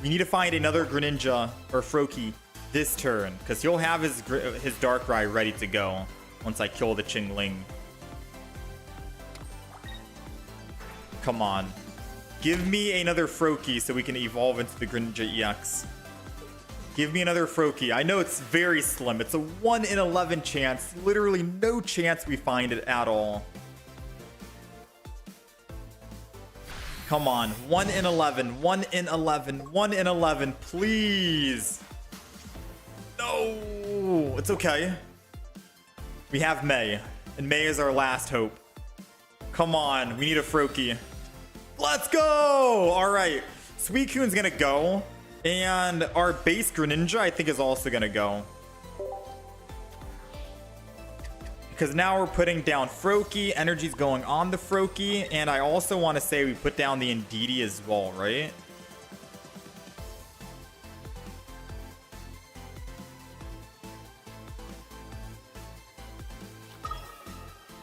We need to find another Greninja or Froakie this turn. Because he'll have his Darkrai ready to go once I kill the Qingling. Come on. Give me another Froakie so we can evolve into the Greninja EX. Give me another Froakie. I know it's very slim. It's a 1 in 11 chance. Literally no chance we find it at all. Come on. 1 in 11. 1 in 11. 1 in 11. Please. No. It's okay. We have May. And May is our last hope. Come on. We need a Froakie. Let's go! All right. Suicune's going to go. And our base Greninja, I think, is also going to go. Because now we're putting down Froakie. Energy's going on the Froakie. And I also want to say we put down the Indeedee as well, right?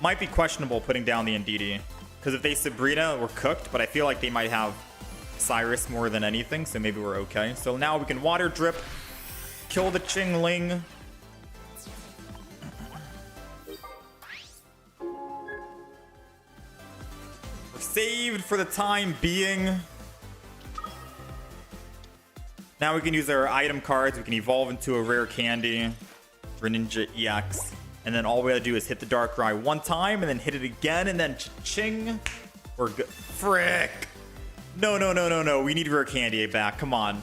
Might be questionable putting down the Indeedee. Because if they Sabrina, we're cooked. But I feel like they might have Cyrus more than anything. So maybe we're okay. So now we can Water Drip. Kill the Qingling. We're saved for the time being. Now we can use our item cards. We can evolve into a rare candy. Greninja EX. And then all we gotta do is hit the Darkrai one time and then hit it again and then cha-ching. We're good. Frick. No, no, no, no, no. We need rare candy back. Come on.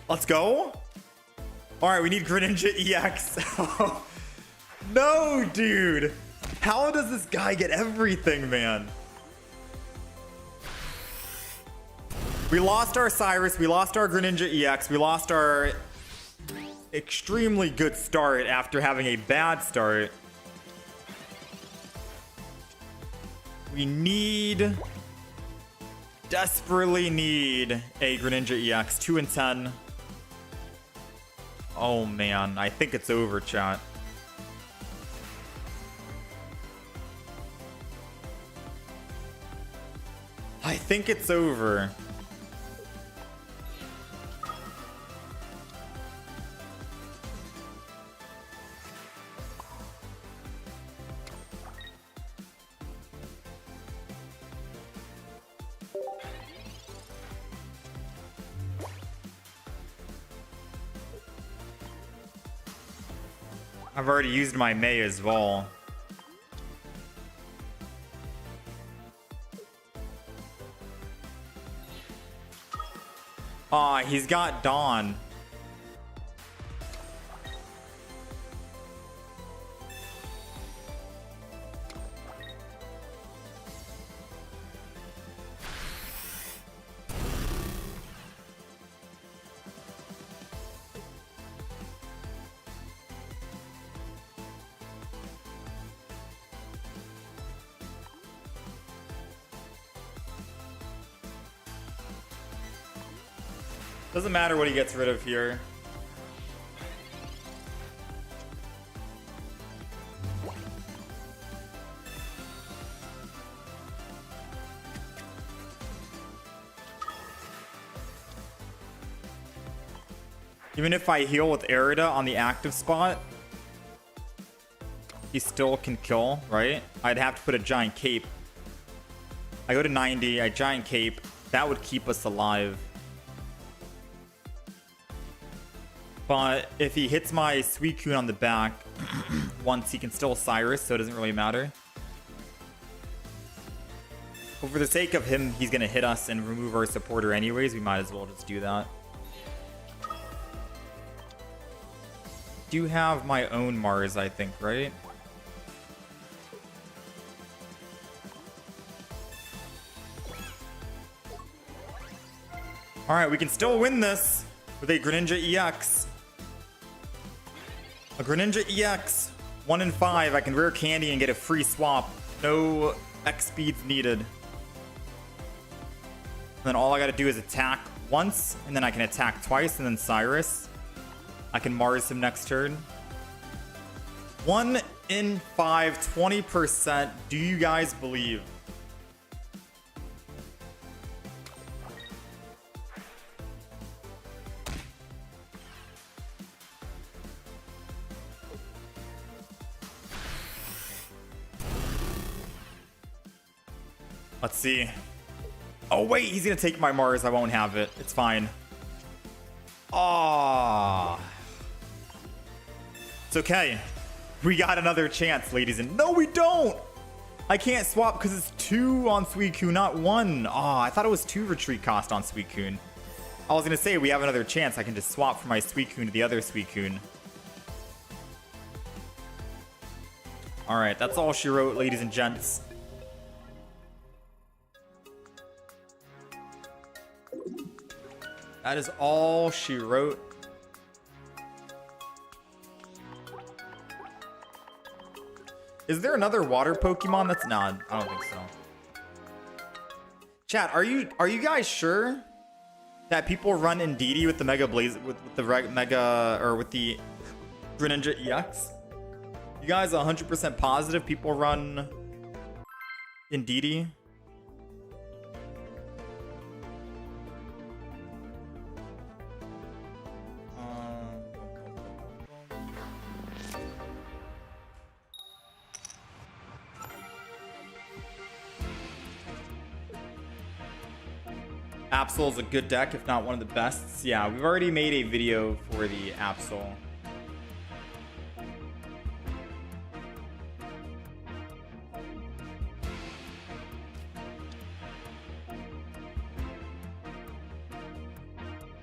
Let's go. All right, we need Greninja EX. No, dude. How does this guy get everything, man? We lost our Cyrus. We lost our Greninja EX. We lost our extremely good start after having a bad start. We desperately need a Greninja EX. 2 and 10. Oh man, I think it's over, chat. I think it's over. I've already used my May as well. Aw, he's got Dawn. Doesn't matter what he gets rid of here. Even if I heal with Arida on the active spot, he still can kill, right? I'd have to put a giant cape. I go to 90, I giant cape. That would keep us alive. But if he hits my Suicune on the back, once he can still Cyrus, so it doesn't really matter. But for the sake of him, he's going to hit us and remove our supporter anyways. We might as well just do that. Do have my own Mars, I think, right? Alright, we can still win this with a Greninja EX. A Greninja EX, 1 in 5. I can rare candy and get a free swap. No X speeds needed. And then all I gotta do is attack once, and then I can attack twice, and then Cyrus. I can Mars him next turn. 1 in 5, 20%. Do you guys believe? Let's see. Oh, wait, he's going to take my Mars. I won't have it. It's fine. Ah, it's okay. We got another chance, ladies. And no, we don't. I can't swap because it's 2 on Suicune, not 1. Ah, I thought it was 2 retreat cost on Suicune. I was going to say we have another chance. I can just swap from my Suicune to the other Suicune. All right, that's all she wrote, ladies and gents. That is all she wrote. Is there another water Pokemon that's not? I don't think so. Chat, are you guys sure that people run Indeedee with the Mega Blaze with the Mega or with the Greninja EX? You guys 100% positive people run Indeedee? Absol is a good deck, if not one of the best. Yeah, we've already made a video for the Absol.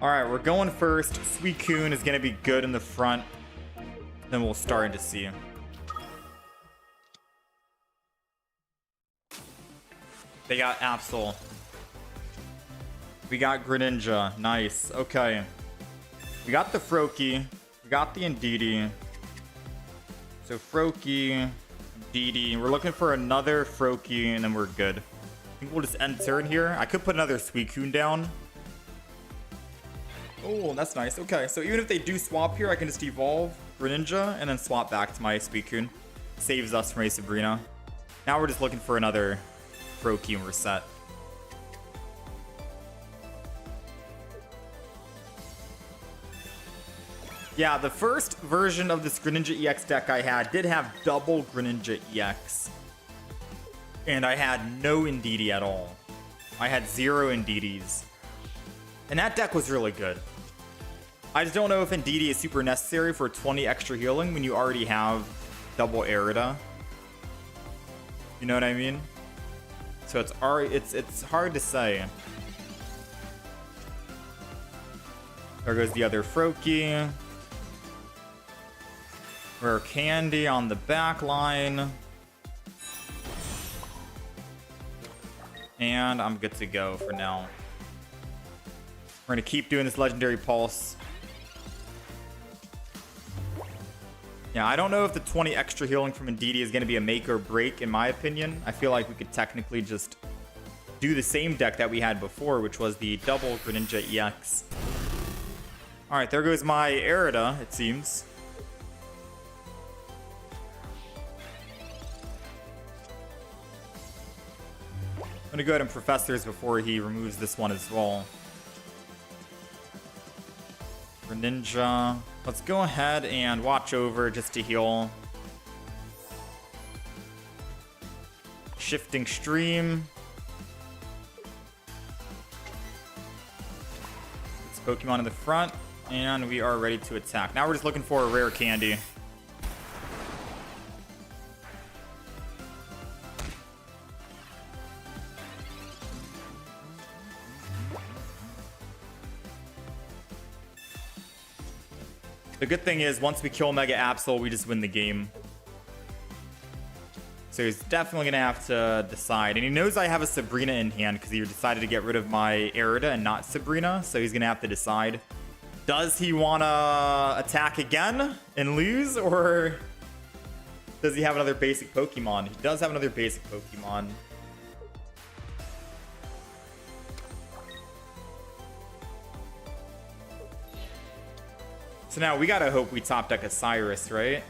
Alright, we're going first. Suicune is going to be good in the front. Then we'll start to see. They got Absol. We got Greninja. Nice. Okay. We got the Froakie. We got the Indeedee. So Froakie, Indeedee. We're looking for another Froakie, and then we're good. I think we'll just end turn here. I could put another Suicune down. Oh, that's nice. Okay, so even if they do swap here, I can just evolve Greninja and then swap back to my Suicune. Saves us from a Sabrina. Now we're just looking for another Froakie and we're set. Yeah, the first version of this Greninja EX deck I had did have double Greninja EX. And I had no Indeedee at all. I had 0 Indeedees. And that deck was really good. I just don't know if Indeedee is super necessary for 20 extra healing when you already have double Arida. You know what I mean? So it's hard to say. There goes the other Froakie. Rare Candy on the back line. And I'm good to go for now. We're going to keep doing this Legendary Pulse. Yeah, I don't know if the 20 extra healing from Indeedee is going to be a make or break, in my opinion. I feel like we could technically just do the same deck that we had before, which was the double Greninja EX. Alright, there goes my Arida, it seems. I'm going to go ahead and Professors before he removes this one as well. Greninja. Let's go ahead and watch over just to heal. Shifting Stream. It's Pokemon in the front. And we are ready to attack. Now we're just looking for a rare candy. The good thing is, once we kill Mega Absol, we just win the game. So he's definitely going to have to decide. And he knows I have a Sabrina in hand because he decided to get rid of my Arida and not Sabrina. So he's going to have to decide. Does he want to attack again and lose? Or does he have another basic Pokemon? He does have another basic Pokemon. So now we gotta hope we top deck a Cyrus, right?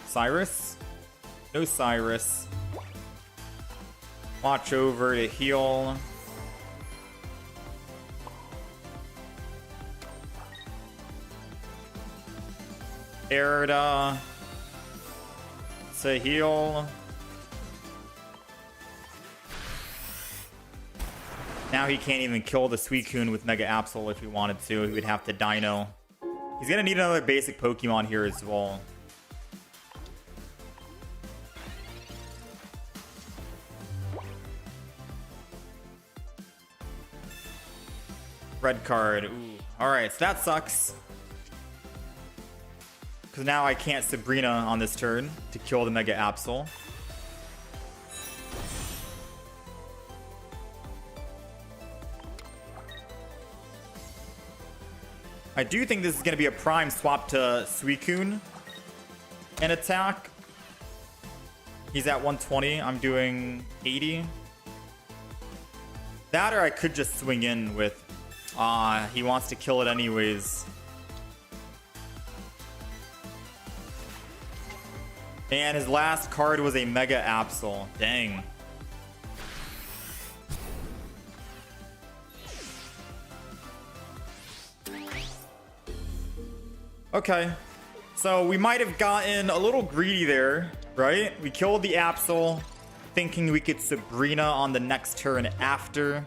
Cyrus? No Cyrus. Watch over to heal. Arida. To heal. Now he can't even kill the Suicune with Mega Absol if he wanted to. He would have to Dino. He's gonna need another basic Pokemon here as well. Red card. Ooh. Alright, so that sucks. Because now I can't Sabrina on this turn to kill the Mega Absol. I do think this is going to be a prime swap to Suicune and attack. He's at 120. I'm doing 80. That or I could just swing in with... he wants to kill it anyways. And his last card was a Mega Absol. Dang. Okay. So we might have gotten a little greedy there, right? We killed the Absol, thinking we could Sabrina on the next turn after,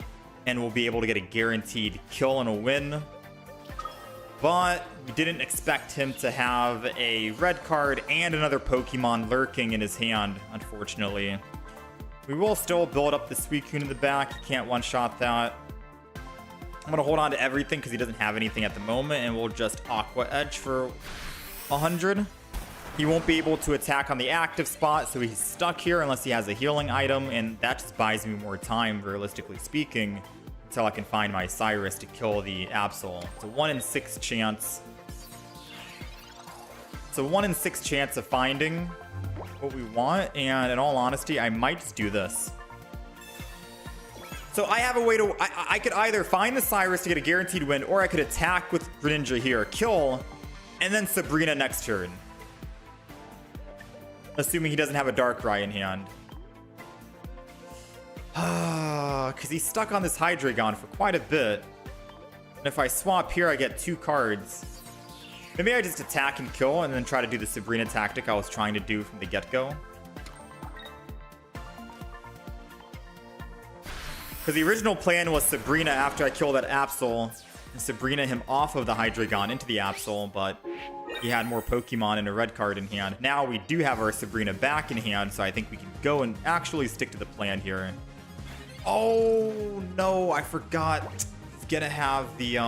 and we'll be able to get a guaranteed kill and a win. But we didn't expect him to have a red card and another Pokemon lurking in his hand, unfortunately. We will still build up the Suicune in the back. He can't one-shot that. I'm going to hold on to everything because he doesn't have anything at the moment, and we'll just Aqua Edge for 100. He won't be able to attack on the active spot, so he's stuck here unless he has a healing item, and that just buys me more time, realistically speaking, until I can find my Cyrus to kill the Absol. It's a 1 in 6 chance. It's a 1 in 6 chance of finding what we want, and in all honesty, I might just do this. So I have a way to... I could either find the Cyrus to get a guaranteed win, or I could attack with Greninja here, kill, and then Sabrina next turn. Assuming he doesn't have a Darkrai in hand. Because he's stuck on this Hydreigon for quite a bit. And if I swap here, I get 2 cards. Maybe I just attack and kill and then try to do the Sabrina tactic I was trying to do from the get-go. Because the original plan was Sabrina after I kill that Absol, and Sabrina him off of the Hydreigon into the Absol, but he had more Pokemon and a red card in hand. Now we do have our Sabrina back in hand, so I think we can go and actually stick to the plan here. Oh, no, I forgot. It's gonna have the,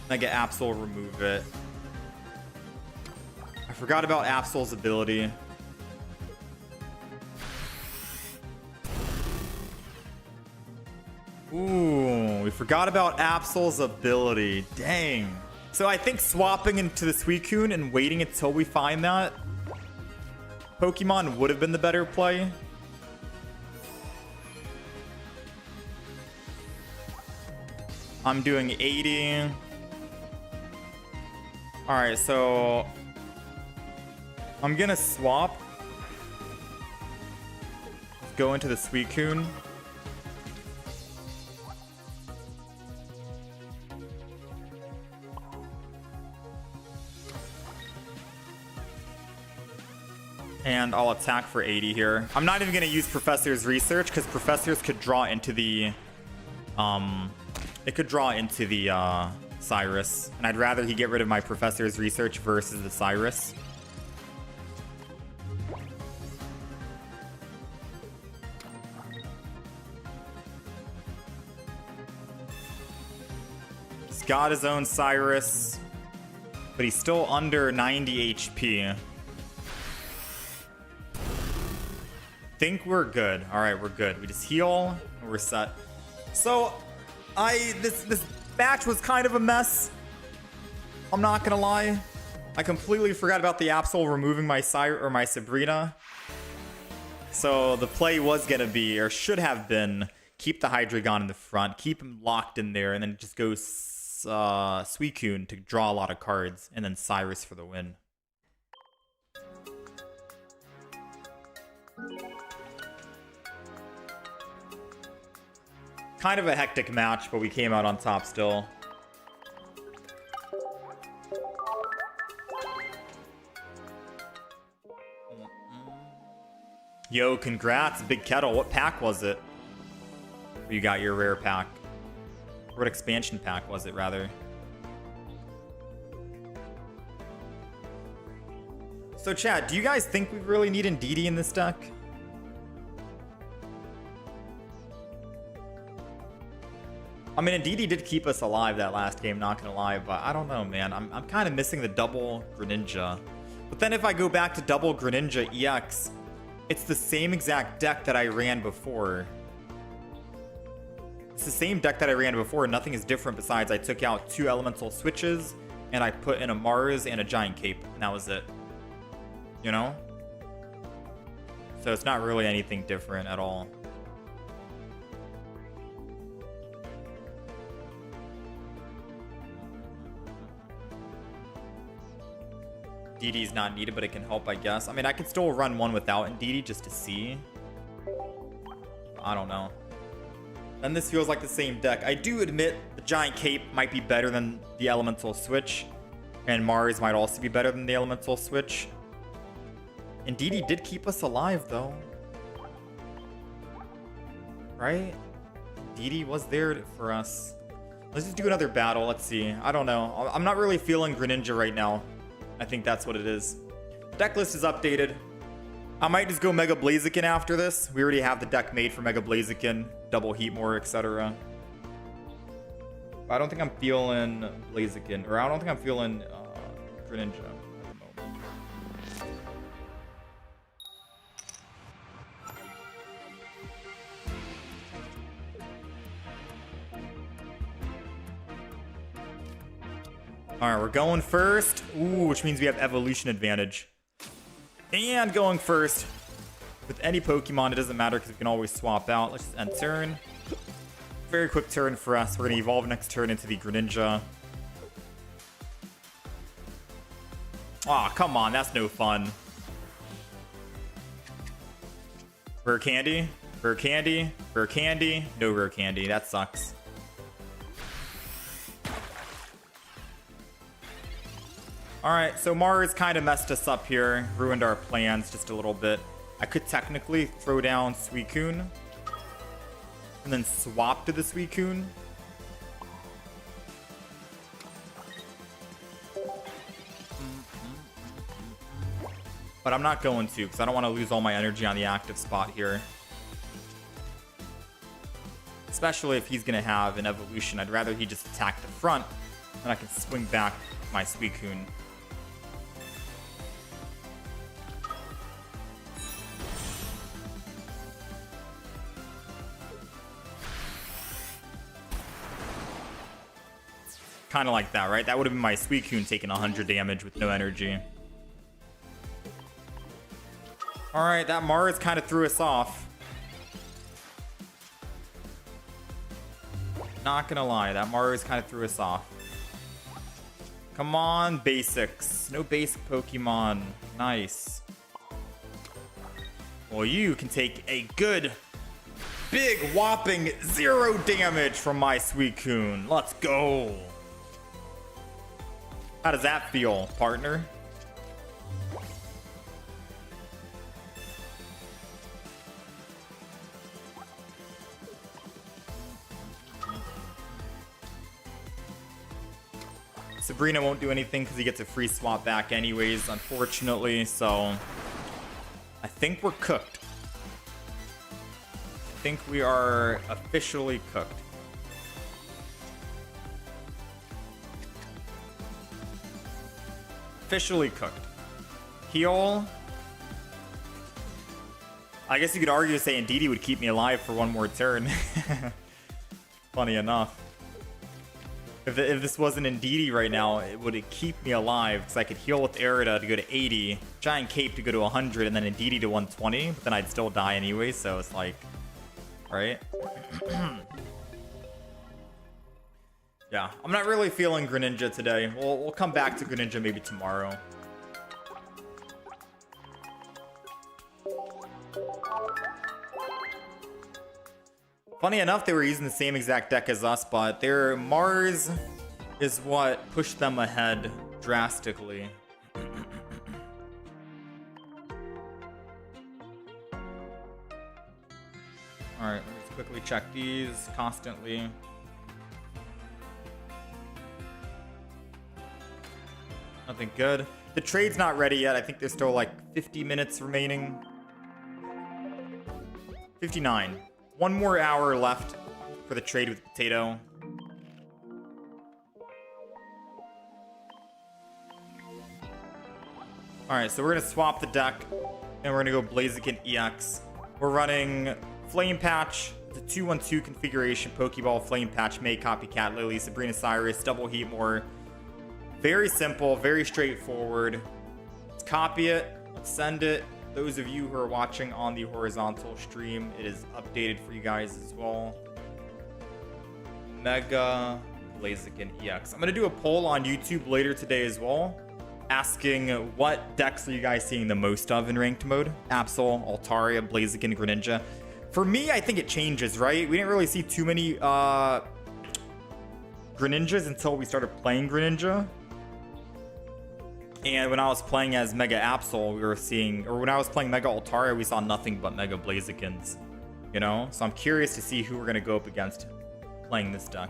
Mega Absol remove it. I forgot about Absol's ability. Ooh, we forgot about Absol's ability. Dang. So I think swapping into the Suicune and waiting until we find that Pokemon would have been the better play. I'm doing 80. Alright, so I'm gonna swap. Let's go into the Suicune. And I'll attack for 80 here. I'm not even gonna use Professor's Research because Professor's could draw into the it could draw into the Cyrus, and I'd rather he get rid of my Professor's Research versus the Cyrus. He's got his own Cyrus, but he's still under 90 HP. Think we're good. All right, we're good. We just heal and we're set. So this match was kind of a mess. I'm not gonna lie. I completely forgot about the Absol removing my Sabrina. So the play was gonna be, or should have been, keep the Hydreigon in the front, keep him locked in there, and then just go Suicune to draw a lot of cards, and then Cyrus for the win. Kind of a hectic match, but we came out on top still. Yo, congrats, Big Kettle. What pack was it? You got your rare pack. Or what expansion pack was it, rather? So, chat, do you guys think we really need Indeedee in this deck? I mean, Indeedee did keep us alive that last game, not gonna lie, but I don't know, man. I'm kind of missing the double Greninja. But then if I go back to double Greninja EX, it's the same exact deck that I ran before. It's the same deck that I ran before. Nothing is different besides I took out 2 elemental switches and I put in a Mars and a Giant Cape, and that was it. You know? So it's not really anything different at all. Indeedee's not needed, but it can help, I guess. I mean, I could still run one without Indeedee just to see. I don't know. And this feels like the same deck. I do admit the Giant Cape might be better than the Elemental Switch. And Mars might also be better than the Elemental Switch. Indeedee did keep us alive, though. Right? Indeedee was there for us. Let's just do another battle. Let's see. I don't know. I'm not really feeling Greninja right now. I think that's what it is. Deck list is updated. I might just go Mega Blaziken after this. We already have the deck made for Mega Blaziken, double Heatmore, etc. I don't think I'm feeling Blaziken, or I don't think I'm feeling Greninja at the moment. All right, we're going first. Ooh, which means we have evolution advantage. And going first with any Pokemon, it doesn't matter because we can always swap out. Let's just end turn. Very quick turn for us. We're going to evolve next turn into the Greninja. Aw, come on, that's no fun. Rare candy, rare candy, rare candy, no rare candy. That sucks. Alright, so Mars kind of messed us up here. Ruined our plans just a little bit. I could technically throw down Suicune and then swap to the Suicune. But I'm not going to, because I don't want to lose all my energy on the active spot here. Especially if he's going to have an evolution. I'd rather he just attack the front, and I can swing back my Suicune. Kind of like that, right? That would have been my Suicune taking 100 damage with no energy. Alright, that Mars kind of threw us off. Not gonna lie, that Mars kind of threw us off. Come on, basics. No basic Pokemon. Nice. Well, you can take a good, big, whopping 0 damage from my Suicune. Let's go. How does that feel, partner? Sabrina won't do anything because he gets a free swap back anyways, unfortunately, so I think we're cooked. I think we are officially cooked. Officially cooked. Heal. I guess you could argue saying Indeedee would keep me alive for one more turn. Funny enough. If this wasn't Indeedee right now, it would keep me alive because I could heal with Erida to go to 80, Giant Cape to go to 100, and then Indeedee to 120, but then I'd still die anyway, so it's like, right? Yeah, I'm not really feeling Greninja today. We'll come back to Greninja maybe tomorrow. Funny enough, they were using the same exact deck as us, but their Mars is what pushed them ahead drastically. Alright, let's quickly check these constantly. Nothing good. The trade's not ready yet. I think there's still like 50 minutes remaining. 59. One more hour left for the trade with Potato. Alright, so we're going to swap the deck, and we're going to go Blaziken EX. We're running Flame Patch, the 2-1-2 configuration, Pokeball, Flame Patch, May, Copycat, Lily, Sabrina Cyrus, Double Heatmore. Very simple, very straightforward. Let's copy it, let's send it. Those of you who are watching on the horizontal stream, it is updated for you guys as well. Mega Blaziken EX. I'm going to do a poll on YouTube later today as well, asking what decks are you guys seeing the most of in ranked mode? Absol, Altaria, Blaziken, Greninja. For me, I think it changes, right? We didn't really see too many Greninjas until we started playing Greninja. And when I was playing as Mega Absol, we were seeing, or when I was playing Mega Altaria, we saw nothing but Mega Blazikens, you know? So I'm curious to see who we're going to go up against playing this deck.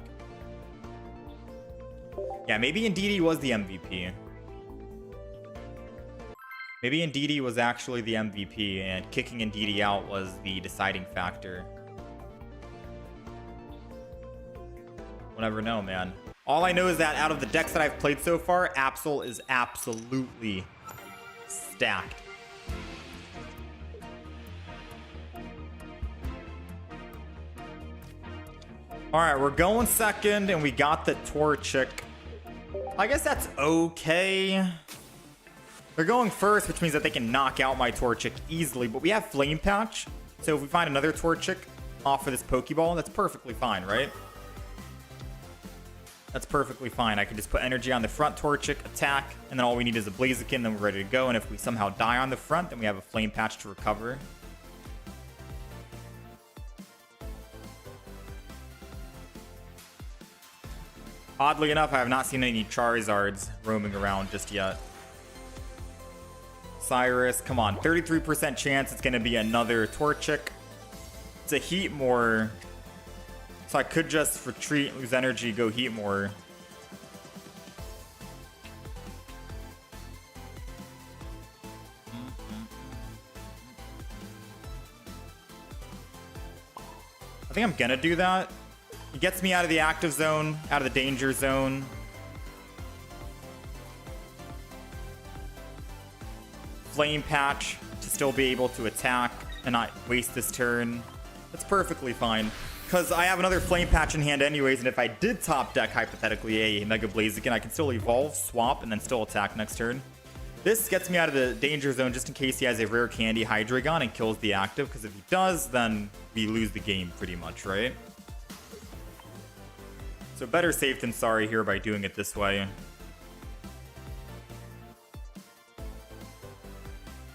Yeah, maybe Indeedee was the MVP. Maybe Indeedee was actually the MVP, and kicking Indeedee out was the deciding factor. We'll never know, man. All I know is that out of the decks that I've played so far, Absol is absolutely stacked. Alright, we're going second, and we got the Torchic. I guess that's okay. They're going first, which means that they can knock out my Torchic easily, but we have Flame Patch, so if we find another Torchic off of this Pokeball, that's perfectly fine, right? That's perfectly fine. I can just put energy on the front, Torchic, attack, and then all we need is a Blaziken, then we're ready to go. And if we somehow die on the front, then we have a Flame Patch to recover. Oddly enough, I have not seen any Charizards roaming around just yet. Cyrus, come on. 33% chance it's going to be another Torchic. It's a Heatmore. So I could just retreat, lose energy, go Heatmore. I think I'm going to do that. It gets me out of the active zone, out of the danger zone. Flame Patch to still be able to attack and not waste this turn. That's perfectly fine. Because I have another Flame Patch in hand anyways, and if I did top deck, hypothetically, a Mega Blaziken, I can still evolve, swap, and then still attack next turn. This gets me out of the danger zone just in case he has a rare candy Hydreigon and kills the active, because if he does, then we lose the game pretty much, right? So better safe than sorry here by doing it this way.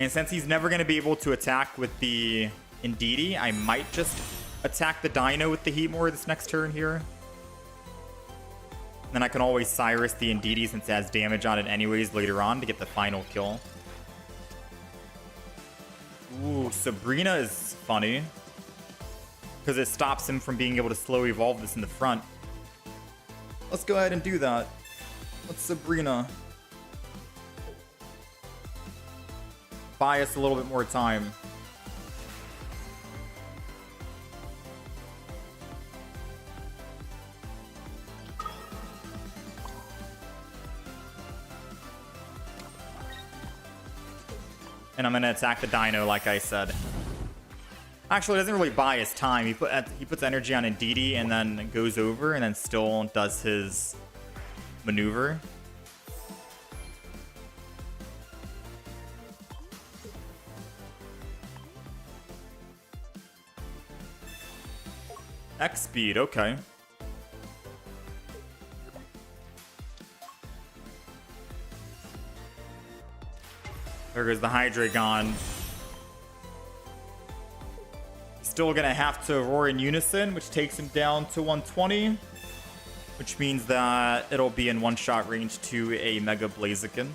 And since he's never going to be able to attack with the Indeedee, I might just attack the Dino with the Heatmore this next turn here. Then I can always Cyrus the Indeedee since it has damage on it anyways later on to get the final kill. Ooh, Sabrina is funny. Because it stops him from being able to slow evolve this in the front. Let's go ahead and do that. Let's Sabrina. Buy us a little bit more time. And I'm going to attack the Dino like I said. Actually, it doesn't really buy his time. He puts energy on Indeedee and then goes over and then still does his maneuver. X speed, okay. There goes the Hydreigon. Still gonna have to roar in unison, which takes him down to 120, which means that it'll be in one-shot range to a Mega Blaziken.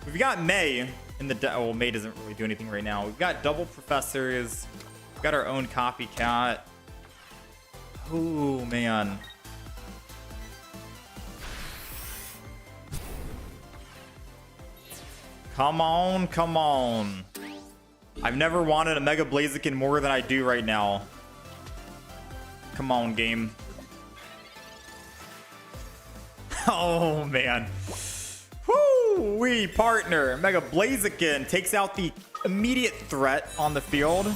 We've got May in the well, May doesn't really do anything right now. We've got double professors. We've got our own copycat. Oh man. Come on, come on. I've never wanted a Mega Blaziken more than I do right now. Come on, game. Oh, man. Woo-wee, partner. Mega Blaziken takes out the immediate threat on the field,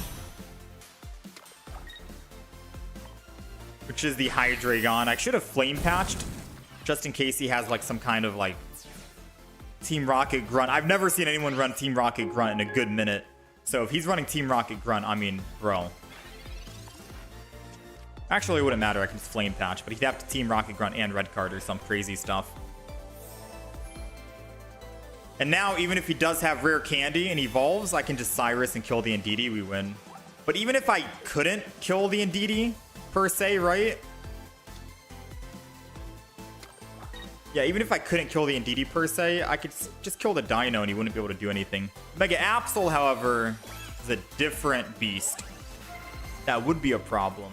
which is the Hydreigon. I should have Flame Patched just in case he has like some kind of like Team Rocket Grunt. I've never seen anyone run Team Rocket Grunt in a good minute. So if he's running Team Rocket Grunt, I mean, bro. Actually, it wouldn't matter. I can just Flame Patch, but he'd have to Team Rocket Grunt and Red Card or some crazy stuff. And now, even if he does have Rare Candy and evolves, I can just Cyrus and kill the Indeedee. We win. But even if I couldn't kill the Indeedee, per se, right? Yeah, even if I couldn't kill the Indeedee per se, I could just kill the Dino and he wouldn't be able to do anything. Mega Absol, however, is a different beast. That would be a problem.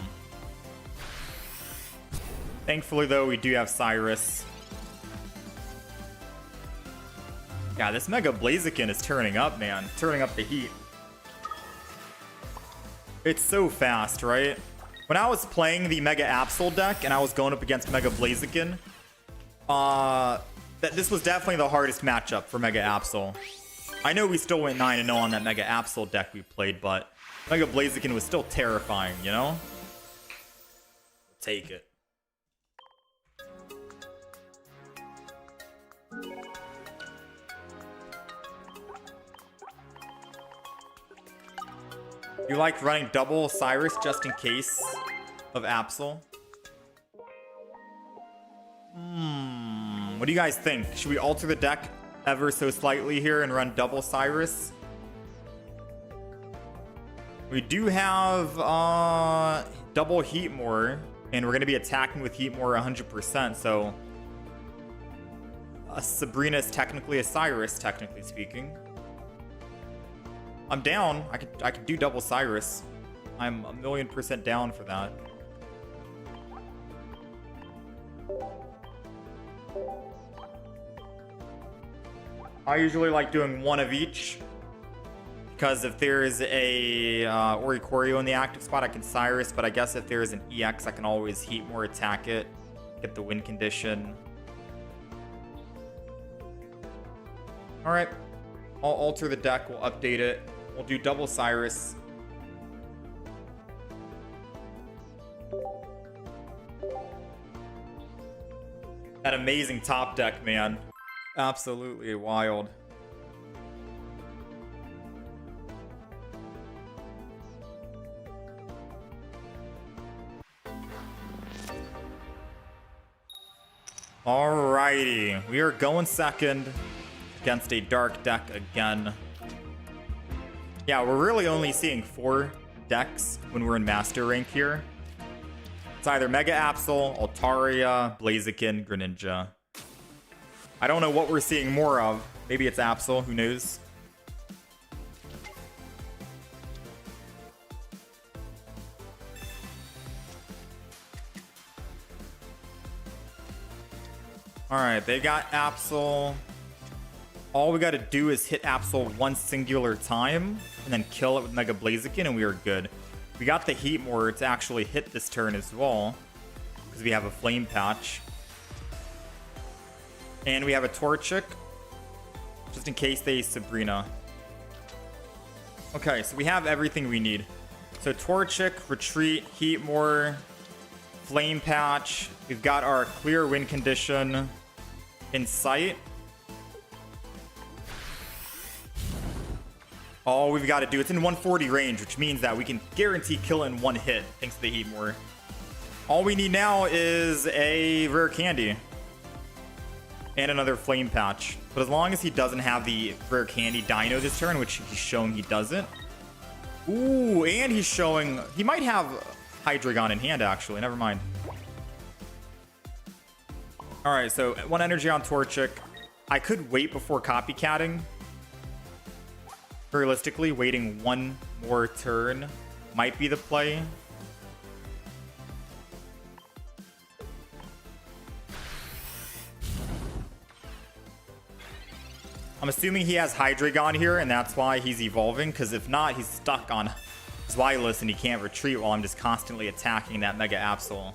Thankfully, though, we do have Cyrus. Yeah, this Mega Blaziken is turning up, man. Turning up the heat. It's so fast, right? When I was playing the Mega Absol deck and I was going up against Mega Blaziken, this was definitely the hardest matchup for Mega Absol. I know we still went 9-0 on that Mega Absol deck we played, but Mega Blaziken was still terrifying, you know? Take it. You like running double Cyrus just in case of Absol? What do you guys think? Should we alter the deck ever so slightly here and run double Cyrus? We do have double Heatmore, and we're going to be attacking with Heatmore 100%, so a Sabrina is technically a Cyrus, technically speaking. I'm down. I could do double Cyrus. I'm 1,000,000% down for that. I usually like doing one of each, because if there's a Oricorio in the active spot, I can Cyrus, but I guess if there's an EX, I can always Heatmore, attack it, get the win condition. Alright, I'll alter the deck, we'll update it. We'll do double Cyrus. That amazing top deck, man. Absolutely wild. Alrighty, we are going second against a dark deck again. Yeah, we're really only seeing 4 decks when we're in master rank here. It's either Mega Absol, Altaria, Blaziken, Greninja. I don't know what we're seeing more of. Maybe it's Absol, who knows? Alright, they got Absol. All we gotta do is hit Absol one singular time, and then kill it with Mega Blaziken, and we are good. We got the Heatmore to actually hit this turn as well, because we have a Flame Patch. And we have a Torchic, just in case they Sabrina. Okay, so we have everything we need. So Torchic, Retreat, Heatmore, Flame Patch. We've got our clear win condition in sight. All we've got to do, it's in 140 range, which means that we can guarantee kill in one hit, thanks to the Heatmore. All we need now is a rare candy. And another Flame Patch. But as long as he doesn't have the rare candy Dino this turn, which he's showing he doesn't. Ooh, and he's showing... He might have Hydreigon in hand, actually. Never mind. Alright, so 1 energy on Torchic. I could wait before copycatting. Realistically, waiting 1 more turn might be the play. I'm assuming he has Hydreigon here, and that's why he's evolving, because if not, he's stuck on Zweilous, and he can't retreat while I'm just constantly attacking that Mega Absol.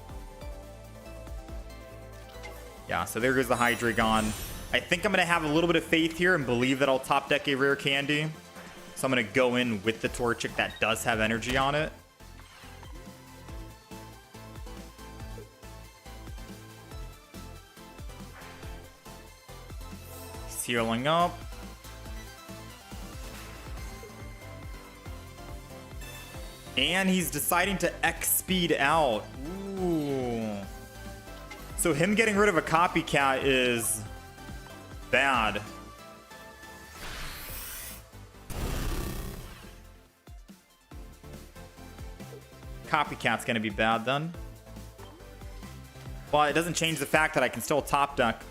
Yeah, so there goes the Hydreigon. I think I'm going to have a little bit of faith here and believe that I'll top deck a rare candy. So I'm going to go in with the Torchic that does have energy on it. Healing up. And he's deciding to X-speed out. Ooh. So him getting rid of a copycat is bad. Copycat's gonna be bad then. Well, it doesn't change the fact that I can still top deck.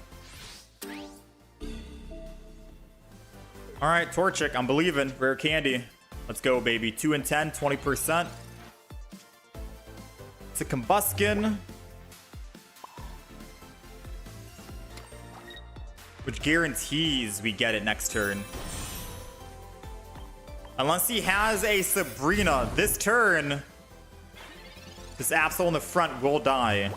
Alright, Torchic, I'm believing. Rare candy. Let's go, baby. 2 and 10, 20%. It's a Combuskin, which guarantees we get it next turn. Unless he has a Sabrina this turn, this Absol in the front will die.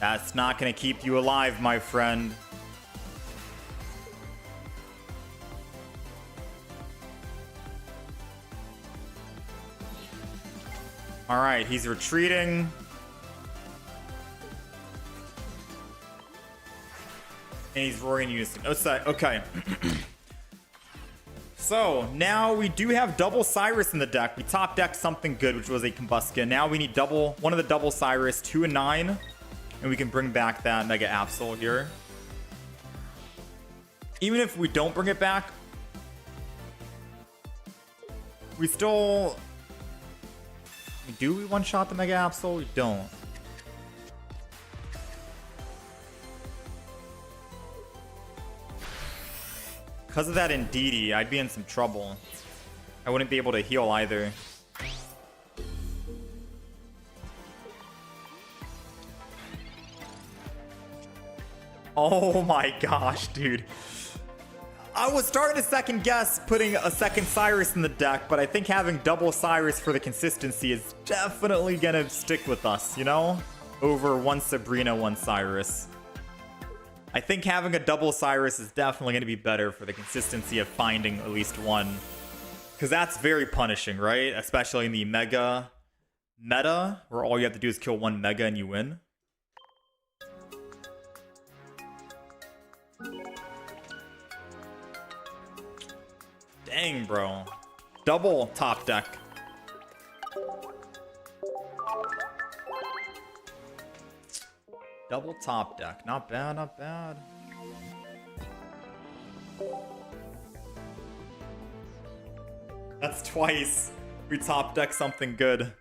That's not going to keep you alive, my friend. All right, he's retreating. And he's roaring unison. Oh, sorry. Okay. So now we do have double Cyrus in the deck. We top decked something good, which was a Combuskin. Now we need one of the double Cyrus, 2 and 9. And we can bring back that Mega Absol here. Even if we don't bring it back, we still... Do we one-shot the Mega Absol? We don't. Because of that Indeedee, I'd be in some trouble. I wouldn't be able to heal either. Oh my gosh, dude. I was starting to second guess putting a second Cyrus in the deck, but I think having double Cyrus for the consistency is definitely gonna stick with us, you know? Over one Sabrina, one Cyrus. I think having a double Cyrus is definitely gonna be better for the consistency of finding at least one. Because that's very punishing, right? Especially in the Mega meta, where all you have to do is kill one Mega and you win. Dang, bro. Double top deck. Double top deck. Not bad, not bad. That's twice. We top deck something good.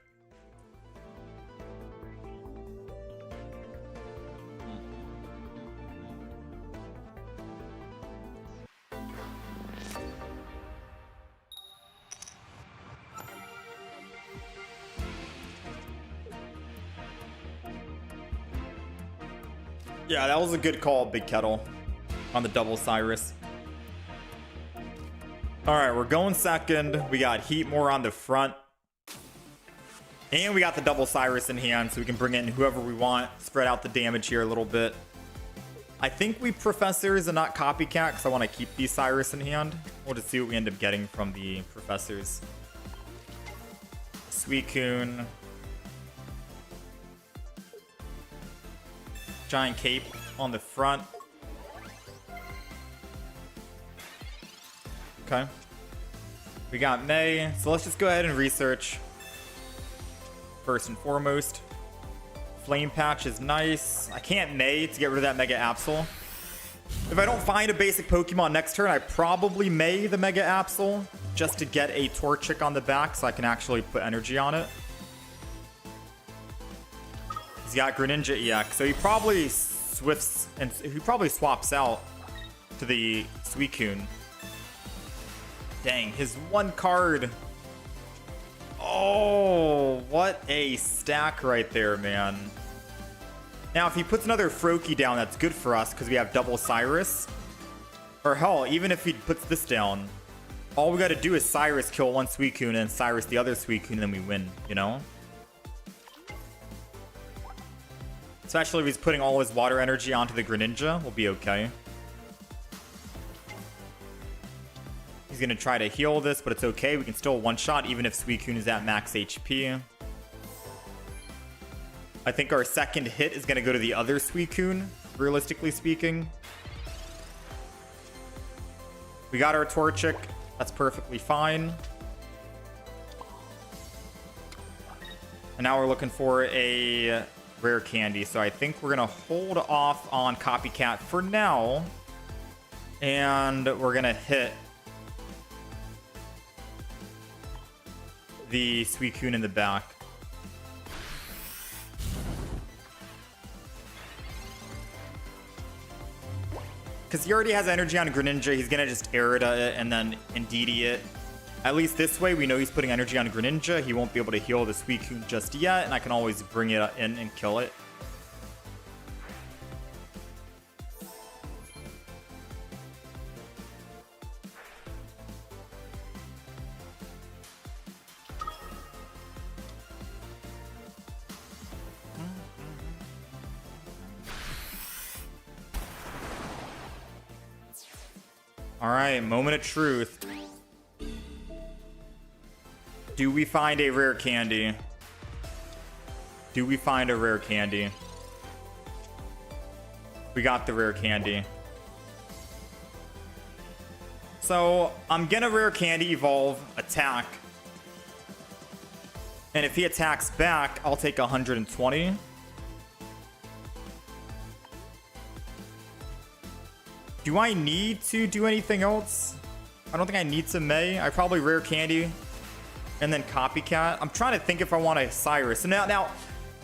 Yeah, that was a good call, Big Kettle, on the double Cyrus. All right, we're going second. We got Heatmore on the front. And we got the double Cyrus in hand, so we can bring in whoever we want. Spread out the damage here a little bit. I think we Professors and not Copycat, because I want to keep the Cyrus in hand. We'll just see what we end up getting from the Professors. Suicune. Giant Cape on the front. Okay. We got May, so let's just go ahead and research. First and foremost. Flame Patch is nice. I can't May to get rid of that Mega Absol. If I don't find a basic Pokemon next turn, I probably May the Mega Absol just to get a Torchic on the back so I can actually put energy on it. He's got Greninja EX, so he probably swifts and he probably swaps out to the Suicune. Dang, his one card. Oh, what a stack right there, man. Now, if he puts another Froakie down, that's good for us because we have double Cyrus. Or hell, even if he puts this down, all we got to do is Cyrus kill one Suicune and Cyrus the other Suicune, and then we win, you know? Especially if he's putting all his water energy onto the Greninja, we'll be okay. He's going to try to heal this, but it's okay. We can still one-shot even if Suicune is at max HP. I think our second hit is going to go to the other Suicune, realistically speaking. We got our Torchic. That's perfectly fine. And now we're looking for a rare candy, so I think we're gonna hold off on Copycat for now, and we're gonna hit the Suicune in the back. Because he already has energy on Greninja, he's gonna just Aerida it and then Indeedee it. At least this way, we know he's putting energy on Greninja. He won't be able to heal the Suicune just yet, and I can always bring it in and kill it. All right, moment of truth. Do we find a rare candy? Do we find a rare candy? We got the rare candy. So I'm gonna rare candy, evolve, attack. And if he attacks back, I'll take 120. Do I need to do anything else? I don't think I need to May. I probably rare candy and then copycat. I'm trying to think if I want a Cyrus. So now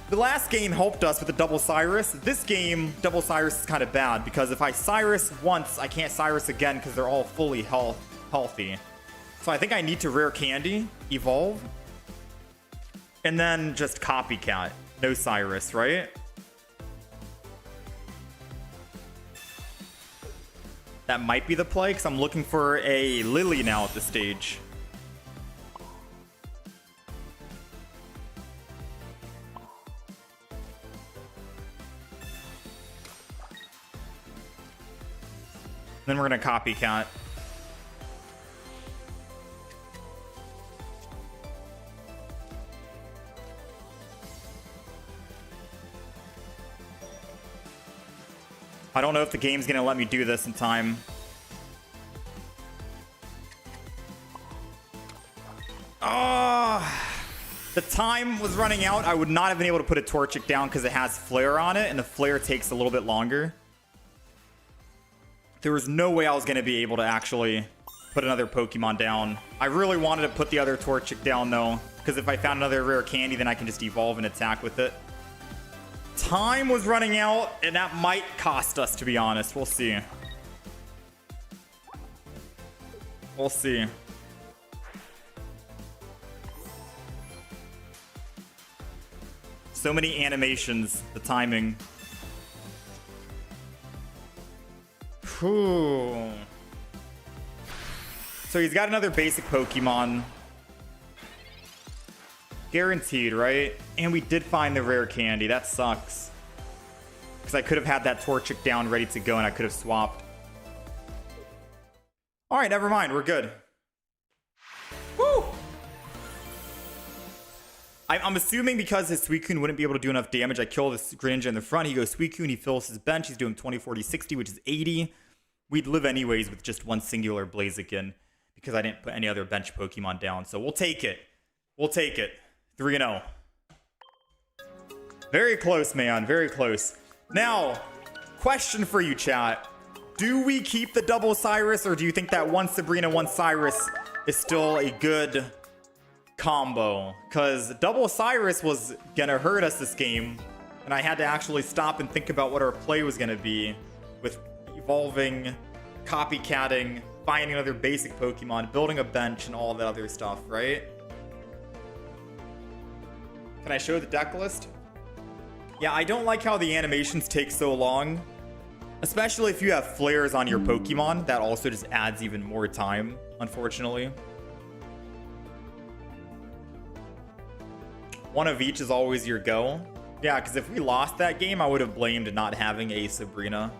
the last game helped us with the double Cyrus. This game, double Cyrus is kind of bad because if I Cyrus once, I can't Cyrus again because they're all fully healthy. So I think I need to rare candy, evolve, and then just copycat. No Cyrus, right? That might be the play because I'm looking for a Lily now at this stage. Then we're going to copycat. I don't know if the game's going to let me do this in time. The time was running out. I would not have been able to put a Torchic down because it has Flare on it, and the Flare takes a little bit longer. There was no way I was going to be able to actually put another Pokemon down. I really wanted to put the other Torchic down, though, because if I found another rare candy, then I can just evolve and attack with it. Time was running out, and that might cost us, to be honest. We'll see. We'll see. So many animations, the timing. Whew. So he's got another basic Pokemon. Guaranteed, right? And we did find the rare candy. That sucks. Because I could have had that Torchic down ready to go and I could have swapped. Alright, never mind. We're good. Woo! I'm assuming because his Suicune wouldn't be able to do enough damage, I kill this Greninja in the front. He goes Suicune, he fills his bench. He's doing 20, 40, 60, which is 80. We'd live anyways with just one singular Blaziken because I didn't put any other bench Pokemon down. So we'll take it. We'll take it. 3-0. Very close, man. Very close. Now, question for you, chat. Do we keep the double Cyrus, or do you think that one Sabrina, one Cyrus is still a good combo? Because double Cyrus was gonna hurt us this game, and I had to actually stop and think about what our play was gonna be with evolving, copycatting, finding another basic Pokemon, building a bench, and all that other stuff, right? Can I show the deck list? Yeah, I don't like how the animations take so long, especially if you have flares on your Pokemon. That also just adds even more time, unfortunately. One of each is always your go. Yeah, because if we lost that game, I would have blamed not having a Sabrina.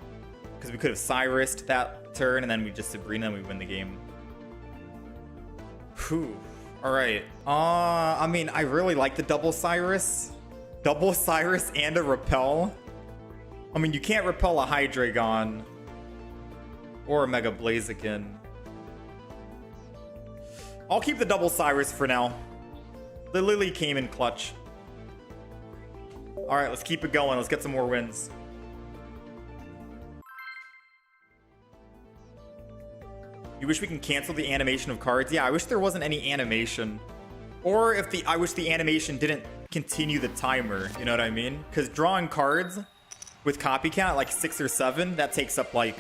Because we could have Cyrused that turn, and then we just Sabrina, and we win the game. Whew. Alright. I mean, I really like the double Cyrus. Double Cyrus and a Repel. I mean, you can't repel a Hydreigon. Or a Mega Blaziken. I'll keep the double Cyrus for now. The Lily came in clutch. Alright, let's keep it going. Let's get some more wins. You wish we can cancel the animation of cards? Yeah, I wish there wasn't any animation. Or if I wish the animation didn't continue the timer. You know what I mean? Because drawing cards with copycat, like 6 or 7, that takes up like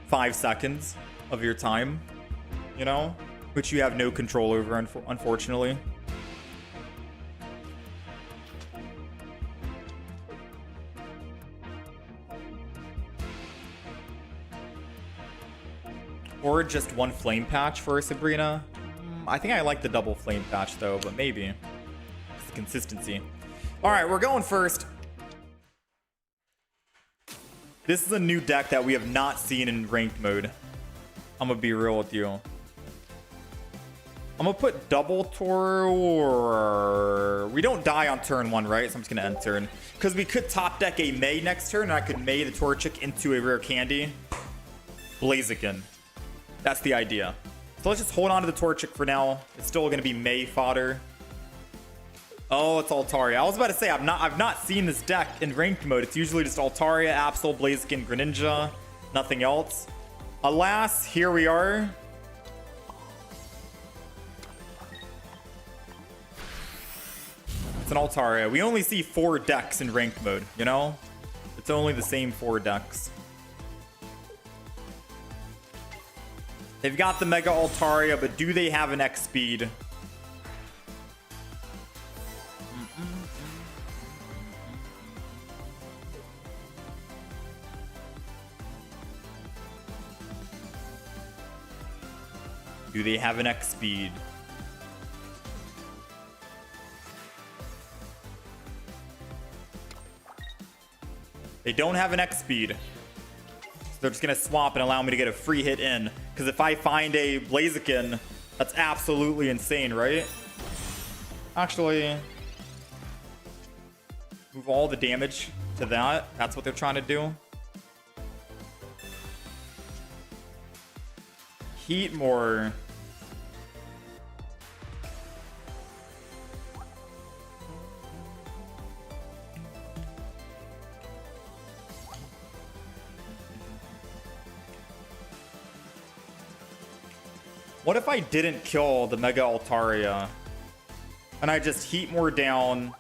5 seconds of your time. You know? Which you have no control over, unfortunately. Or just one flame patch for Sabrina. I think I like the double flame patch though, but maybe. It's the consistency. Alright, we're going first. This is a new deck that we have not seen in ranked mode. I'm gonna be real with you. I'm gonna put double Tor. We don't die on turn 1, right? So I'm just gonna end turn. Because we could top deck a May next turn, and I could May the Torchic into a rare candy. Blaziken. That's the idea. So let's just hold on to the Torchic for now. It's still going to be May fodder. Oh, it's Altaria. I was about to say, I've not seen this deck in ranked mode. It's usually just Altaria, Absol, Blaziken, Greninja, nothing else. Alas, here we are. It's an Altaria. We only see 4 decks in ranked mode, you know? It's only the same 4 decks. They've got the Mega Altaria, but do they have an X speed? Do they have an X speed? They don't have an X speed. They're just going to swap and allow me to get a free hit in. Because if I find a Blaziken, that's absolutely insane, right? Actually, move all the damage to that. That's what they're trying to do. Heat more. What if I didn't kill the Mega Altaria and I just heat more down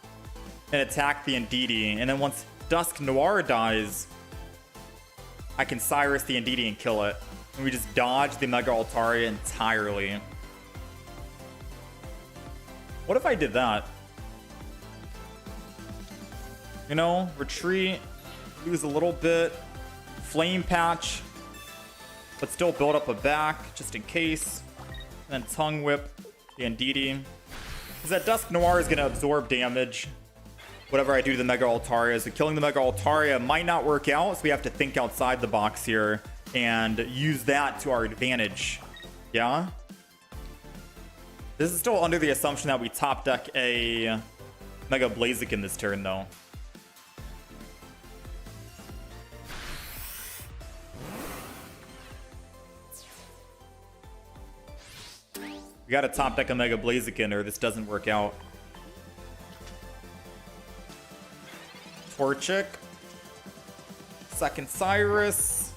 and attack the Indeedee, and then once Dusk Noir dies, I can Cyrus the Indeedee and kill it, and we just dodge the Mega Altaria entirely. What if I did that? You know, retreat, lose a little bit, Flame Patch, but still build up a back just in case. And then Tongue Whip the Indeedee. Because that Dusk Noir is going to absorb damage whatever I do to the Mega Altaria. So killing the Mega Altaria might not work out, so we have to think outside the box here and use that to our advantage. Yeah? This is still under the assumption that we top deck a Mega Blaziken this turn, though. We gotta top deck a Mega Blaziken or this doesn't work out. Torchic. Second Cyrus.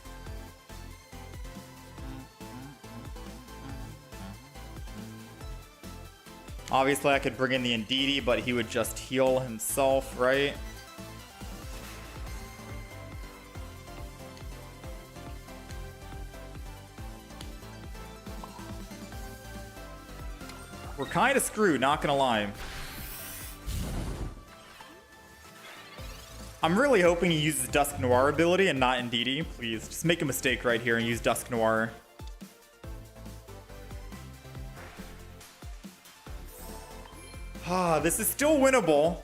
Obviously I could bring in the Indeedee, but he would just heal himself, right? We're kind of screwed, not gonna lie. I'm really hoping he uses Dusk Noir ability and not Indeedee. Please, just make a mistake right here and use Dusk Noir. Ah, this is still winnable.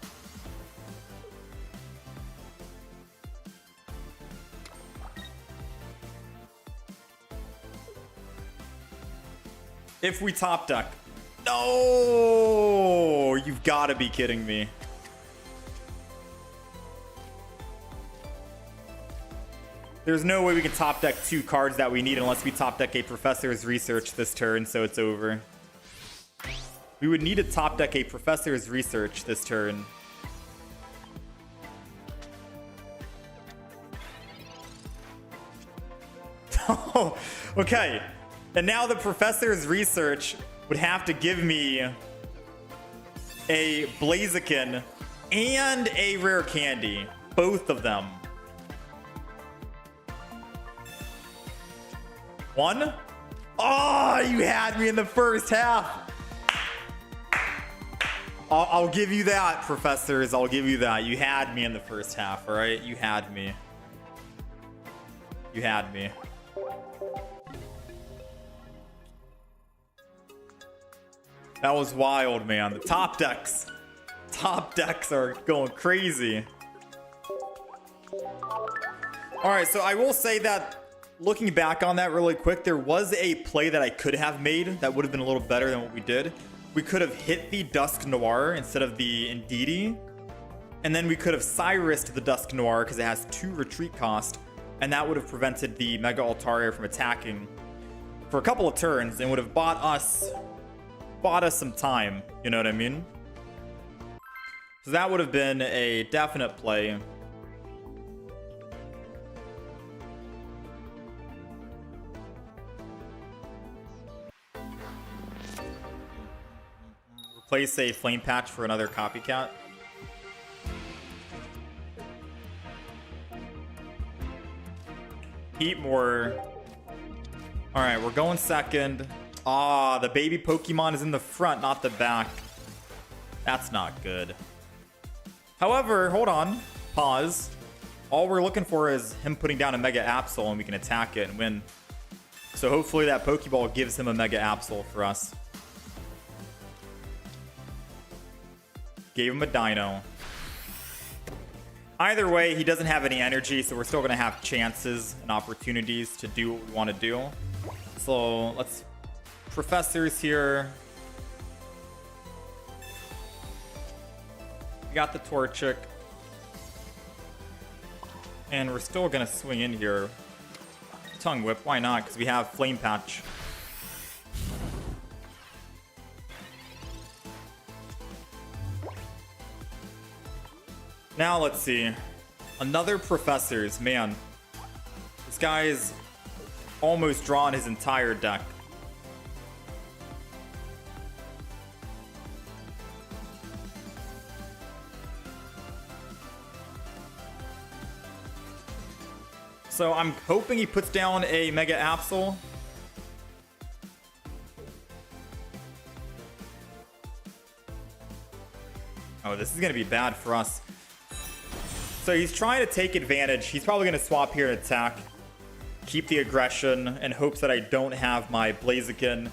If we top deck. No! You've got to be kidding me. There's no way we can top deck 2 cards that we need unless we top deck a Professor's Research this turn, so it's over. We would need to top deck a Professor's Research this turn. Oh, okay. And now the Professor's Research would have to give me a Blaziken and a Rare Candy. Both of them. One? Oh, you had me in the first half. I'll give you that, Professors. I'll give you that. You had me in the first half, all right? You had me. You had me. That was wild, man. The top decks are going crazy. All right, so I will say that looking back on that really quick, there was a play that I could have made that would have been a little better than what we did. We could have hit the Dusk Noir instead of the Indeedee, and then we could have Cyrused the Dusk Noir because it has 2 retreat cost, and that would have prevented the Mega Altaria from attacking. for a couple of turns and would have bought us some time. You know what I mean? So that would have been a definite play. Replace a flame patch for another copycat. Heat more. All right, we're going second. Ah, the baby Pokemon is in the front, not the back. That's not good. However, hold on. Pause. All we're looking for is him putting down a Mega Absol and we can attack it and win. So hopefully that Pokeball gives him a Mega Absol for us. Gave him a Dino. Either way, he doesn't have any energy, so we're still going to have chances and opportunities to do what we want to do. So let's... Professors here. We got the Torchic. And we're still going to swing in here. Tongue Whip, why not? Because we have Flame Patch. Now let's see. Another Professors. Man, this guy's almost drawn his entire deck. So I'm hoping he puts down a Mega Absol. Oh, this is going to be bad for us. So he's trying to take advantage. He's probably going to swap here and attack. Keep the aggression in hopes that I don't have my Blaziken.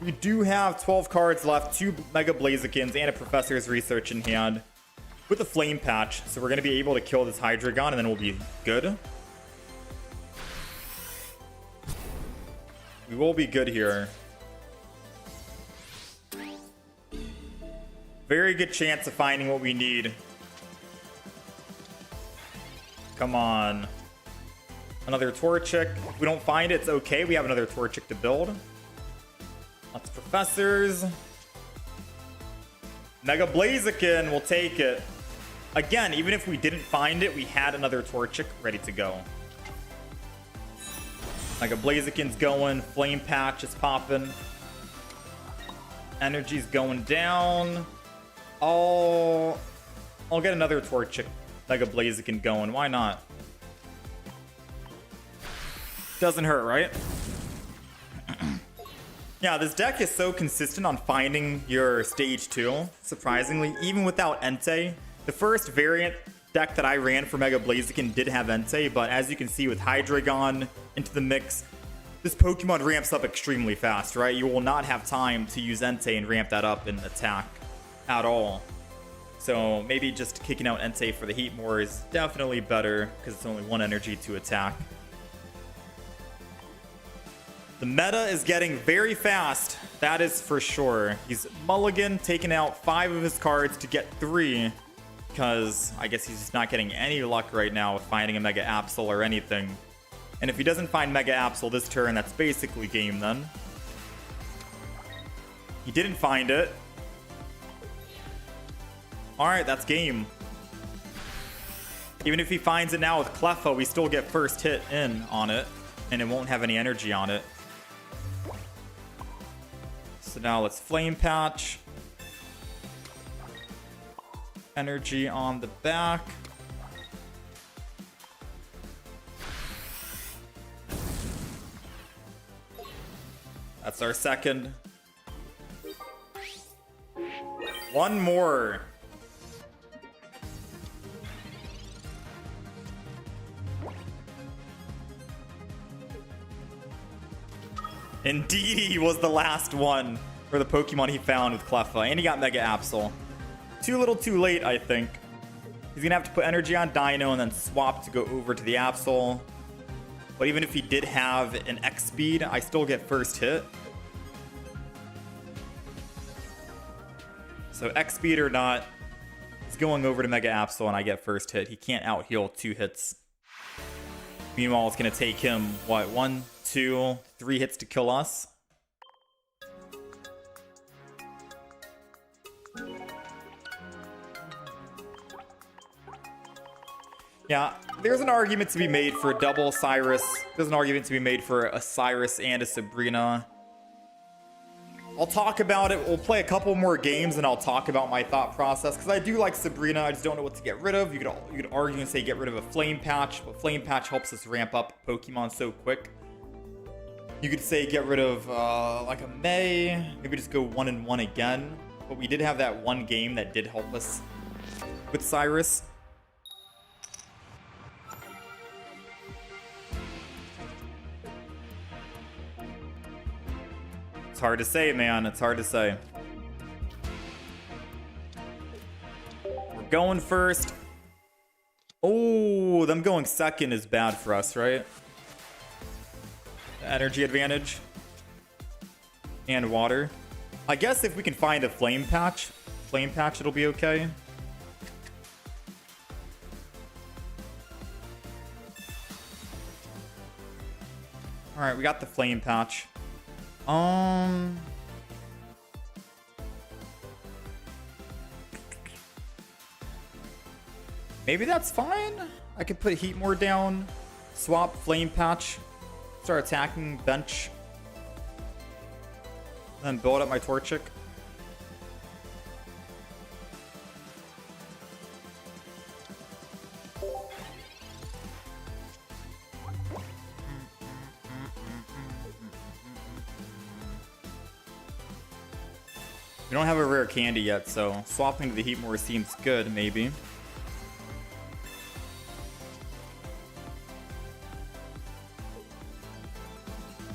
We do have 12 cards left, 2 Mega Blazikens and a Professor's Research in hand with a Flame Patch. So we're going to be able to kill this Hydreigon and then we'll be good. We will be good here. Very good chance of finding what we need. Come on. Another Torchic. If we don't find it, it's okay. We have another Torchic to build. Lots of Professors. Mega Blaziken, we'll take it. Again, even if we didn't find it, we had another Torchic ready to go. Mega Blaziken's going. Flame Patch is popping. Energy's going down. I'll get another Torchic. Mega Blaziken going. Why not? Doesn't hurt, right? Yeah, this deck is so consistent on finding your stage 2. Surprisingly, even without Entei. The first variant deck that I ran for Mega Blaziken did have Entei, but as you can see with Hydreigon into the mix, this Pokemon ramps up extremely fast, right? You will not have time to use Entei and ramp that up in attack at all. So maybe just kicking out Entei for the Heat more is definitely better because it's only 1 energy to attack. The meta is getting very fast, that is for sure. He's mulligan, taking out 5 of his cards to get 3 because I guess he's just not getting any luck right now with finding a Mega Absol or anything. And if he doesn't find Mega Absol this turn, that's basically game then. He didn't find it. Alright, that's game. Even if he finds it now with Cleffa, we still get first hit in on it, and it won't have any energy on it. So now let's Flame Patch. Energy on the back. That's our second. One more. Indeed, he was the last one for the Pokemon he found with Cleffa. And he got Mega Absol. Too little too late, I think. He's going to have to put energy on Dino and then swap to go over to the Absol. But even if he did have an X speed, I still get first hit. So X speed or not, he's going over to Mega Absol and I get first hit. He can't out heal 2 hits. Meanwhile, it's going to take him, what, 1, 2, 3 hits to kill us. Yeah, there's an argument to be made for a double Cyrus. There's an argument to be made for a Cyrus and a Sabrina. I'll talk about it. We'll play a couple more games and I'll talk about my thought process, because I do like Sabrina. I just don't know what to get rid of. You could argue and say get rid of a Flame Patch, but Flame Patch helps us ramp up Pokemon so quick. You could say get rid of like a May. Maybe just go 1-1 again. But we did have that one game that did help us with Cyrus. It's hard to say, man. It's hard to say. We're going first. Oh, them going second is bad for us, right? Energy advantage. And water. I guess if we can find a Flame Patch, it'll be okay. Alright, we got the Flame Patch. Maybe that's fine. I could put Heatmore down, swap Flame Patch, start attacking bench, then build up my Torchic. We don't have a rare candy yet, so swapping to the Heatmore seems good, maybe.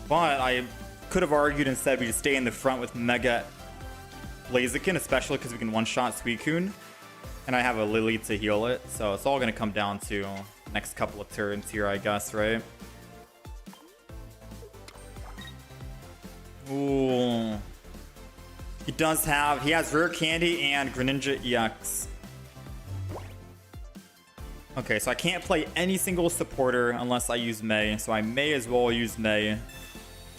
But I could have argued instead we just stay in the front with Mega Blaziken, especially because we can one-shot Suicune. And I have a Lily to heal it, so it's all going to come down to next couple of turns here, I guess, right? Ooh. He has Rare Candy and Greninja EX. Okay, so I can't play any single supporter unless I use May, so I may as well use May.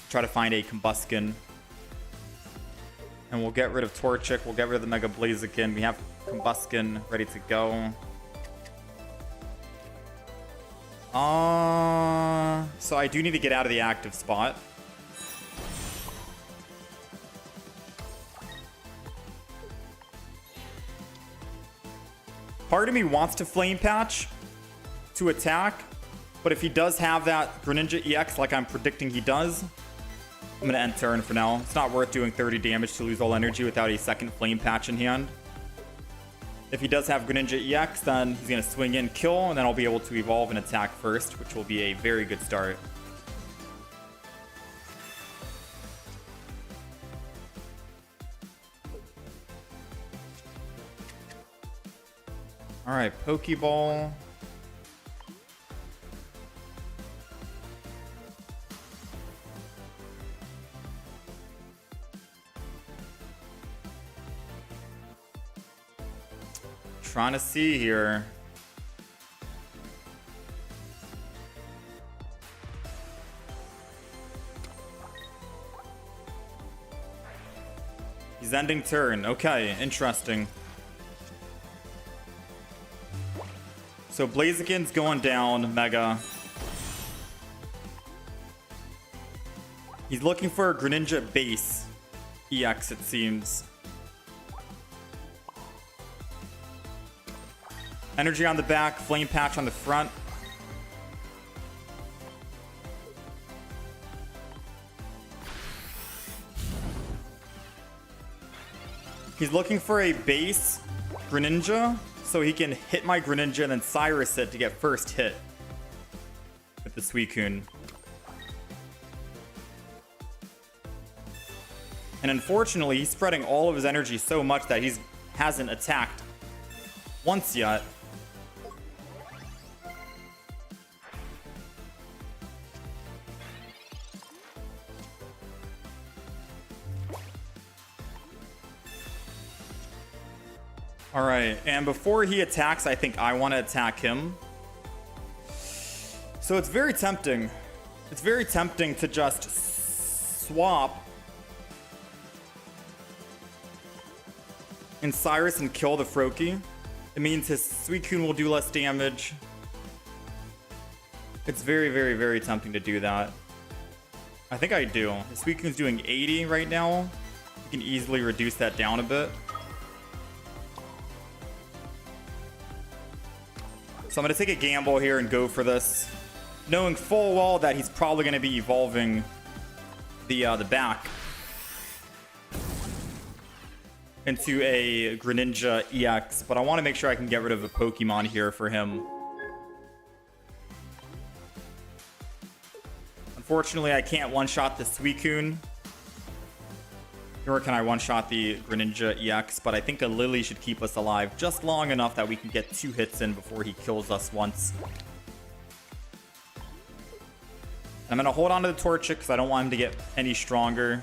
Try to find a Combuskin. And we'll get rid of Torchic, we'll get rid of the Mega Blaziken. We have Combuskin ready to go. So I do need to get out of the active spot. Part of me wants to Flame Patch to attack, but if he does have that Greninja EX like I'm predicting he does, I'm going to end turn for now. It's not worth doing 30 damage to lose all energy without a second Flame Patch in hand. If he does have Greninja EX, then he's going to swing in, kill, and then I'll be able to evolve and attack first, which will be a very good start. Alright, Pokeball. Trying to see here. He's ending turn. Okay, interesting. So Blaziken's going down, Mega. He's looking for a Greninja base EX, it seems. Energy on the back, Flame Patch on the front. He's looking for a base Greninja, so he can hit my Greninja and then Cyrus it to get first hit with the Suicune. And unfortunately, he's spreading all of his energy so much that he hasn't attacked once yet. All right, and before he attacks, I think I want to attack him. So it's very tempting. It's very tempting to just swap and Cyrus and kill the Froakie, it means his Suicune will do less damage. It's very, very, very tempting to do that. I think I do. His Suicune's doing 80 right now. You can easily reduce that down a bit. So I'm going to take a gamble here and go for this, knowing full well that he's probably going to be evolving the back into a Greninja EX, but I want to make sure I can get rid of a Pokemon here for him. Unfortunately, I can't one-shot the Suicune, nor can I one-shot the Greninja EX, but I think a Lily should keep us alive just long enough that we can get 2 hits in before he kills us once. I'm going to hold on to the Torchic because I don't want him to get any stronger.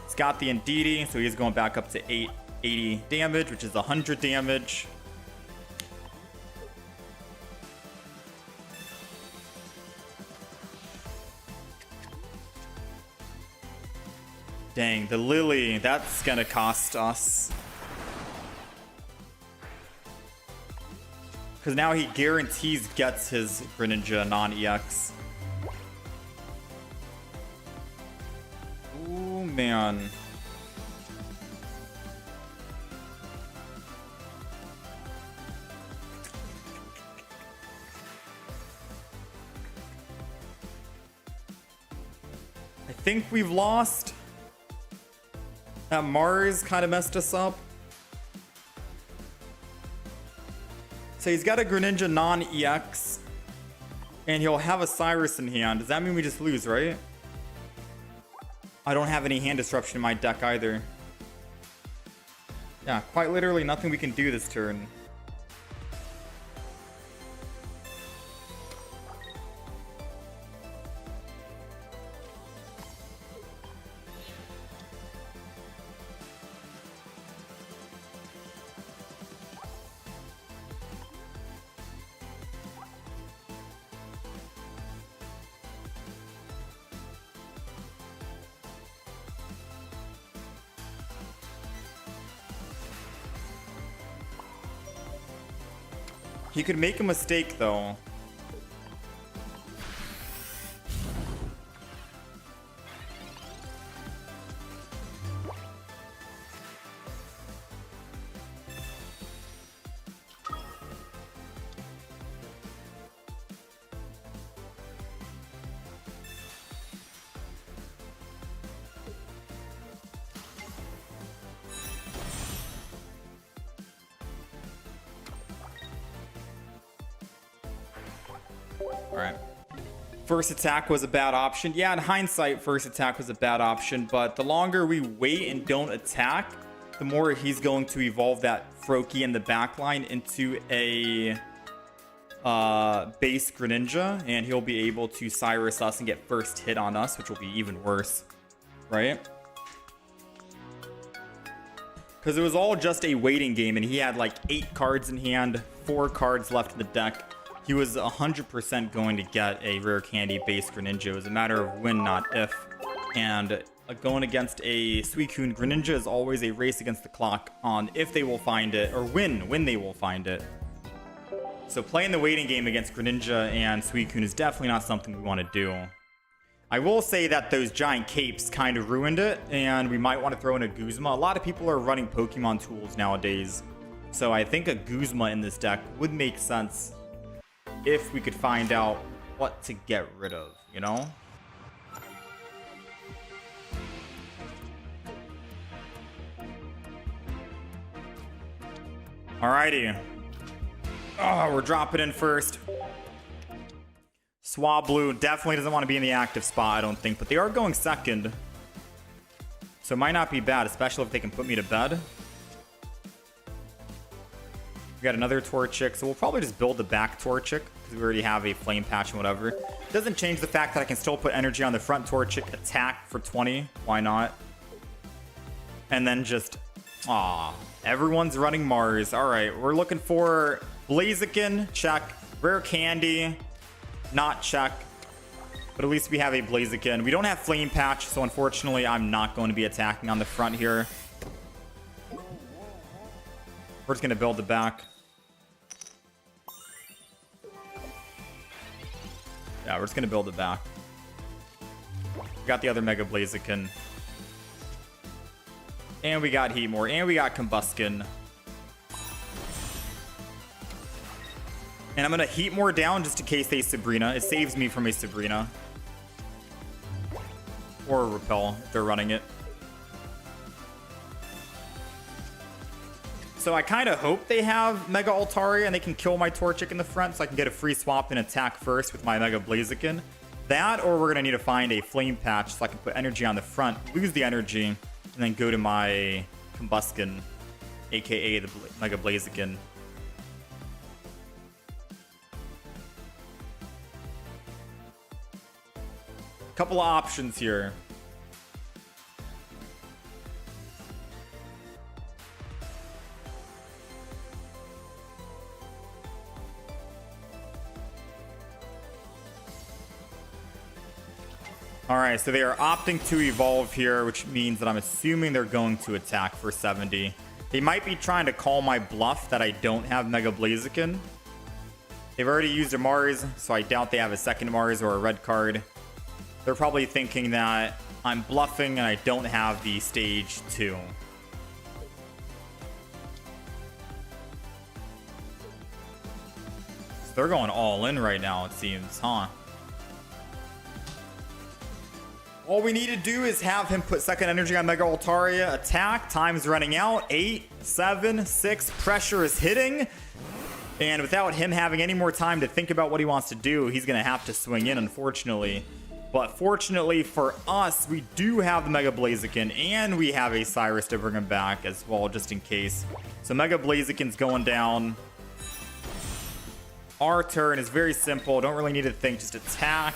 He's got the Indeedee, so he's going back up to 880 damage, which is 100 damage. Dang, the Lily, that's going to cost us. Because now he guarantees gets his Greninja non-EX. Oh, man. I think we've lost. That Mars kind of messed us up. So he's got a Greninja non-EX. And he'll have a Cyrus in hand. Does that mean we just lose, right? I don't have any hand disruption in my deck either. Yeah, quite literally nothing we can do this turn. He could make a mistake, though. Alright. First attack was a bad option. Yeah, in hindsight, first attack was a bad option, but the longer we wait and don't attack, the more he's going to evolve that Froakie in the backline into a base Greninja, and he'll be able to Cyrus us and get first hit on us, which will be even worse, right? Because it was all just a waiting game, and he had like 8 cards in hand, 4 cards left in the deck. He was 100% going to get a rare candy base Greninja. It was a matter of when, not if. And going against a Suicune Greninja is always a race against the clock on if they will find it, or when they will find it. So playing the waiting game against Greninja and Suicune is definitely not something we want to do. I will say that those giant capes kind of ruined it, and we might want to throw in a Guzma. A lot of people are running Pokemon tools nowadays, so I think a Guzma in this deck would make sense if we could find out what to get rid of, you know? Alrighty. Oh, we're dropping in first. Swablu definitely doesn't want to be in the active spot, I don't think, but they are going second. So it might not be bad, especially if they can put me to bed. We got another Torchic, so we'll probably just build the back Torchic because we already have a Flame Patch and whatever. Doesn't change the fact that I can still put energy on the front Torchic, attack for 20. Why not? And then just... Aw. Everyone's running Mars. Alright, we're looking for Blaziken. Check. Rare Candy. Not check. But at least we have a Blaziken. We don't have Flame Patch, so unfortunately, I'm not going to be attacking on the front here. We're just going to build it back. Yeah, we're just going to build it back. We got the other Mega Blaziken. And we got Heatmore. And we got Combuskin. And I'm going to Heatmore down just in case they Sabrina. It saves me from a Sabrina. Or a Repel if they're running it. So I kind of hope they have Mega Altaria and they can kill my Torchic in the front so I can get a free swap and attack first with my Mega Blaziken. That, or we're going to need to find a Flame Patch so I can put energy on the front, lose the energy, and then go to my Combuskin, aka the Mega Blaziken. Couple of options here. Alright, so they are opting to evolve here, which means that I'm assuming they're going to attack for 70. They might be trying to call my bluff that I don't have Mega Blaziken. They've already used a Mars, so I doubt they have a second Mars or a red card. They're probably thinking that I'm bluffing and I don't have the stage 2. So they're going all in right now, it seems, huh? All we need to do is have him put second energy on Mega Altaria, attack, time's running out, 8, 7, 6, pressure is hitting. And without him having any more time to think about what he wants to do, he's going to have to swing in, unfortunately. But fortunately for us, we do have the Mega Blaziken, and we have a Cyrus to bring him back as well, just in case. So Mega Blaziken's going down. Our turn is very simple. Don't really need to think, just attack.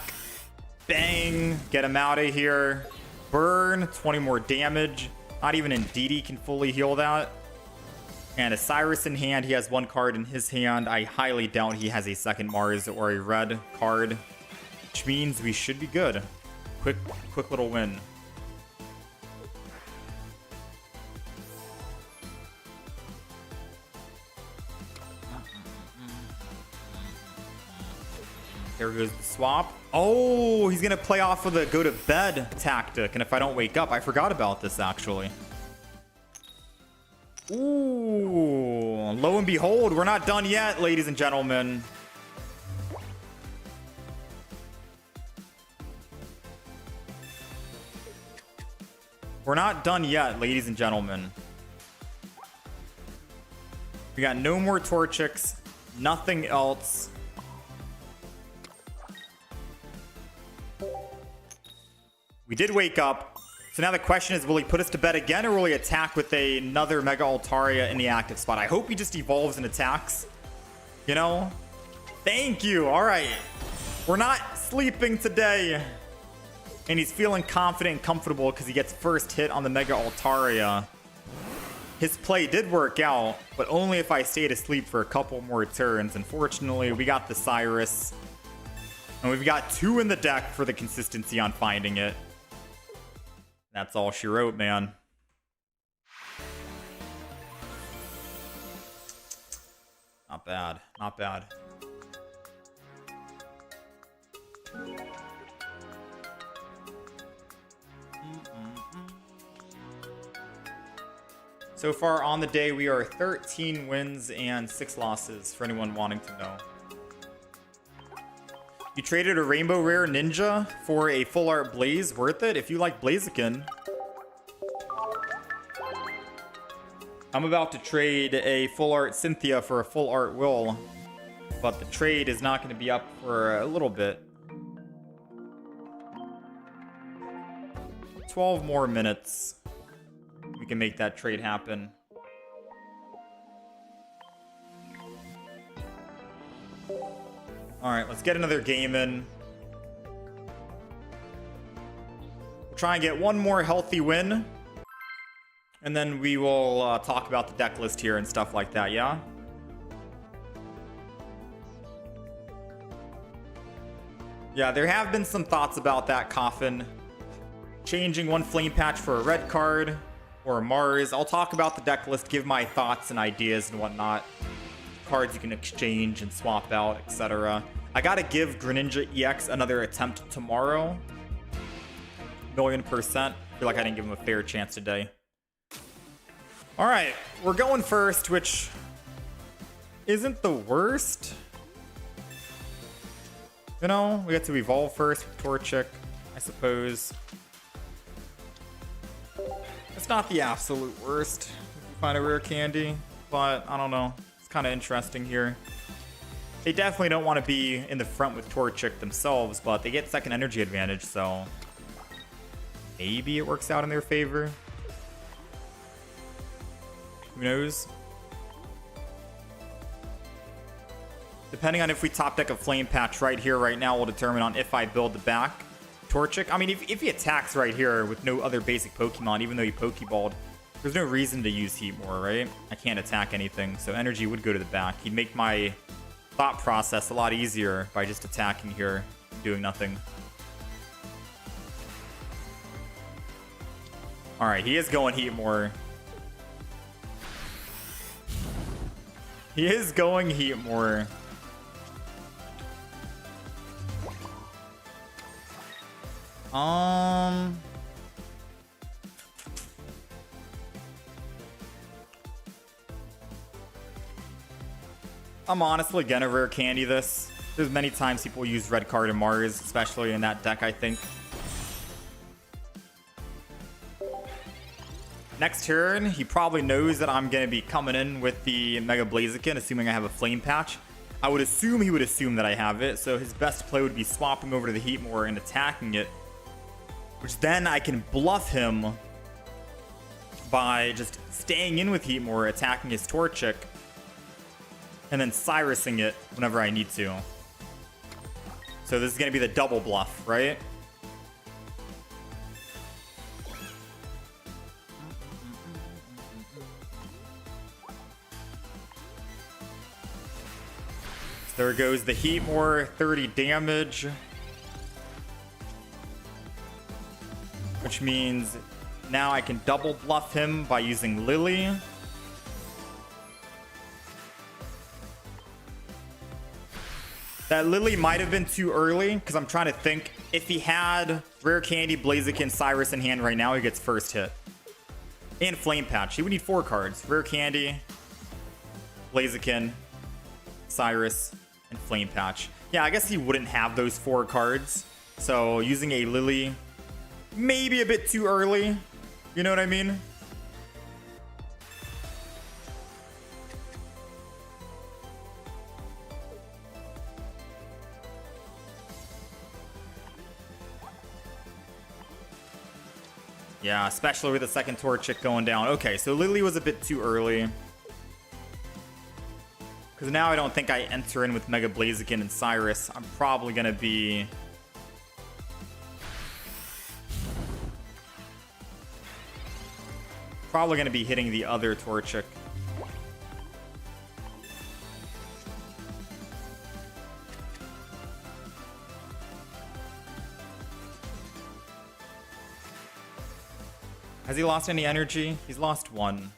Bang, get him out of here. Burn, 20 more damage. Not even Indeedee can fully heal that. And a Cyrus in hand. He has one card in his hand. I highly doubt he has a second Mars or a red card, which means we should be good. Quick little win. There goes the swap. Oh, he's going to play off with a go to bed tactic. And if I don't wake up, I forgot about this actually. Ooh, lo and behold, we're not done yet, ladies and gentlemen. We're not done yet, ladies and gentlemen. We got no more Torchics, nothing else. We did wake up. So now the question is, will he put us to bed again, or will he attack with another Mega Altaria in the active spot? I hope he just evolves and attacks. You know? Thank you. All right. We're not sleeping today. And he's feeling confident and comfortable because he gets first hit on the Mega Altaria. His play did work out, but only if I stayed asleep for a couple more turns. Unfortunately, we got the Cyrus. And we've got 2 in the deck for the consistency on finding it. That's all she wrote, man. Not bad. Not bad. So far on the day, we are 13 wins and 6 losses, for anyone wanting to know. You traded a Rainbow Rare Ninja for a Full Art Blaze. Worth it if you like Blaziken. I'm about to trade a Full Art Cynthia for a Full Art Will, but the trade is not going to be up for a little bit. 12 more minutes. We can make that trade happen. All right, let's get another game in. We'll try and get one more healthy win. And then we will talk about the deck list here and stuff like that, yeah? Yeah, there have been some thoughts about that, Coffin. Changing one Flame Patch for a red card or Mars. I'll talk about the deck list, give my thoughts and ideas and whatnot. Cards you can exchange and swap out, etc. I gotta give Greninja EX another attempt tomorrow. 1,000,000%. I feel like I didn't give him a fair chance today. Alright, we're going first, which isn't the worst. You know, we get to evolve first with Torchic, I suppose. It's not the absolute worst if you find a rare candy, but I don't know. It's kind of interesting here. They definitely don't want to be in the front with Torchic themselves, but they get second energy advantage, so maybe it works out in their favor. Who knows? Depending on if we top deck a Flame Patch right here, right now, will determine on if I build the back Torchic. I mean, if he attacks right here with no other basic Pokemon, even though he Pokeballed, there's no reason to use Heatmore, right? I can't attack anything, so energy would go to the back. He'd make my thought process a lot easier by just attacking here, doing nothing. Alright, he is going Heatmore. He is going Heatmore. I'm honestly gonna rare candy this. There's many times people use red card and Mars, especially in that deck, I think. Next turn, he probably knows that I'm gonna be coming in with the Mega Blaziken, assuming I have a Flame Patch. I would assume he would assume that I have it, so his best play would be swapping over to the Heatmore and attacking it, which then I can bluff him by just staying in with Heatmore, attacking his Torchic, and then Cyrusing it whenever I need to. So this is going to be the double bluff, right? So there goes the Heatmore, 30 damage. Which means now I can double bluff him by using Lily. That Lily might have been too early, because I'm trying to think. If he had Rare Candy, Blaziken, Cyrus in hand right now, he gets first hit. And Flame Patch. He would need 4 cards. Rare Candy, Blaziken, Cyrus, and Flame Patch. Yeah, I guess he wouldn't have those 4 cards. So using a Lily, maybe a bit too early. You know what I mean? Yeah, especially with the second Torchic going down. Okay, so Lily was a bit too early. Because now I don't think I enter in with Mega Blaziken and Cyrus. I'm probably going to be... hitting the other Torchic. Has he lost any energy? He's lost 1.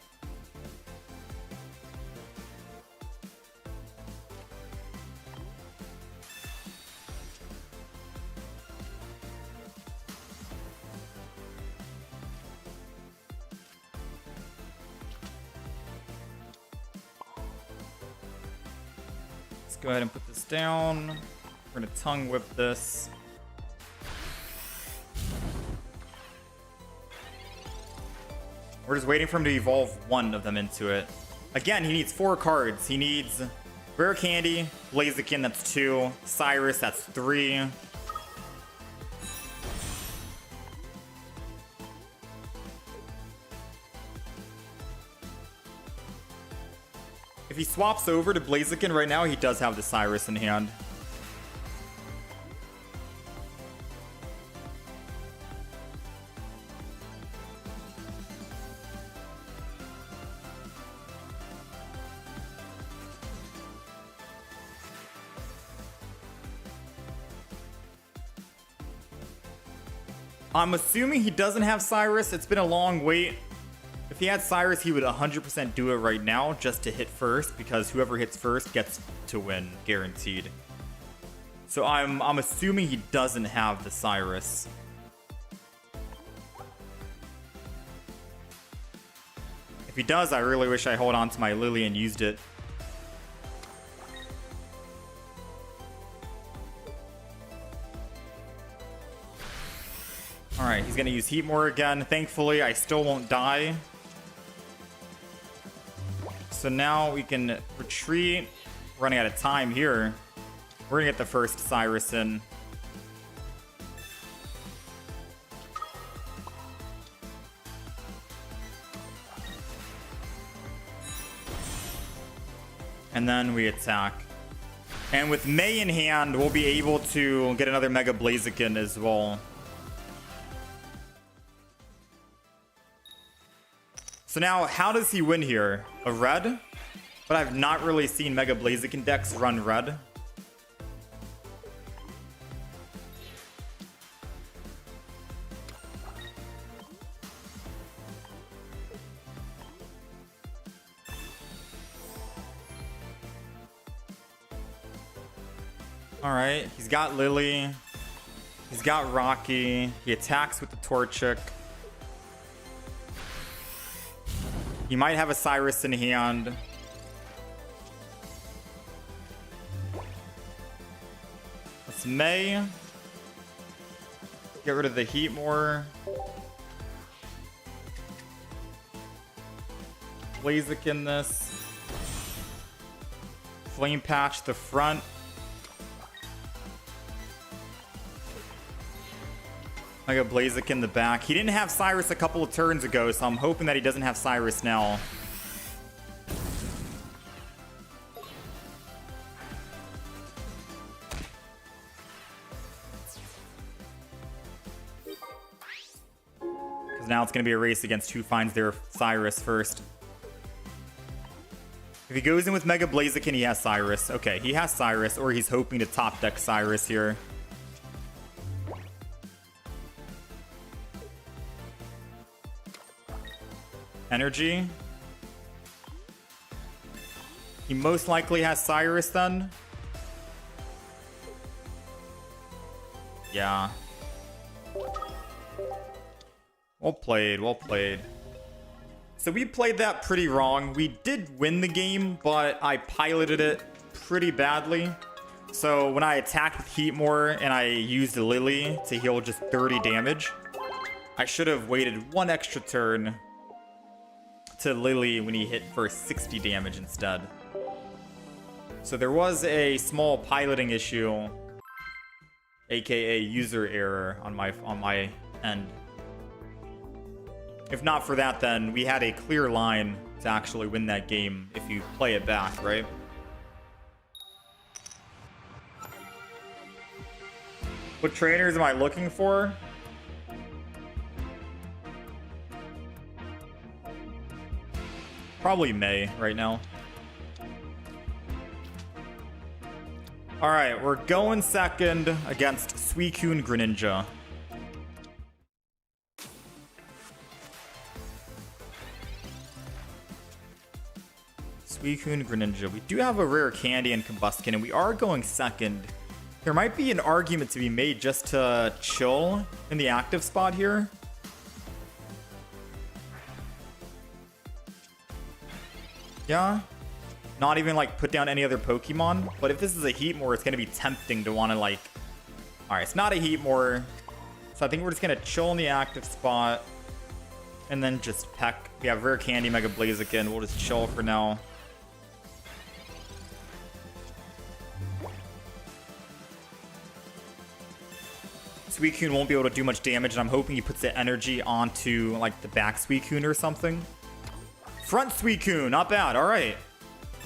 Let's go ahead and put this down. We're gonna tongue whip this. We're just waiting for him to evolve 1 of them into it. Again, he needs 4 cards. He needs Rare Candy, Blaziken, that's 2. Cyrus, that's 3. If he swaps over to Blaziken right now, he does have the Cyrus in hand. I'm assuming he doesn't have Cyrus. It's been a long wait. If he had Cyrus, he would 100% do it right now just to hit first, because whoever hits first gets to win, guaranteed. So I'm assuming he doesn't have the Cyrus. If he does, I really wish I hold on to my Lily and used it. Alright, he's gonna use Heat More again. Thankfully, I still won't die. So now we can retreat. Running out of time here. We're gonna get the first Cyrus in. And then we attack. And with May in hand, we'll be able to get another Mega Blaziken as well. So now, how does he win here? A red? But I've not really seen Mega Blaziken decks run red. Alright, he's got Lily. He's got Rocky. He attacks with the Torchic. He might have a Cyrus in hand. Let's May. Get rid of the Heat More. Blaziken this. Flame Patch the front. Mega Blaziken in the back. He didn't have Cyrus a couple of turns ago, so I'm hoping that he doesn't have Cyrus now. Because now it's going to be a race against who finds their Cyrus first. If he goes in with Mega Blaziken, he has Cyrus. Okay, he has Cyrus, or he's hoping to top deck Cyrus here. Energy. He most likely has Cyrus then. Yeah. Well played, well played. So we played that pretty wrong. We did win the game, but I piloted it pretty badly. So when I attacked with Heat More and I used Lily to heal just 30 damage, I should have waited one extra turn to Lily when he hit for 60 damage instead. So there was a small piloting issue, aka user error on my end. If not for that, then we had a clear line to actually win that game if you play it back, right? What trainers am I looking for? Probably May right now. Alright, we're going second against Suicune Greninja. Suicune Greninja. We do have a rare candy and Combuskin, and we are going second. There might be an argument to be made just to chill in the active spot here. Yeah, not even like put down any other Pokemon. But if this is a Heat More, it's gonna be tempting to want to like. All right, it's not a Heat More, so I think we're just gonna chill in the active spot and then just peck. We have rare candy, Mega Blaziken. We'll just chill for now. Suicune won't be able to do much damage, and I'm hoping he puts the energy onto like the back Suicune or something. Front Suicune, not bad. All right.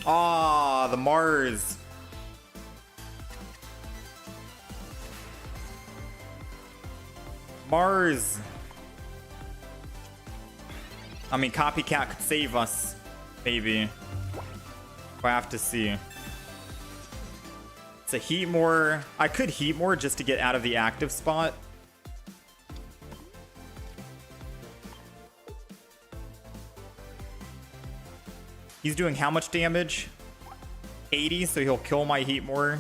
Ah, the Mars. Mars. I mean, Copycat could save us, maybe. I have to see. It's a Heat More. I could Heat More just to get out of the active spot. He's doing how much damage? 80, so he'll kill my Heatmore.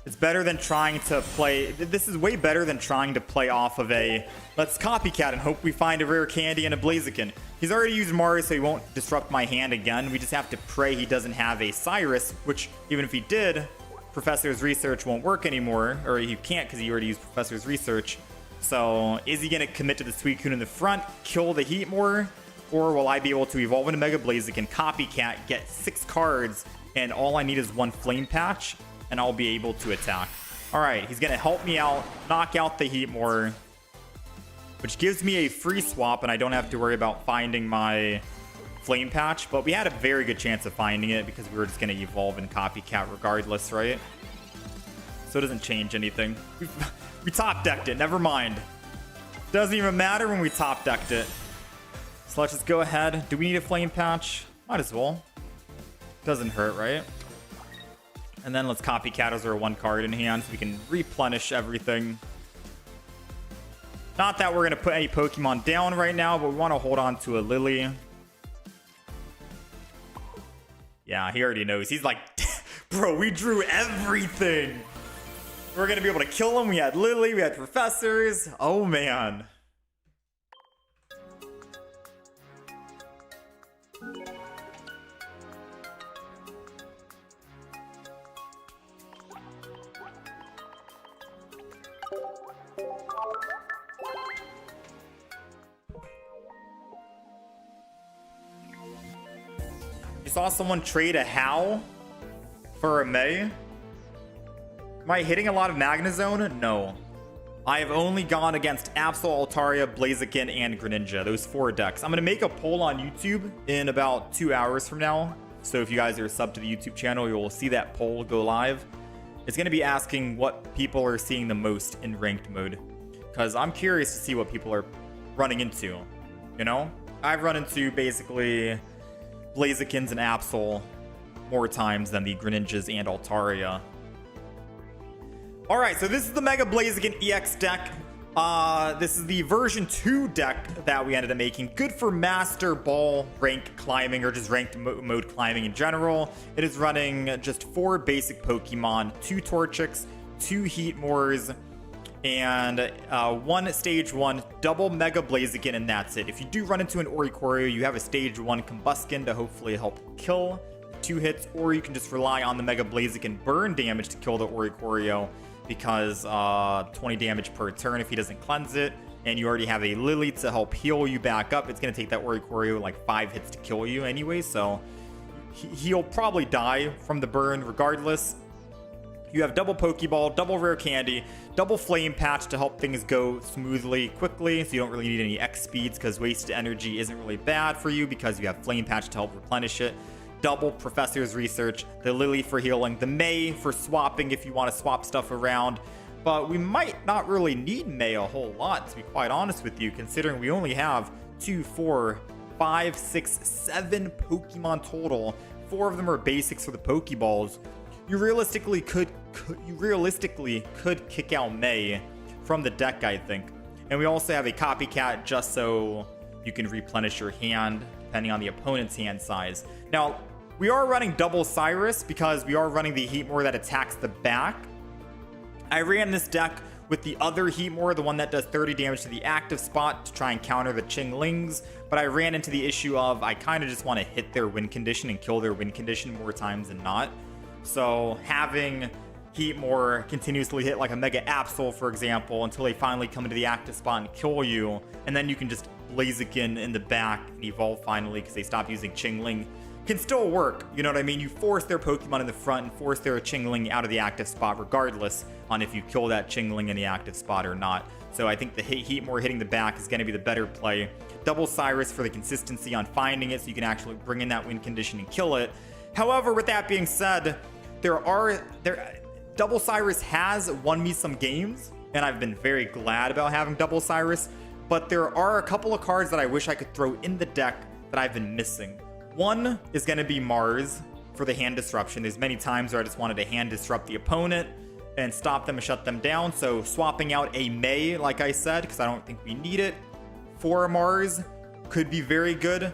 It's better than trying to play... This is way better than trying to play off of a... Let's copycat and hope we find a rare candy and a Blaziken. He's already used Mars, so he won't disrupt my hand again. We just have to pray he doesn't have a Cyrus, which, even if he did, Professor's Research won't work anymore. Or he can't because he already used Professor's Research. So, is he going to commit to the Suicune in the front, kill the Heatmore? Or will I be able to evolve into Mega Blaziken, copycat, get 6 cards, and all I need is 1 Flame Patch, and I'll be able to attack. Alright, he's going to help me out, knock out the Heatmore, which gives me a free swap, and I don't have to worry about finding my Flame Patch, but we had a very good chance of finding it because we were just going to evolve in copycat regardless, right? So it doesn't change anything. We top decked it, never mind. Doesn't even matter when we top decked it. So let's just go ahead. Do we need a Flame Patch? Might as well. Doesn't hurt, right? And then let's copycat as our 1 card in hand so we can replenish everything. Not that we're going to put any Pokemon down right now, but we want to hold on to a Lily. Yeah, he already knows. He's like, bro, we drew everything. We're going to be able to kill him. We had Lily, we had Professors. Oh, man. You saw someone trade a How for a May? Am I hitting a lot of Magnezone? No. I have only gone against Absol, Altaria, Blaziken, and Greninja. Those 4 decks. I'm going to make a poll on YouTube in about 2 hours from now. So if you guys are subbed to the YouTube channel, you'll see that poll go live. It's going to be asking what people are seeing the most in ranked mode. Because I'm curious to see what people are running into. You know? I've run into basically Blazikens and Absol more times than the Greninjas and Altaria. Alright, so this is the Mega Blaziken EX deck. This is the version 2 deck that we ended up making. Good for Master Ball rank climbing or just ranked mode climbing in general. It is running just 4 basic Pokemon, 2 Torchics, 2 Heatmores, and 1 Stage 1 double Mega Blaziken, and that's it. If you do run into an Oricorio, you have a Stage 1 Combuskin to hopefully help kill 2 hits, or you can just rely on the Mega Blaziken burn damage to kill the Oricorio, because 20 damage per turn if he doesn't cleanse it, and you already have a Lily to help heal you back up. It's going to take that Oricorio like 5 hits to kill you anyway, so he'll probably die from the burn regardless. You have double Pokeball, double Rare Candy, double Flame Patch to help things go smoothly quickly, so you don't really need any X speeds because wasted energy isn't really bad for you because you have Flame Patch to help replenish it. Double Professor's Research, the Lily for healing, the May for swapping if you want to swap stuff around. But we might not really need May a whole lot, to be quite honest with you, considering we only have 2, 4, 5, 6, 7 Pokemon total. 4 of them are basics for the Pokeballs. You realistically could kick out May from the deck, I think. And we also have a copycat just so you can replenish your hand depending on the opponent's hand size. Now, we are running double Cyrus because we are running the Heatmore that attacks the back. I ran this deck with the other Heatmore, the one that does 30 damage to the active spot to try and counter the Chinglings, but I ran into the issue of I kind of just want to hit their win condition and kill their win condition more times than not. So having Heatmore continuously hit like a Mega Absol, for example, until they finally come into the active spot and kill you, and then you can just Blaziken in the back and evolve finally because they stop using Chingling, can still work. You know what I mean? You force their Pokemon in the front and force their Chingling out of the active spot regardless on if you kill that Chingling in the active spot or not. So I think the Heatmore hitting the back is going to be the better play. Double Cyrus for the consistency on finding it so you can actually bring in that win condition and kill it. However, with that being said, Double Cyrus has won me some games, and I've been very glad about having Double Cyrus, but there are a couple of cards that I wish I could throw in the deck that I've been missing. One is going to be Mars for the hand disruption. There's many times where I just wanted to hand disrupt the opponent and stop them and shut them down, so swapping out a May, like I said, because I don't think we need it, for Mars could be very good.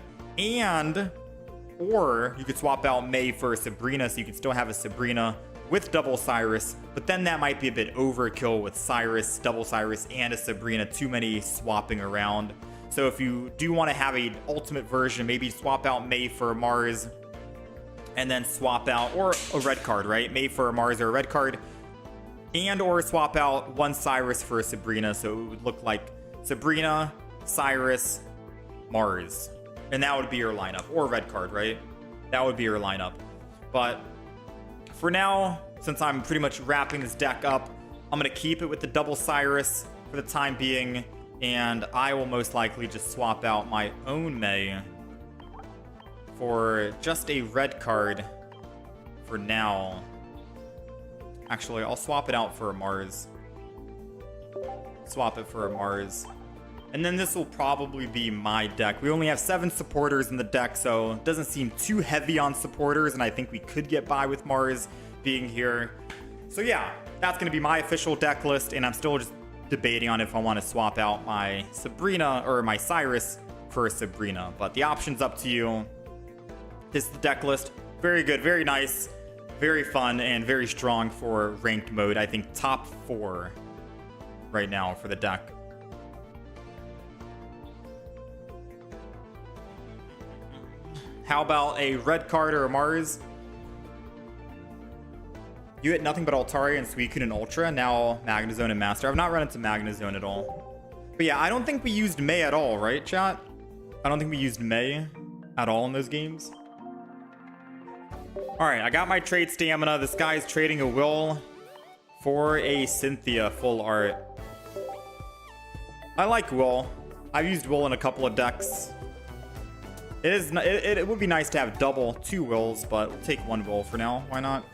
Or you could swap out May for a Sabrina, so you could still have a Sabrina with double Cyrus, but then that might be a bit overkill with Cyrus, double Cyrus, and a Sabrina, too many swapping around. So if you do want to have a ultimate version, maybe swap out May for Mars, and then swap out, or a red card, right? May for a Mars or a red card, and or swap out one Cyrus for a Sabrina, so it would look like Sabrina, Cyrus, Mars. And that would be your lineup, or a red card, right? That would be your lineup. But for now, since I'm pretty much wrapping this deck up, I'm going to keep it with the double Cyrus for the time being, and I will most likely just swap out my own May for just a red card for now. Actually, I'll swap it out for a Mars. Swap it for a Mars. And then this will probably be my deck. We only have 7 supporters in the deck, so it doesn't seem too heavy on supporters, and I think we could get by with Mars being here. So yeah, that's going to be my official deck list, and I'm still just debating on if I want to swap out my Sabrina or my Cyrus for a Sabrina, but the option's up to you. This is the deck list. Very good, very nice, very fun, and very strong for ranked mode. I think top 4 right now for the deck. How about a red card or a Mars? You hit nothing but Altaria and Suicune and Ultra, now Magnezone and Master. I've not run into Magnezone at all. But yeah, I don't think we used May at all, right, chat? I don't think we used May at all in those games. Alright, I got my trade stamina. This guy's trading a Will for a Cynthia full art. I like Will. I've used Will in a couple of decks. It would be nice to have double 2 Wills, but we'll take 1 Will for now. Why not?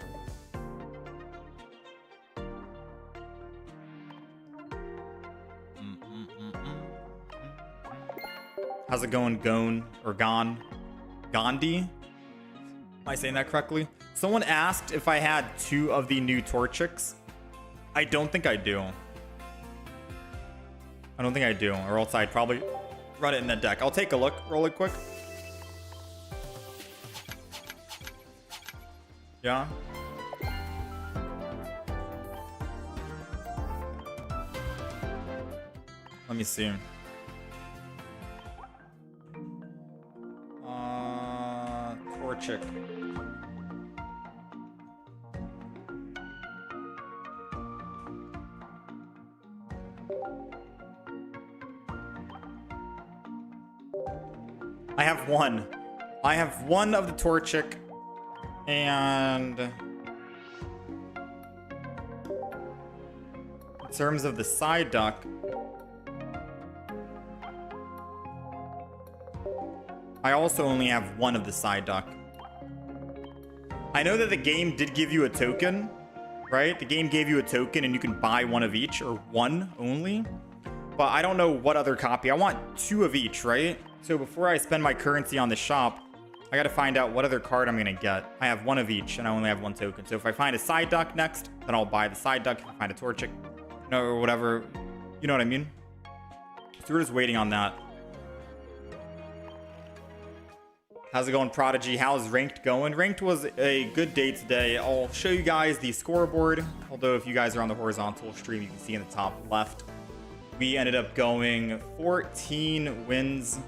How's it going, Gone or Gone? Gandhi? Am I saying that correctly? Someone asked if I had 2 of the new Torchics. I don't think I do. I don't think I do, or else I'd probably run it in the deck. I'll take a look really quick. Yeah. Let me see. Torchic. I have 1. I have 1 of the Torchic. And in terms of the side duck, I also only have 1 of the side duck. I know that the game did give you a token, right? The game gave you a token and you can buy 1 of each, or 1 only. But I don't know what other copy. I want 2 of each, right? So before I spend my currency on the shop, I gotta find out what other card I'm gonna get. I have 1 of each, and I only have 1 token. So if I find a side duck next, then I'll buy the side duck. If I find a Torchic, or whatever, you know what I mean? So we're just waiting on that. How's it going, Prodigy? How's Ranked going? Ranked was a good day today. I'll show you guys the scoreboard. Although if you guys are on the horizontal stream, you can see in the top left. We ended up going 14 wins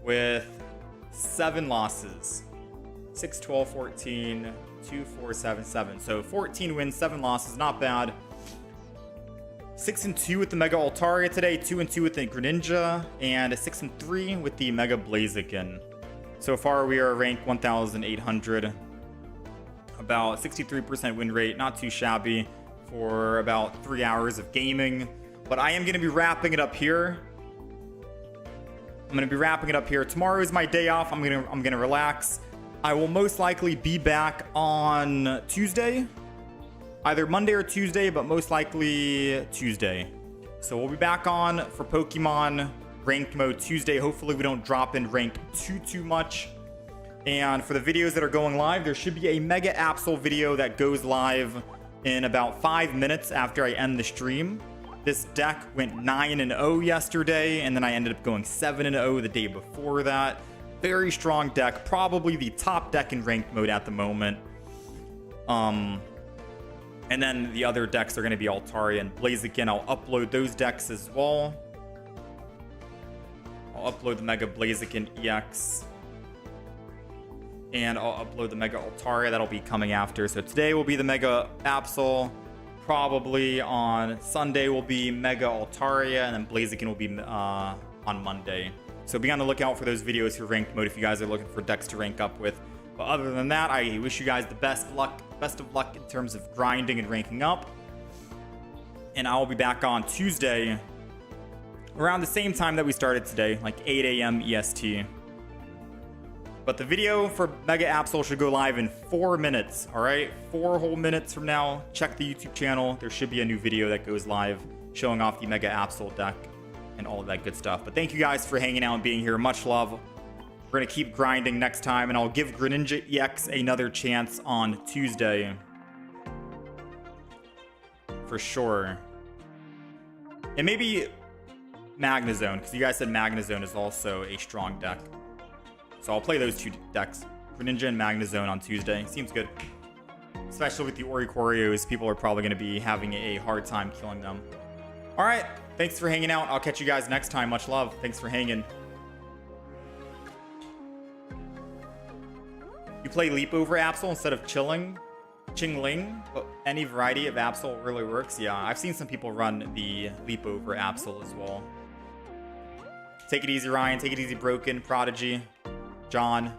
with 7 losses. 6, 12, 14, 2, 4, 7, 7. So 14 wins, 7 losses, not bad. 6-2 with the Mega Altaria today, 2-2 with the Greninja, and 6-3 with the Mega Blaziken. So far we are ranked 1,800. About 63% win rate, not too shabby for about 3 hours of gaming. But I am going to be wrapping it up here. Tomorrow is my day off. I'm gonna relax. I will most likely be back on Tuesday, either Monday or Tuesday, but most likely Tuesday. So we'll be back on for Pokemon ranked mode Tuesday. Hopefully we don't drop in rank too much. And for the videos that are going live, there should be a Mega Absol video that goes live in about 5 minutes after I end the stream. This deck went 9-0 yesterday, and then I ended up going 7-0 the day before that. very strong deck, probably the top deck in ranked mode at the moment. And then the other decks are going to be Altaria and Blaziken. I'll upload those decks as well. I'll upload the Mega Blaziken EX. And I'll upload the Mega Altaria. That'll be coming after. So today will be the Mega Absol. Probably on Sunday will be Mega Altaria. And then Blaziken will be on Monday. So be on the lookout for those videos for ranked mode if you guys are looking for decks to rank up with. But other than that, I wish you guys the best of luck in terms of grinding and ranking up. And I'll be back on Tuesday around the same time that we started today, like 8 a.m. EST. But the video for Mega Absol should go live in 4 minutes, all right? 4 whole minutes from now. Check the YouTube channel. There should be a new video that goes live showing off the Mega Absol deck and all of that good stuff. But thank you guys for hanging out and being here. Much love. We're going to keep grinding next time, and I'll give Greninja EX another chance on Tuesday. For sure. And maybe Magnezone, because you guys said Magnezone is also a strong deck. So I'll play those 2 decks. Greninja and Magnezone on Tuesday. Seems good. Especially with the Oricorios, people are probably going to be having a hard time killing them. Alright, thanks for hanging out. I'll catch you guys next time. Much love. Thanks for hanging. You play Leap over Absol instead of Chingling, but any variety of Absol really works. Yeah, I've seen some people run the Leap over Absol as well. Take it easy, Ryan. Take it easy, Broken, Prodigy, John.